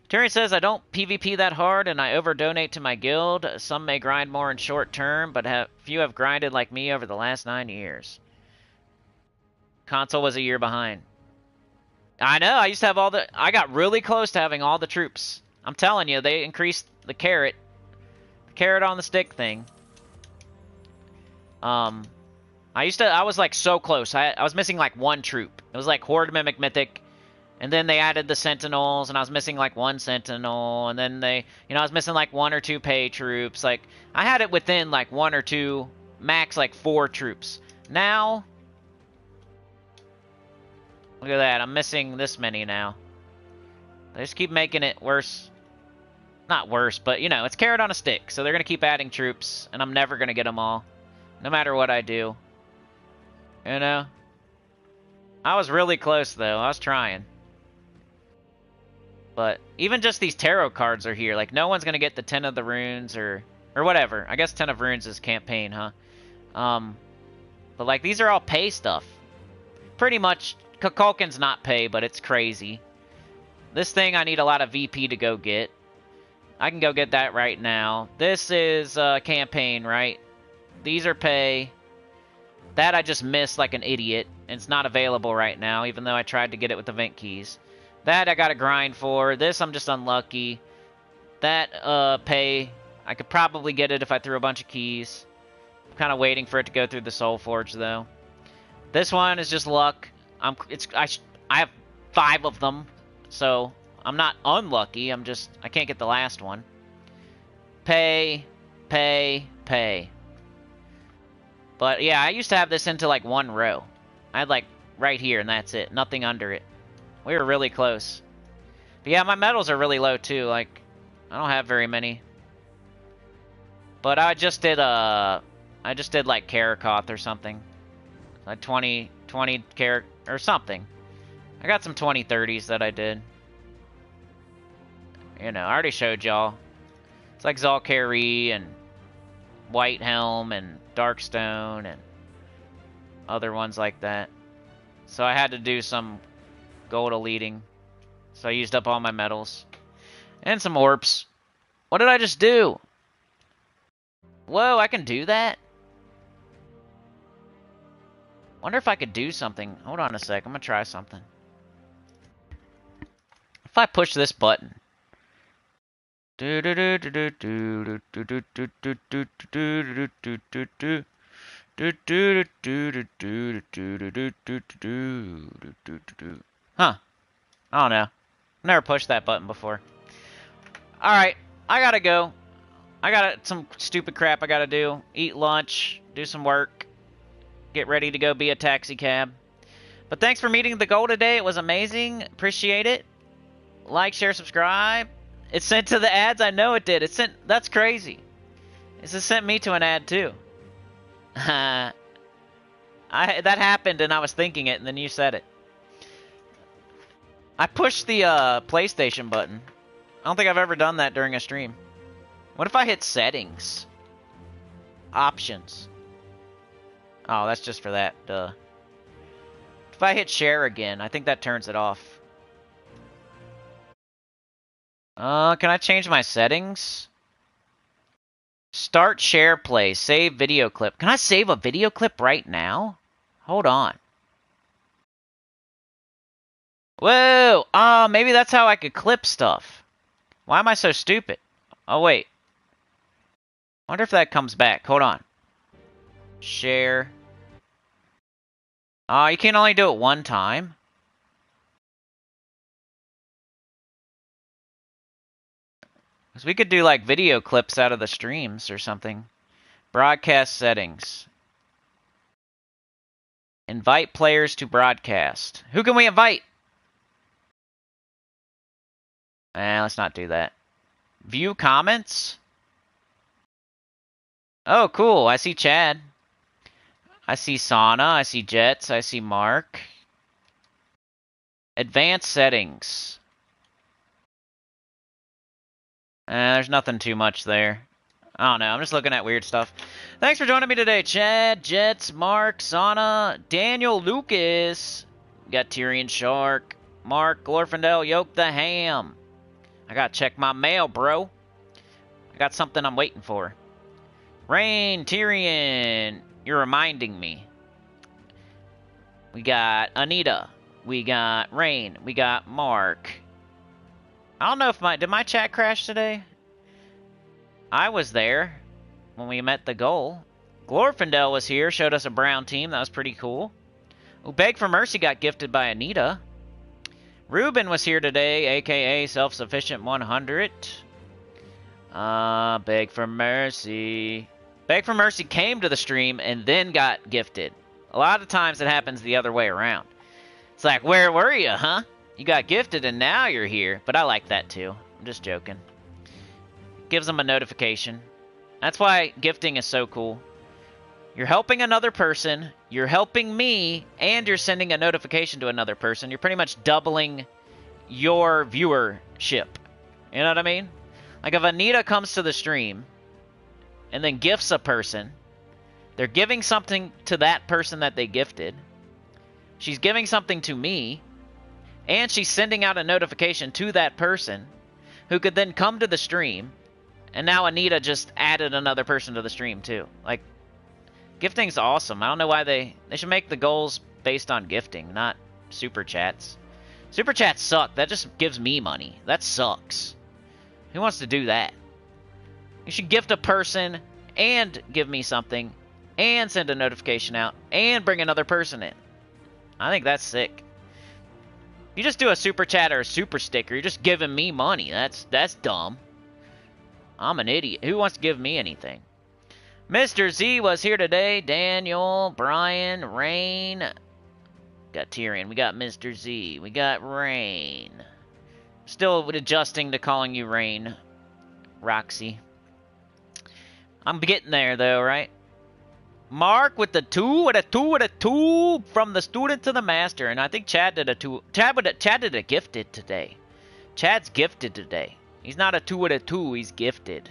Tyrion says, I don't PvP that hard, and I over-donate to my guild. Some may grind more in short term, but few have grinded like me over the last 9 years. Console was a year behind. I know, I used to have all the... I got really close to having all the troops. I'm telling you, they increased the carrot. The carrot on the stick thing. I was like so close. I was missing like one troop. It was like Horde Mimic Mythic. And then they added the Sentinels, and I was missing like one Sentinel, and then I was missing like 1 or 2 pay troops. Like, I had it within like 1 or 2, max like 4 troops. Now, look at that, I'm missing this many now. They just keep making it worse. Not worse, but, you know, it's carrot on a stick, so they're going to keep adding troops, and I'm never going to get them all, no matter what I do. You know? I was really close, though. I was trying. But even just these tarot cards are here. Like, no one's going to get the 10 of the runes or whatever. I guess 10 of runes is campaign, huh? But, like, these are all pay stuff. Pretty much, Kukulkan's not pay, but it's crazy. This thing I need a lot of VP to go get. I can go get that right now. This is campaign, right? These are pay. That I just missed like an idiot. And it's not available right now, even though I tried to get it with the vent keys. That I gotta grind for. This I'm just unlucky. That, pay. I could probably get it if I threw a bunch of keys. I'm kind of waiting for it to go through the Soul Forge, though. This one is just luck. I have 5 of them, so I'm not unlucky. I can't get the last one. Pay, pay. But yeah, I used to have this into like one row. I had like right here and that's it. Nothing under it. We were really close. But yeah, my medals are really low too. Like, I don't have very many. But I just did like Karakoth or something. Like 20 Karak or something. I got some 2030s that I did. You know, I already showed y'all. It's like Zalkari and White Helm and Darkstone and other ones like that. So I had to do some gold eliteing. So I used up all my medals. And some orbs. What did I just do? Whoa, I can do that? Wonder if I could do something. Hold on a sec, I'm gonna try something. If I push this button. Huh. I don't know. Never pushed that button before. Alright, I gotta go. I got some stupid crap I gotta do. Eat lunch, do some work, get ready to go be a taxi cab. But thanks for meeting the goal today. It was amazing. Appreciate it. Like, share, subscribe. It sent to the ads? I know it did. It sent... That's crazy. It just sent me to an ad, too. That happened, and I was thinking it, and then you said it. I pushed the PlayStation button. I don't think I've ever done that during a stream. What if I hit settings? Options. Oh, that's just for that, duh. If I hit share again, I think that turns it off. Can I change my settings? Start share play. Save video clip. Can I save a video clip right now? Hold on. Whoa! Oh, maybe that's how I could clip stuff. Why am I so stupid? Oh, wait. Wonder if that comes back. Hold on. Share. Oh, you can only do it one time? Because we could do, like, video clips out of the streams or something. Broadcast settings. Invite players to broadcast. Who can we invite? Let's not do that. View comments? Oh, cool. I see Chad. I see Sauna. I see Jets. I see Mark. Advanced settings. There's nothing too much there. I don't know. I'm just looking at weird stuff. Thanks for joining me today, Chad, Jets, Mark, Sauna, Daniel, Lucas. We got Tyrion Shark, Mark, Glorfindel, Yoke the Ham. I gotta check my mail, bro. I got something I'm waiting for. Rain, Tyrion, you're reminding me. We got Anita. We got Rain. We got Mark. I don't know if did my chat crash today? I was there when we met the goal. Glorfindel was here, showed us a brown team. That was pretty cool. Ooh, Beg for Mercy got gifted by Anita. Ruben was here today, a.k.a. Self-Sufficient 100. Beg for Mercy. Beg for Mercy came to the stream and then got gifted. A lot of times it happens the other way around. It's like, where were you, huh? You got gifted and now you're here. But I like that too. I'm just joking. Gives them a notification. That's why gifting is so cool. You're helping another person, you're helping me, and you're sending a notification to another person. You're pretty much doubling your viewership. You know what I mean? Like if Anita comes to the stream and then gifts a person, they're giving something to that person that they gifted. She's giving something to me, and she's sending out a notification to that person who could then come to the stream, and now Anita just added another person to the stream too. Like, gifting's awesome. I don't know why they should make the goals based on gifting, not super chats. Super chats suck. That just gives me money. That sucks. Who wants to do that? You should gift a person and give me something and send a notification out and bring another person in. I think that's sick. You just do a super chat or a super sticker, you're just giving me money. That's dumb. I'm an idiot. Who wants to give me anything? Mr. Z was here today. Daniel, Brian, Rain. Got Tyrion. We got Mr. Z. We got Rain. Still adjusting to calling you Rain, Roxy. I'm getting there, though, right? Mark with the two, from the student to the master. And I think Chad did a two. Chad did a gifted today. Chad's gifted today. He's not a 2 with a 2. He's gifted.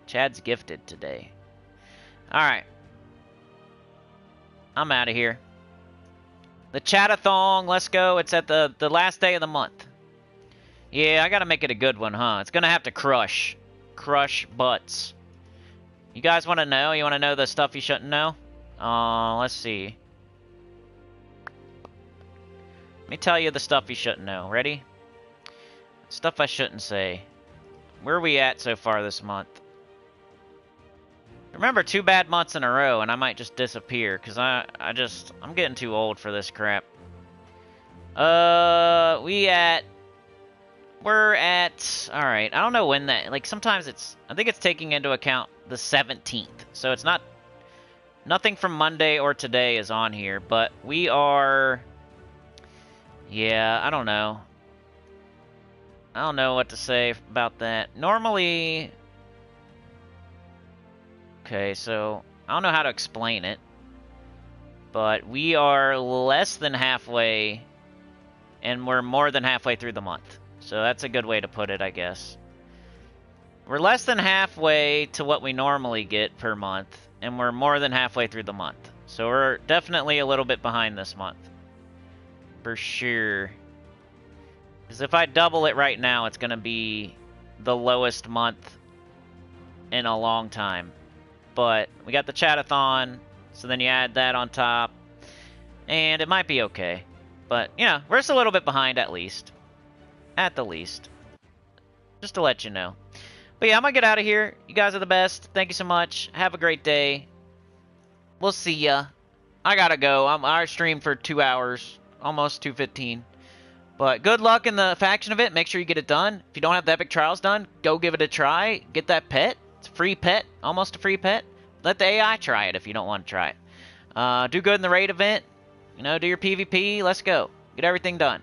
Chad's gifted today. Alright. I'm out of here. The Chatathon, let's go. It's at the last day of the month. Yeah, I gotta make it a good one, huh? It's gonna have to crush. Crush butts. You guys want to know? You want to know the stuff you shouldn't know? Let's see. Let me tell you the stuff you shouldn't know. Ready? Stuff I shouldn't say. Where are we at so far this month? Remember, 2 bad months in a row, and I might just disappear, because I'm getting too old for this crap. We're at, alright, I don't know when that, like, sometimes it's, I think it's taking into account the 17th, so it's not, nothing from Monday or today is on here, but we are, yeah, I don't know. I don't know what to say about that. Normally, okay, so I don't know how to explain it, but we are less than halfway, and we're more than halfway through the month. So that's a good way to put it, I guess. We're less than halfway to what we normally get per month, and we're more than halfway through the month. So we're definitely a little bit behind this month. For sure. Because if I double it right now, it's going to be the lowest month in a long time. But we got the Chatathon, so then you add that on top, and it might be okay. But, you know, we're just a little bit behind at least. At the least. Just to let you know. But yeah, I'm going to get out of here. You guys are the best. Thank you so much. Have a great day. We'll see ya. I gotta go. I streamed for 2 hours. Almost 2:15. But good luck in the faction event. Make sure you get it done. If you don't have the Epic Trials done, go give it a try. Get that pet. It's a free pet. Almost a free pet. Let the AI try it if you don't want to try it. Do good in the raid event. You know, do your PvP. Let's go. Get everything done.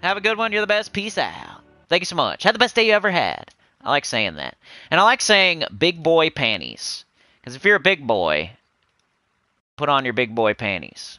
Have a good one. You're the best. Peace out. Thank you so much. Have the best day you ever had. I like saying that. And I like saying big boy panties. Because if you're a big boy, put on your big boy panties.